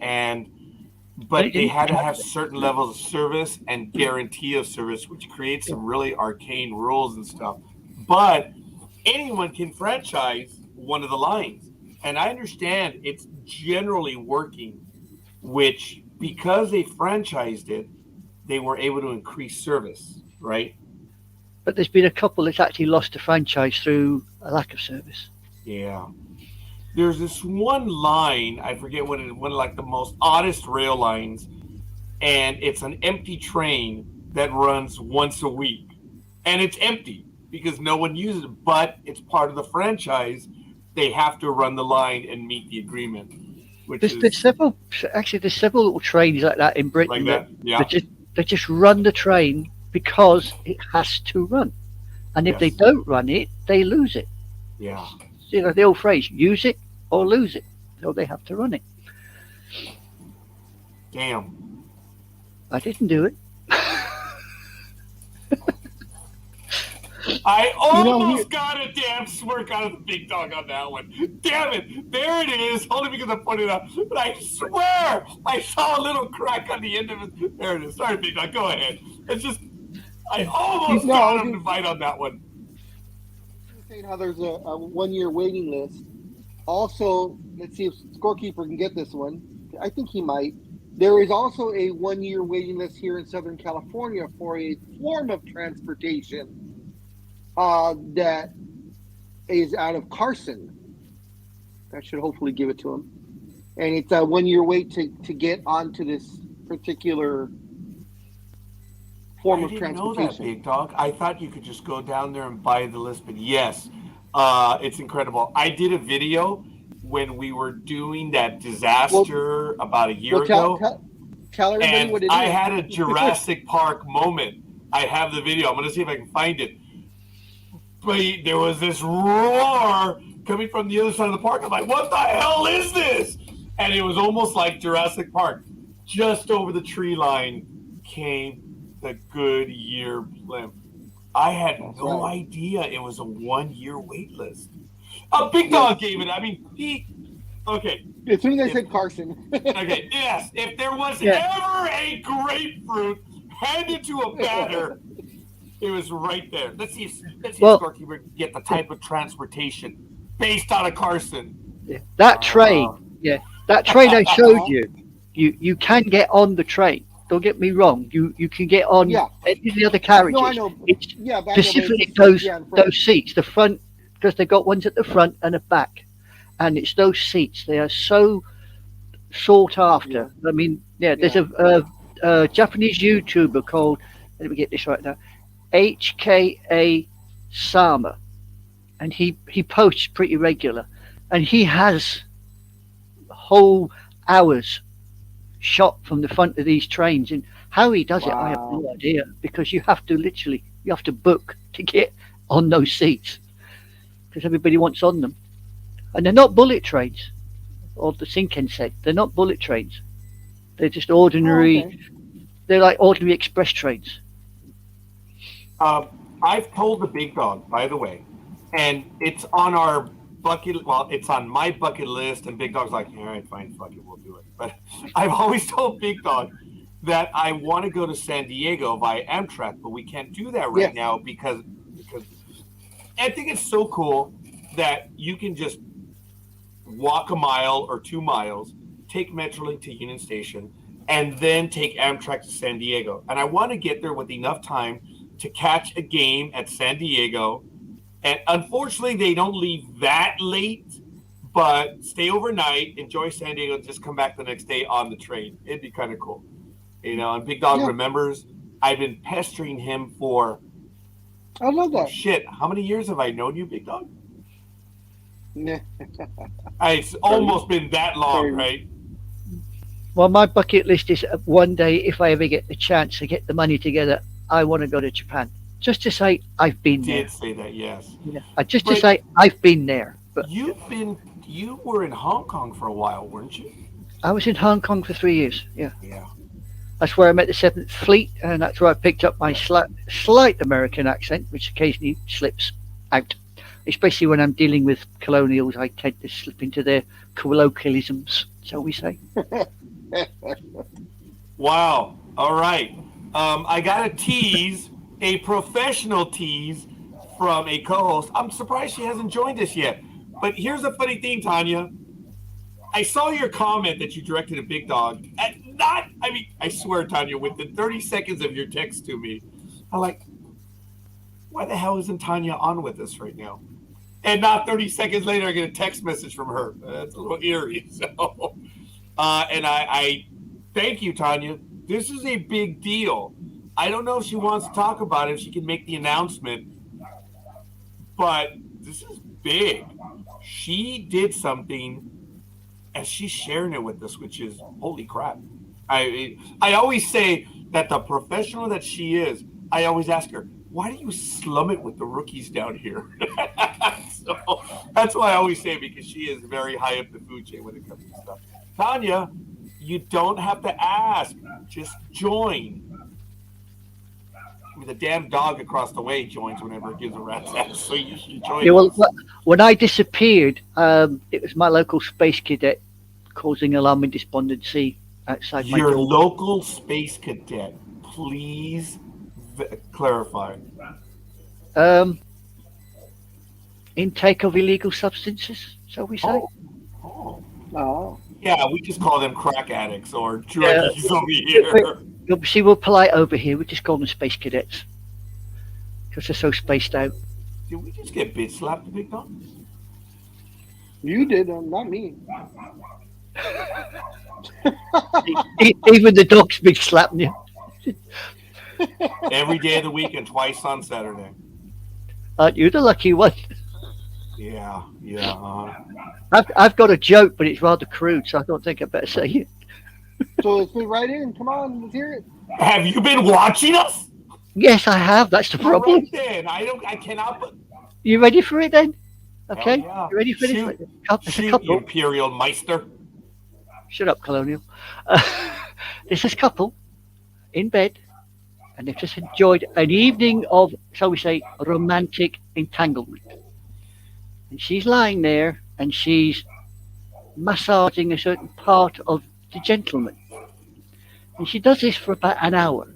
but they didn't had to have certain levels of service and guarantee of service, which creates some really arcane rules and stuff. But anyone can franchise one of the lines. And I understand it's generally working, which because they franchised it, they were able to increase service, right? But there's been a couple that's actually lost a franchise through a lack of service. Yeah. There's this one line, I forget what it is, one of like the most oddest rail lines, and it's an empty train that runs once a week. And it's empty because no one uses it, but it's part of the franchise. they have to run the line and meet the agreement, which There's is several little trains like that in like Britain that. Yeah. they just run the train because it has to run, and if they Yes. don't run it, they lose it. Yeah. You know the old phrase: use it or lose it. So they have to run it. Damn. I didn't do it. I You know, almost got a damn smirk out of the big dog on that one. Damn it. There it is. Only because I pointed it out. But I swear I saw a little crack on the end of it. There it is. Sorry, big dog. Go ahead. It's just, I almost No, got I him to just- bite on that one. Saying how there's a 1 year waiting list. Also, let's see if Scorekeeper can get this one. I think he might. There is also a 1 year waiting list here in Southern California for a form of transportation that is out of Carson. That should hopefully give it to him. And it's a 1 year wait to get onto this particular form I of didn't know that, transportation. big dog. I thought you could just go down there and buy the list, but yes, it's incredible. I did a video when we were doing that disaster about a year Well, ago, tell everybody and what it is. I had a Jurassic Park moment. I have the video. I'm going to see if I can find it. But there was this roar coming from the other side of the park. I'm like, what the hell is this? And it was almost like Jurassic Park. Just over the tree line came the Goodyear blimp. I had That's no right. idea it was a 1 year wait list. A big dog gave it. I mean, okay. As soon as I said Carson. Okay, yes. If there was Yeah. ever a grapefruit handed to a batter, it was right there. Let's see if Scorekeeper can get the type of transportation based on a Carson. That train, that train I showed you can get on the train. Don't get me wrong. You can get on any of the other carriages. No, I know. It's Yeah, but I know, but specifically it's just- those yeah, in front. those seats, the front, because they got ones at the front and the back, and it's those seats. They are so sought after. I mean, there's a Japanese YouTuber called, let me get this right now, HKA Sama, and he posts pretty regular, and he has whole hours shot from the front of these trains, and how he does it I have no idea, because you have to book to get on those seats because everybody wants on them, and they're not bullet trains. Or the Sinken said they're not bullet trains, they're just ordinary. Oh, okay. They're like ordinary express trains. I've told the big dog, by the way, and it's on our bucket. Well, it's on my bucket list, and Big Dog's like, all right, fine, fuck it, we'll do it. But I've always told Big Dog that I want to go to San Diego via Amtrak, but we can't do that right now because I think it's so cool that you can just walk a mile or 2 miles, take Metrolink to Union Station, and then take Amtrak to San Diego. And I want to get there with enough time to catch a game at San Diego. And unfortunately, they don't leave that late, but stay overnight, enjoy San Diego, and just come back the next day on the train. It'd be kind of cool. You know, and Big Dog remembers I've been pestering him for, I love that. shit, how many years have I known you, Big Dog? Nah. It's almost been that long, right? Well, my bucket list is one day, if I ever get the chance to get the money together, I want to go to Japan. Just to say I've been there. Did say that, yes. Just to say I've been there. But you were in Hong Kong for a while, weren't you? I was in Hong Kong for 3 years. Yeah. That's where I met the 7th Fleet, and that's where I picked up my slight American accent, which occasionally slips out. Especially when I'm dealing with colonials, I tend to slip into their colloquialisms, shall we say. Wow. All right. I got a tease, a professional tease from a co-host. I'm surprised she hasn't joined us yet. But here's the funny thing, Tanya. I saw your comment that you directed a Big Dog. I swear, Tanya, within 30 seconds of your text to me, I'm like, why the hell isn't Tanya on with us right now? And not 30 seconds later, I get a text message from her. That's a little eerie. So, and I thank you, Tanya. This is a big deal. I don't know if she wants to talk about it, if she can make the announcement, but this is big. she did something, and she's sharing it with us, which is holy crap. I always say that the professional that she is, I always ask her, why do you slum it with the rookies down here? So that's why I always say, because she is very high up the food chain when it comes to stuff. Tanya, you don't have to ask. Just join. I mean, the damn dog across the way joins whenever it gives a rat's ass, so you should join. Yeah, well, when I disappeared, it was my local space cadet causing alarm and despondency outside my Your door. local space cadet, please clarify. Intake of illegal substances, shall we say? Oh. Oh. Yeah, we just call them crack addicts or druggies over here. See, we're polite over here. We just call them space cadets because they're so spaced out. Did we just get bitch slapped, the big dog? You did, not me. Even the dog's been slapping you. Every day of the week and twice on Saturday. Aren't you the lucky one? Yeah. I've got a joke, but it's rather crude, so I don't think I better say it. So let's fit right in. Come on, let's hear it. Have you been watching us? Yes, I have. That's the problem. Right then. I cannot but You ready for it then? Okay. yeah. You ready for Shoot. this? It's a shoot, you couple. Imperial Meister. Shut up, Colonial. This is a couple in bed, and they've just enjoyed an evening of, shall we say, romantic entanglement. And she's lying there, and she's massaging a certain part of the gentleman. And she does this for about an hour.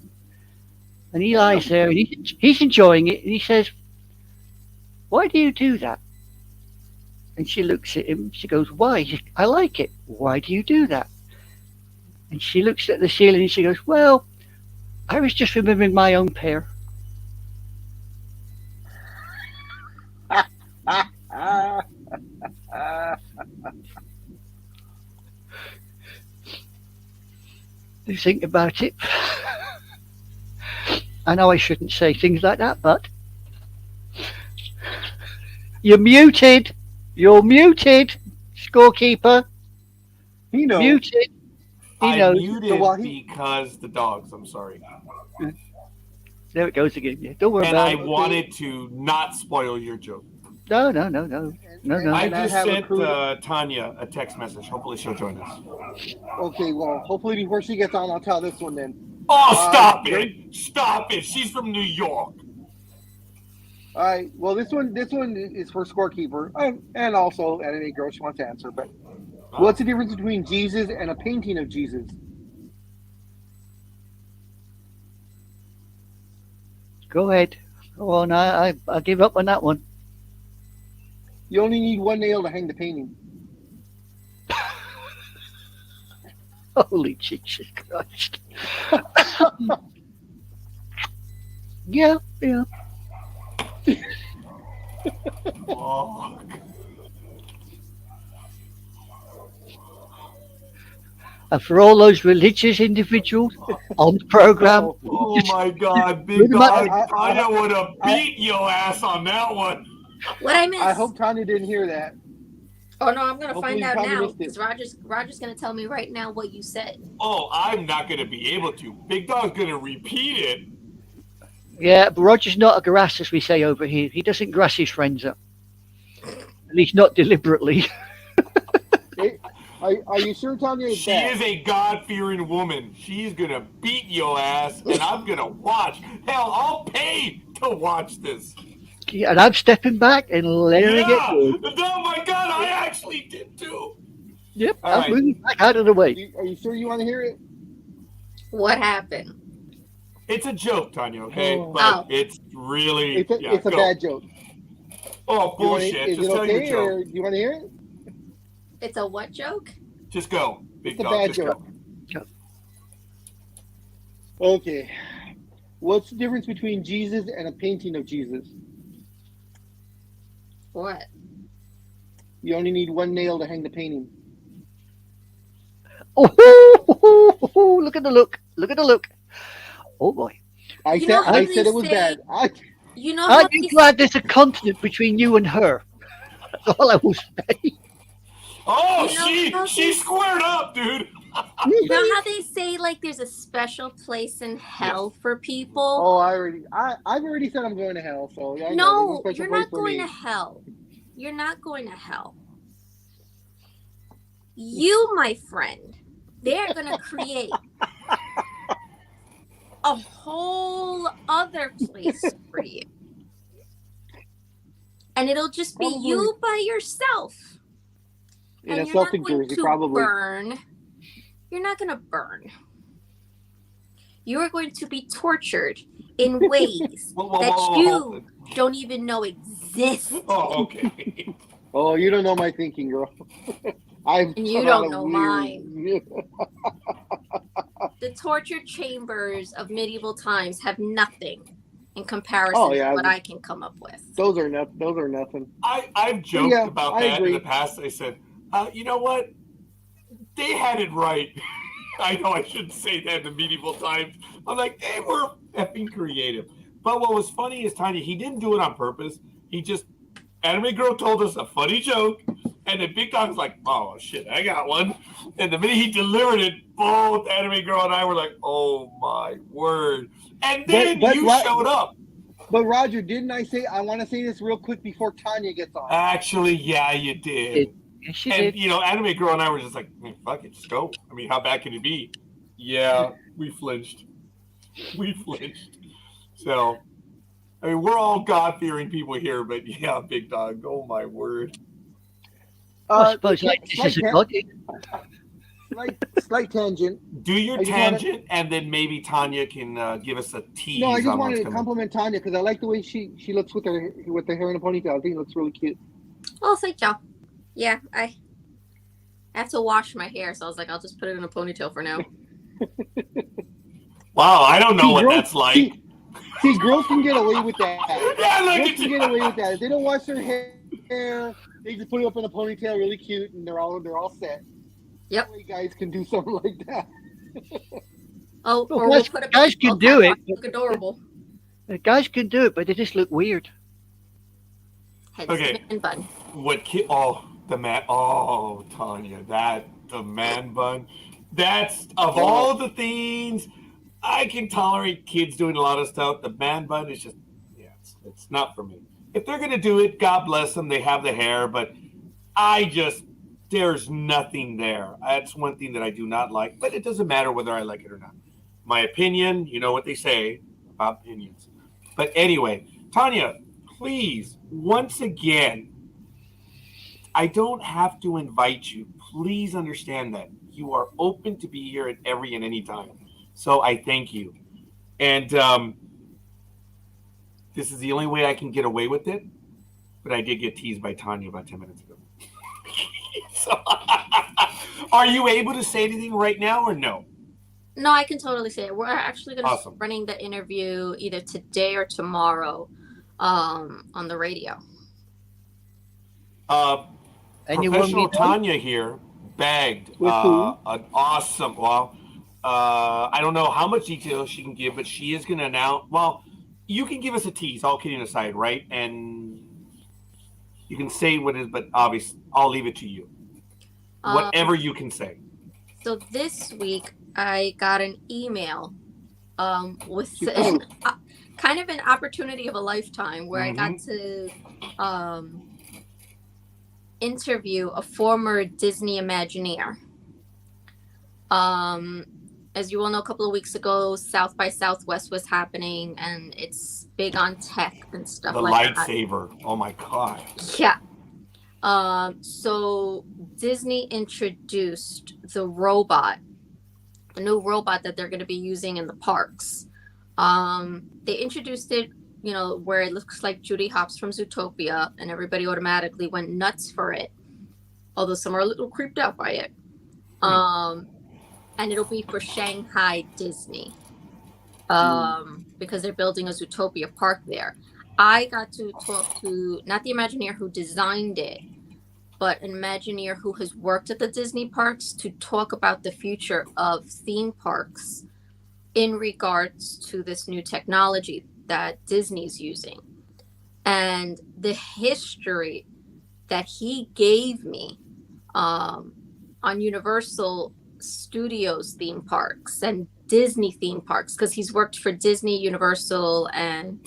And he lies there, and he's enjoying it, and he says, "Why do you do that?" And she looks at him, she goes, "Why? I like it. Why do you do that?" And she looks at the ceiling and she goes, "Well, I was just remembering my own pair." You think about it. I know I shouldn't say things like that, but you're muted. You're muted, scorekeeper. He knows. Muted. He I knows. muted So while he- because the dogs. I'm sorry. There it goes again. Yeah, don't worry And about I it. wanted to not spoil your joke. No. And I I just have a sent crew- Tanya a text message. Hopefully she'll join us. Okay, well, hopefully before she gets on, I'll tell this one then. Oh, stop you're- it! Stop it! She's from New York. All right. Well, this one is for scorekeeper, and also any girl she wants to answer. But what's the difference between Jesus and a painting of Jesus? Go ahead. Go on. I give up on that one. You only need one nail to hang the painting. Holy Jesus Christ. Yeah. Oh, And for all those religious individuals on the program, oh my God, big Wait a dog! minute. Tanya would have beat your ass on that one. What I missed? I hope Tanya didn't hear that. Oh no, I'm gonna Hopefully find out Tanya now missed it. because Roger's gonna tell me right now what you said. Oh, I'm not going to be able to. Big dog's going to repeat it. yeah, but Roger's not a grass, as we say over here. He doesn't grass his friends up. At least not deliberately. Are you sure, Tanya? Is She that? is a God-fearing woman. She's going to beat your ass, and I'm going to watch. Hell, I'll pay to watch this. Yeah, and I'm stepping back and letting her get Yeah. good. Oh my God, I actually did too. Yep, All I'm right. moving back out of the way. Are you sure you want to hear it? What happened? It's a joke, Tanya, okay? Oh. But Oh. it's really It's a, yeah, it's a go. bad joke. Oh, You wanna- bullshit. Is Just it tell okay, your or joke. do you want to hear it? It's a what joke? Just go. Big It's a dog, bad just joke. go. Okay. What's the difference between Jesus and a painting of Jesus? What? You only need one nail to hang the painting. Oh, look at the look. Look at the look. Oh boy. You know how I said they it was say- bad. You know how Aren't you glad there's a continent between you and her? That's all I will say. Oh, You know how she they- squared up, dude. You know how they say like there's a special place in hell for people? Oh, I've already said I'm going to hell. So yeah, I know, No, there's a special you're place not for going me. to hell. You're not going to hell. You, my friend, they're going to create a whole other place for you. And it'll just be Probably. you by yourself. In And a you're not Celtic going jersey, to probably. burn. You're not going to burn. You are going to be tortured in ways that you don't even know exist. Oh, okay. Oh, you don't know my thinking, girl. And you don't know mine. The torture chambers of medieval times have nothing in comparison to what I can come up with. Those are nothing. I've joked Yeah, about I that agree. in the past. I said, you know what? They had it right. I know I shouldn't say that in the medieval times. I'm like, they were effing creative. But what was funny is, Tanya, he didn't do it on purpose. He just, Anime Girl told us a funny joke, and then Big Dog's like, oh, shit, I got one. And the minute he delivered it, both Anime Girl and I were like, oh, my word. And then you showed up. But Roger, didn't I say, I want to say this real quick before Tanya gets on? Actually, yeah, you did. Yes, she And, did. you know, Anime Girl and I were just like, fuck it, just go. I mean, how bad can it be? Yeah, we flinched. We flinched. So, I mean, we're all God-fearing people here, but yeah, Big Dog, oh my word. I suppose like this is a god. Slight tangent. Do your tangent, and then maybe Tanya can give us a tease. No, I just on wanted what's to coming. compliment Tanya because I like the way she looks with her hair in a ponytail. I think it looks really cute. Oh, thank y'all. Yeah, I have to wash my hair, so I was like, I'll just put it in a ponytail for now. Wow, I don't know what that's like. See, girls can get away with that. Yeah, look girls at can get away with that. If they don't wash their hair, they just put it up in a ponytail, really cute, and they're all set. Yep. Only guys can do something like that. Oh, or guys, we'll put guys can do it. Look adorable. Guys can do it, but they just look weird. Okay. Man bun. The man. Oh, Tanya, the man bun. That's of all the things I can tolerate. Kids doing a lot of stuff. The man bun is just, it's not for me. If they're gonna do it, God bless them. They have the hair, but there's nothing there. That's one thing that I do not like. But it doesn't matter whether I like it or not. My opinion, you know what they say about opinions. But anyway, Tanya, please, once again, I don't have to invite you. Please understand that. You are open to be here at every and any time. So I thank you. And this is the only way I can get away with it. But I did get teased by Tanya about 10 minutes ago. So, are you able to say anything right now or no? No, I can totally say it. We're actually going to Awesome. be running the interview either today or tomorrow on the radio. Professional Tanya here bagged an awesome, I don't know how much detail she can give, but she is going to announce, you can give us a tease, all kidding aside, right? And you can say what it is, but obviously I'll leave it to you. Whatever you can say. So this week I got an email with kind of an opportunity of a lifetime where I got to interview a former Disney Imagineer. As you all know, a couple of weeks ago, South by Southwest was happening, and it's big on tech and stuff like that. The lightsaber. Oh my God. Yeah. So Disney introduced the new robot that they're going to be using in the parks. They introduced it, where it looks like Judy Hopps from Zootopia, and everybody automatically went nuts for it. Although some are a little creeped out by it. And it'll be for Shanghai Disney. Because they're building a Zootopia park there. I got to talk to not the Imagineer who designed it, but an Imagineer who has worked at the Disney parks to talk about the future of theme parks in regards to this new technology that Disney's using. And the history that he gave me on Universal Studios theme parks and Disney theme parks, because he's worked for Disney, Universal, and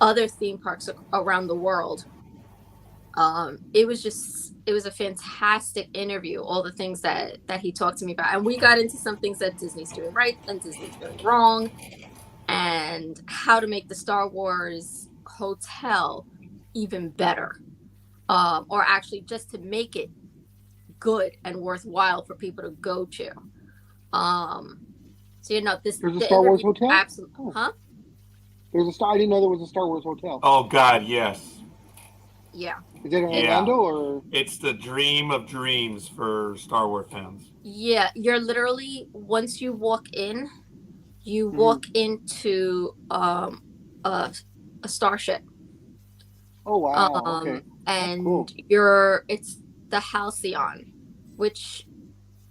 other theme parks around the world. It was a fantastic interview, all the things that he talked to me about, and we got into some things that Disney's doing right and Disney's doing wrong, and how to make the Star Wars hotel even better, or actually just to make it good and worthwhile for people to go to. So There's a Star Wars hotel? Absolutely. Oh. Huh? I didn't know there was a Star Wars hotel. Oh God, yes. Yeah. Is it in Yeah. Orlando or? It's the dream of dreams for Star Wars fans. Yeah, you're literally, once you walk in, you Mhm. walk into a starship. Oh wow! Okay. And cool. it's the Halcyon, which,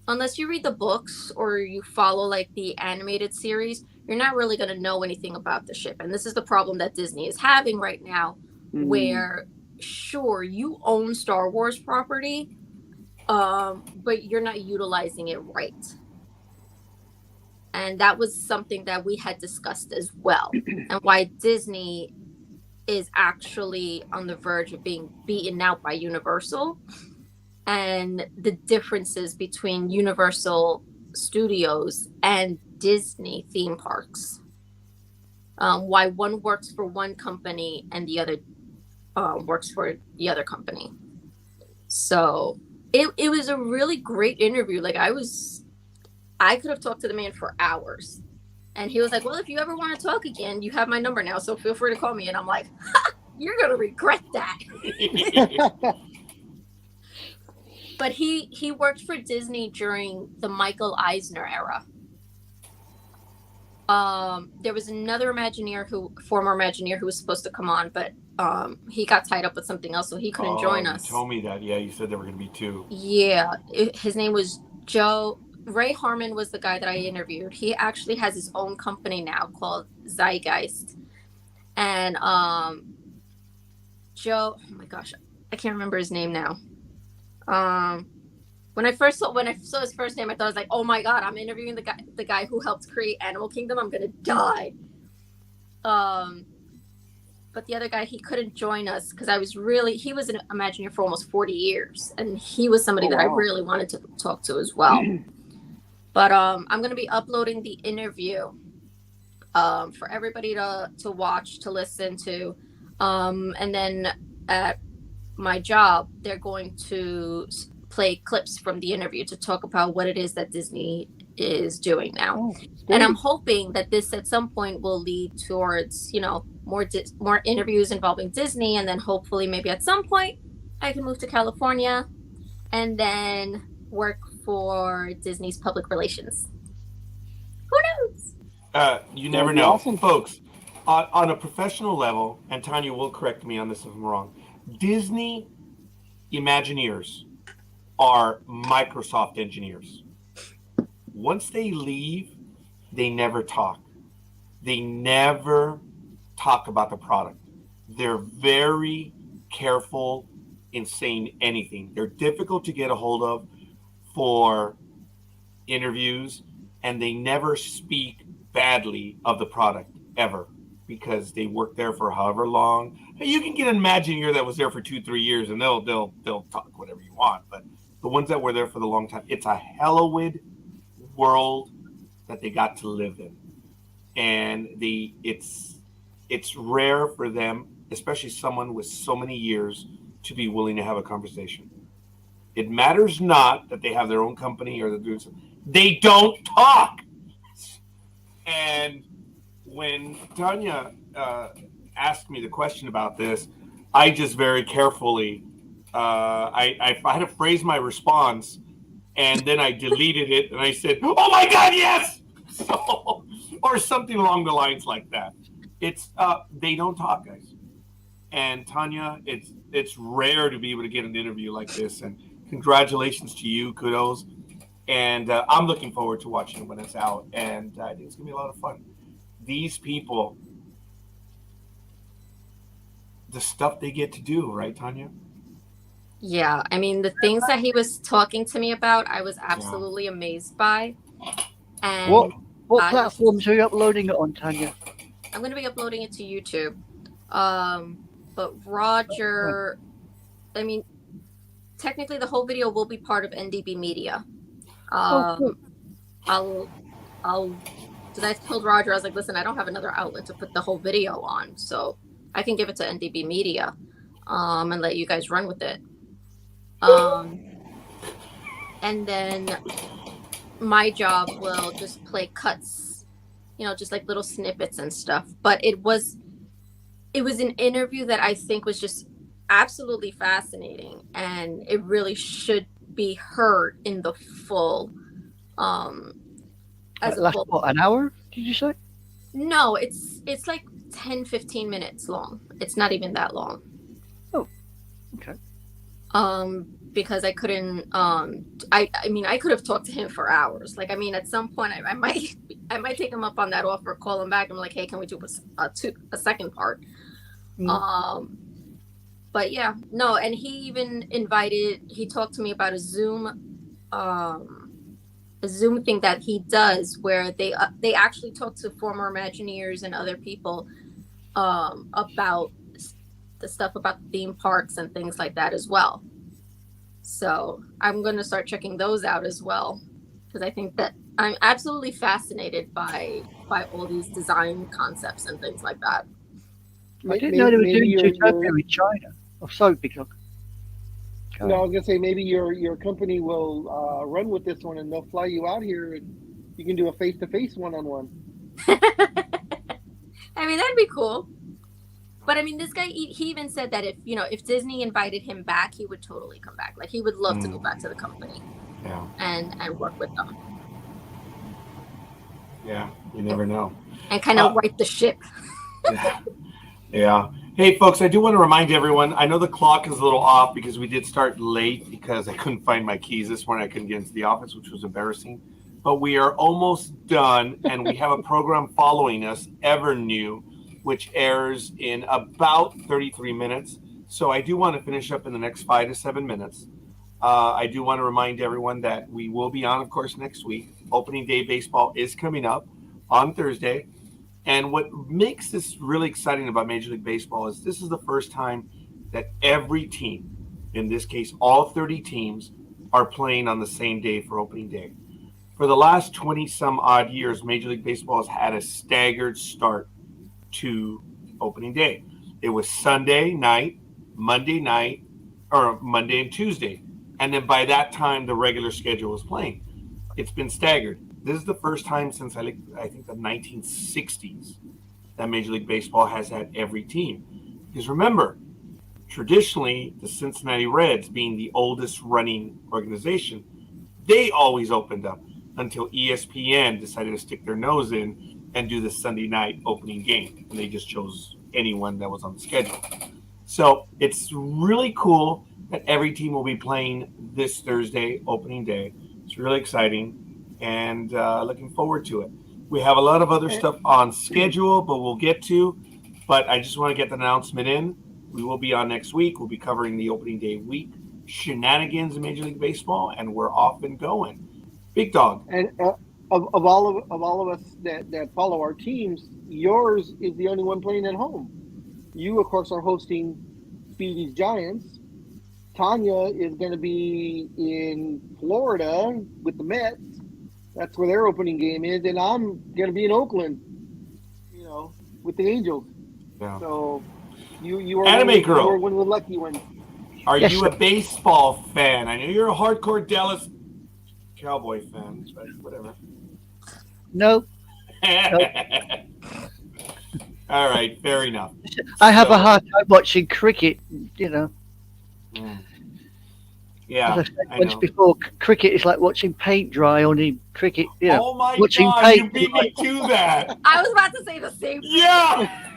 unless you read the books or you follow like the animated series, you're not really going to know anything about the ship. And this is the problem that Disney is having right now, where sure, you own Star Wars property, but you're not utilizing it right. And that was something that we had discussed as well, and why Disney is actually on the verge of being beaten out by Universal, and the differences between Universal Studios and Disney theme parks. Why one works for one company and the other works for the other company. So it was a really great interview. Like I could have talked to the man for hours. And he was like, well, if you ever want to talk again, you have my number now, so feel free to call me. And I'm like, ha, you're going to regret that. But he worked for Disney during the Michael Eisner era. There was another former Imagineer who was supposed to come on, but he got tied up with something else, so he couldn't join us. You told me that. Yeah, you said there were going to be two. Yeah, his name was Joe. Ray Harmon was the guy that I interviewed. He actually has his own company now called Zeitgeist. And Joe, oh my gosh, I can't remember his name now. When I saw his first name, I thought I was like, oh my God, I'm interviewing the guy who helped create Animal Kingdom. I'm gonna die. But the other guy, he couldn't join us because he was an Imagineer for almost 40 years, and he was somebody that I really wanted to talk to as well. But I'm going to be uploading the interview for everybody to watch, to listen to. And then at my job, they're going to play clips from the interview to talk about what it is that Disney is doing now. And I'm hoping that this at some point will lead towards, more interviews involving Disney. And then hopefully maybe at some point I can move to California and then work for Disney's public relations. Who knows? You never know. Awesome. Folks, on a professional level, and Tanya will correct me on this if I'm wrong, Disney Imagineers are Microsoft engineers. Once they leave, they never talk. They never talk about the product. They're very careful in saying anything. They're difficult to get a hold of for interviews, and they never speak badly of the product ever, because they worked there for however long. You can get an Imagineer that was there for 2-3 years, and they'll talk whatever you want. But the ones that were there for the long time, it's a hallowed world that they got to live in, and it's rare for them, especially someone with so many years, to be willing to have a conversation. It matters not that they have their own company or they're doing something. They don't talk. And when Tanya asked me the question about this, I just very carefully, I had to phrase my response, and then I deleted it and I said, "Oh my God, yes!" So, or something along the lines like that. It's they don't talk, guys. And Tanya, it's rare to be able to get an interview like this. And congratulations to you, kudos. And I'm looking forward to watching it when it's out. And I think it's gonna be a lot of fun. These people, the stuff they get to do, right, Tanya? Yeah, I mean, the things that he was talking to me about, I was absolutely amazed by. And What I was platforms are you uploading it on, Tanya? I'm going to be uploading it to YouTube. But Roger, I mean, technically the whole video will be part of NDB Media. Cool. I'll, because I told Roger, I was like, listen, I don't have another outlet to put the whole video on, so I can give it to NDB Media, and let you guys run with it. And then my job will just play cuts, just like little snippets and stuff. But it was an interview that I think was just absolutely fascinating, and it really should be heard in the full. As a Last full. what, an hour? Did you say? No, it's like 10-15 minutes long. It's not even that long. Oh, okay. Because I couldn't. I mean, I could have talked to him for hours. Like, I mean, at some point, I might take him up on that offer, call him back. I'm like, hey, can we do a second part? But yeah, no, and he even he talked to me about a Zoom thing that he does where they actually talk to former Imagineers and other people about the stuff about the theme parks and things like that as well. So I'm going to start checking those out as well, because I think that I'm absolutely fascinated by all these design concepts and things like that. I didn't know they were doing Zootopia in China. Oh, sorry, Big Dog. No, I was gonna say maybe your company will run with this one, and they'll fly you out here, and you can do a face-to-face one-on-one. I mean, that'd be cool. But I mean, this guy, he even said that if Disney invited him back, he would totally come back. Like, he would love to go back to the company, and work with them. Yeah, you never know. And kind of right the ship. Yeah. Hey, folks, I do want to remind everyone, I know the clock is a little off because we did start late because I couldn't find my keys this morning. I couldn't get into the office, which was embarrassing. But we are almost done, and we have a program following us, Ever New, which airs in about 33 minutes. So I do want to finish up in the next 5 to 7 minutes. I do want to remind everyone that we will be on, of course, next week. Opening Day Baseball is coming up on Thursday. And what makes this really exciting about Major League Baseball is this is the first time that every team, in this case, all 30 teams, are playing on the same day for opening day. For the last 20 some odd years, Major League Baseball has had a staggered start to opening day. It was Sunday night, Monday night, or Monday and Tuesday. And then by that time, the regular schedule was playing. It's been staggered. This is the first time since I think the 1960s that Major League Baseball has had every team. Because remember, traditionally, the Cincinnati Reds, being the oldest running organization, they always opened up until ESPN decided to stick their nose in and do the Sunday night opening game. And they just chose anyone that was on the schedule. So it's really cool that every team will be playing this Thursday, opening day. It's really exciting. And looking forward to it. We have a lot of other stuff on schedule, but we'll get to. But I just want to get the announcement in. We will be on next week. We'll be covering the opening day week shenanigans in Major League Baseball, and we're off and going. Big Dog. And of all of us that follow our teams, yours is the only one playing at home. You, of course, are hosting Speedy's Giants. Tanya is going to be in Florida with the Mets. That's where their opening game is, and I'm going to be in Oakland, with the Angels. Yeah. So you are Anime Girl. You are one of the lucky ones. Are you a baseball fan? I know you're a hardcore Dallas Cowboy fan, but whatever. No. All right, fair enough. I have a hard time watching cricket, Yeah, as I said once before, cricket is like watching paint dry on the cricket. Oh my watching God, paint you beat me to that. I was about to say the same thing. Yeah.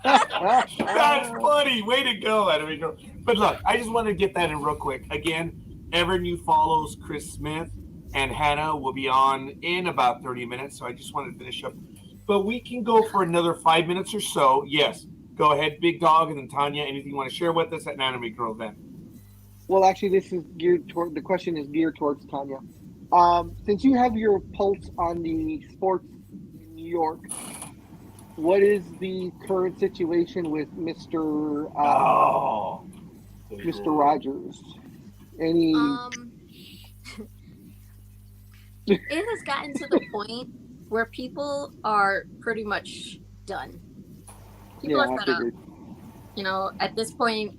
That's funny. Way to go, Anime Girl. But look, I just want to get that in real quick. Again, Ever New follows Chris Smith, and Hannah will be on in about 30 minutes. So I just wanted to finish up. But we can go for another 5 minutes or so. Yes. Go ahead, Big Dog, and then Tanya, anything you want to share with us at Anime Girl then? Well, actually, this is geared toward the question is geared towards Tanya. Since you have your pulse on the sports in New York, what is the current situation with Mr. Oh, Mr. Rogers? Any? It has gotten to the point where people are pretty much done. People Yeah, are I fed up. figured. You know, at this point,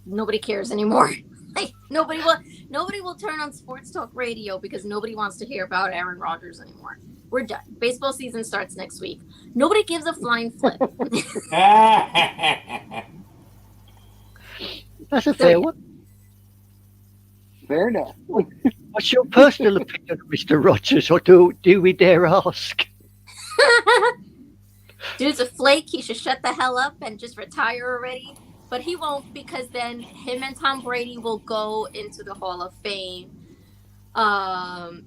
nobody cares anymore. Like nobody will turn on sports talk radio because nobody wants to hear about Aaron Rodgers anymore. We're done. Baseball season starts next week. Nobody gives a flying flip. That's a fair one. Fair enough. What's your personal opinion of Mr. Rogers, or do we dare ask? Dude's a flake. He should shut the hell up and just retire already. But he won't, because then him and Tom Brady will go into the Hall of Fame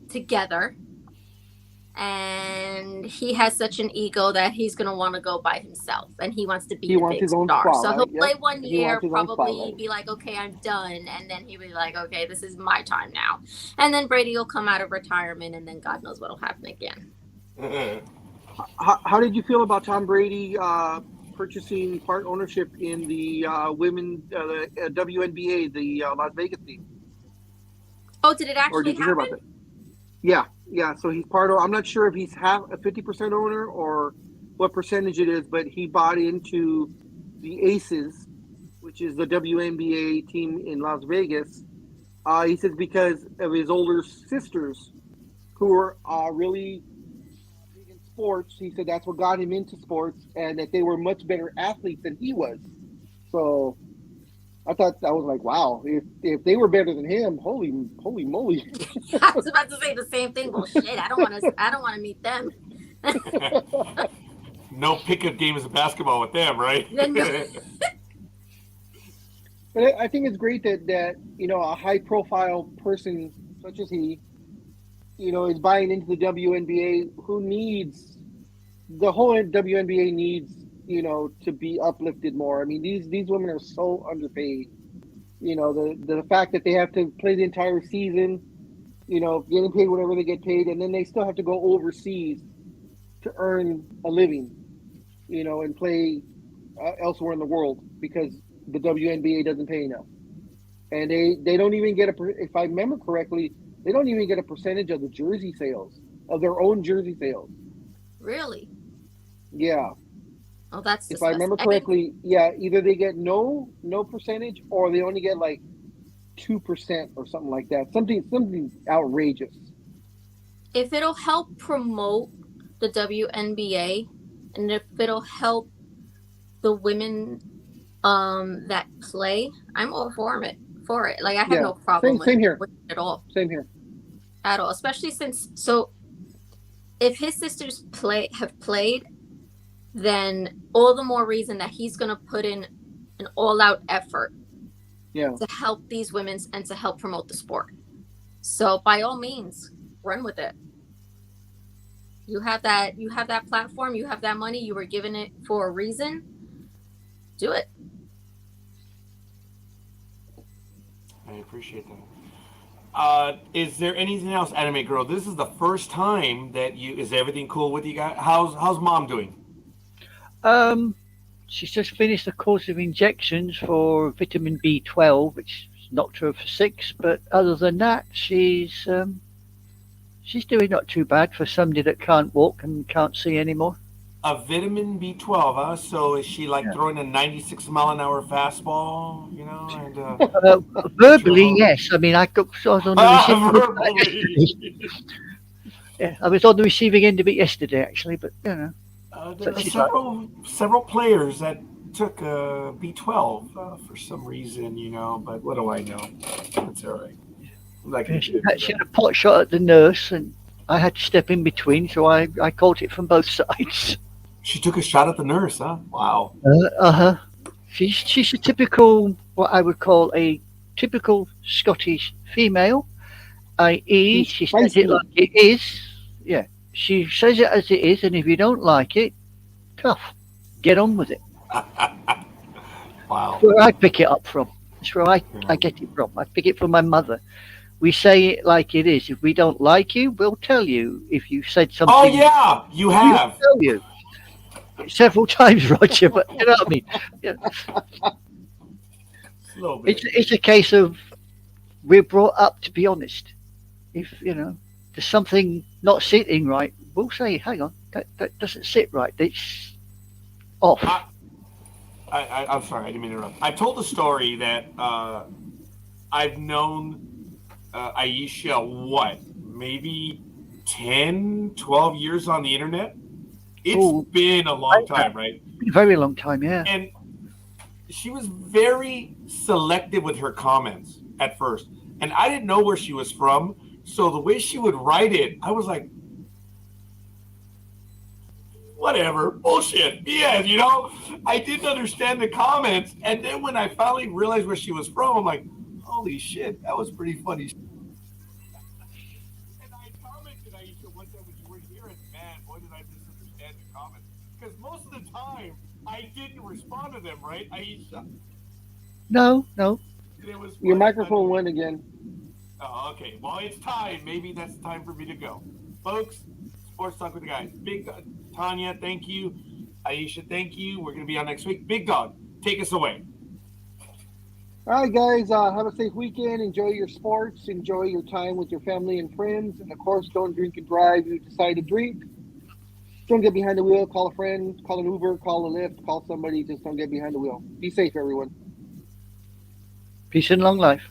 together. And he has such an ego that he's going to want to go by himself. And he wants to be a big star. So he'll play one year, probably be like, okay, I'm done. And then he'll be like, okay, this is my time now. And then Brady will come out of retirement, and then God knows what will happen again. How did you feel about Tom Brady purchasing part ownership in the women WNBA, the Las Vegas team? Oh, did it actually or did you hear about happen? that? Yeah. So he's part of. I'm not sure if he's half a 50% owner or what percentage it is, but he bought into the Aces, which is the WNBA team in Las Vegas. He says because of his older sisters, who are really big in sports. He said that's what got him into sports, and that they were much better athletes than he was. So I thought that was like, wow, if they were better than him, holy moly. I was about to say the same thing. Well, shit, I don't want to meet them. No pickup games of basketball with them, right? But I think it's great that a high profile person such as he, is buying into the WNBA. Who needs the whole WNBA needs to be uplifted more. I mean, these women are so underpaid. The fact that they have to play the entire season, getting paid whatever they get paid, and then they still have to go overseas to earn a living, and play elsewhere in the world because the WNBA doesn't pay enough. And they don't even get if I remember correctly, they don't even get a percentage of the jersey sales, of their own jersey sales. Really? Yeah. Oh, that's if I remember correctly, either they get no percentage, or they only get like 2% or something like that. Something outrageous. If it'll help promote the WNBA, and if it'll help the women that play, I'm all for it. Like I have no problem with it at all. Same here. At all, especially since if his sisters have played, then all the more reason that he's going to put in an all-out effort to help these women and to help promote the sport. So by all means, run with it. You have that platform, you have that money, you were given it for a reason. Do it. I appreciate that. Is there anything else, Anime Girl? This is the first time that is everything cool with you guys? How's Mom doing? She's just finished a course of injections for vitamin B12, which knocked her for 6. But other than that, she's doing not too bad for somebody that can't walk and can't see anymore. A vitamin B12, huh? So is she like throwing a 96-mile-an-hour fastball? And verbally, yes. I mean, I was on the I was on the receiving end of it yesterday, actually. But there are several players that took B12 for some reason, But what do I know? It's all right. She had a pot shot at the nurse, and I had to step in between, so I caught it from both sides. She took a shot at the nurse, huh? Wow. She's a typical, what I would call a typical Scottish female, i.e. she says it like it is. Yeah, she says it as it is, and if you don't like it, tough. Get on with it. Wow. Where I pick it up from. That's where I get it from. I pick it from my mother. We say it like it is. If we don't like you, we'll tell you. If you said something, Oh yeah, you we'll have. tell you several times, Roger. But you know what I mean. Yeah. A little bit. It's a case of we're brought up to be honest. If there's something not sitting right, we'll say, "Hang on, that doesn't sit right. It's off." I'm sorry, I didn't mean to interrupt. I told the story that I've known Aisha, maybe 10, 12 years on the internet? It's been a long time, right? Very long time, yeah. And she was very selective with her comments at first. And I didn't know where she was from. So the way she would write it, I was like, whatever, bullshit. Yeah, I didn't understand the comments. And then when I finally realized where she was from, I'm like, holy shit, that was pretty funny. And I commented, Aisha, one time when you weren't here, and man, boy, did I misunderstand the comments. Because most of the time, I didn't respond to them, right, Aisha? No. Your microphone went again. Oh, okay. Well, it's time. Maybe that's time for me to go. Folks, Sports Talk with the Guys. Big Tanya, thank you. Aisha, thank you. We're going to be on next week. Big Dog, take us away. All right, guys. Have a safe weekend. Enjoy your sports. Enjoy your time with your family and friends. And, of course, don't drink and drive. You decide to drink. Don't get behind the wheel. Call a friend. Call an Uber. Call a Lyft. Call somebody. Just don't get behind the wheel. Be safe, everyone. Peace and long life.